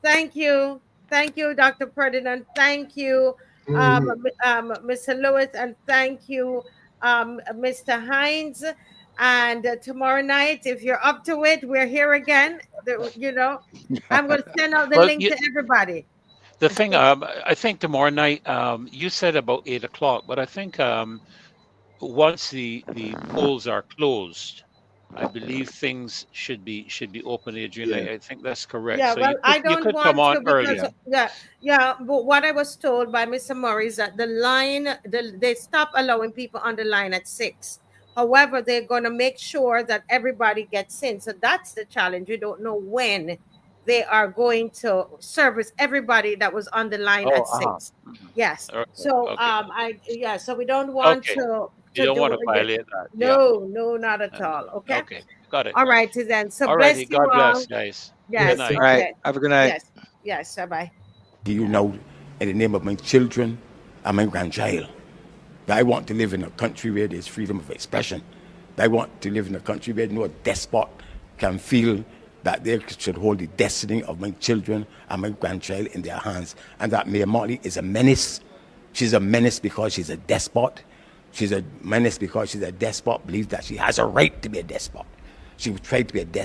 Thank you. Thank you, Dr. Ferdinand. Thank you, Mr. Lewis. And thank you, Mr. Hines. And tomorrow night, if you're up to it, we're here again. I'm going to send out the Well, link to everybody. the thing, I think tomorrow night, you said about 8 o'clock, but I think once the polls are closed, I believe things should be open, Adrian. I think that's correct. Yeah, So well, I you don't could come want on to, because earlier. but what I was told by Mr. Murray is that the line, they stop allowing people on the line at 6. However, they're going to make sure that everybody gets in. So that's the challenge. We don't know when they are going to service everybody that was on the line at 6. Yes. Okay, So okay. so we don't want Okay. to You don't want do to violate that. Yeah. no, not at all. Okay. Okay. Got it. All right, then. So All bless righty. you God all. bless, guys. Good Yes. night. All right. Okay. Have a good night. Yes. Bye. In the name of my children and my grandchild, I want to live in a country where there's freedom of expression. I want to live in a country where no despot can feel that they should hold the destiny of my children and my grandchild in their hands, and that Mayor Motley is a menace. She's a menace because she's a despot. She's a menace because she's a despot, believes that she has a right to be a despot. She would try to be a despot.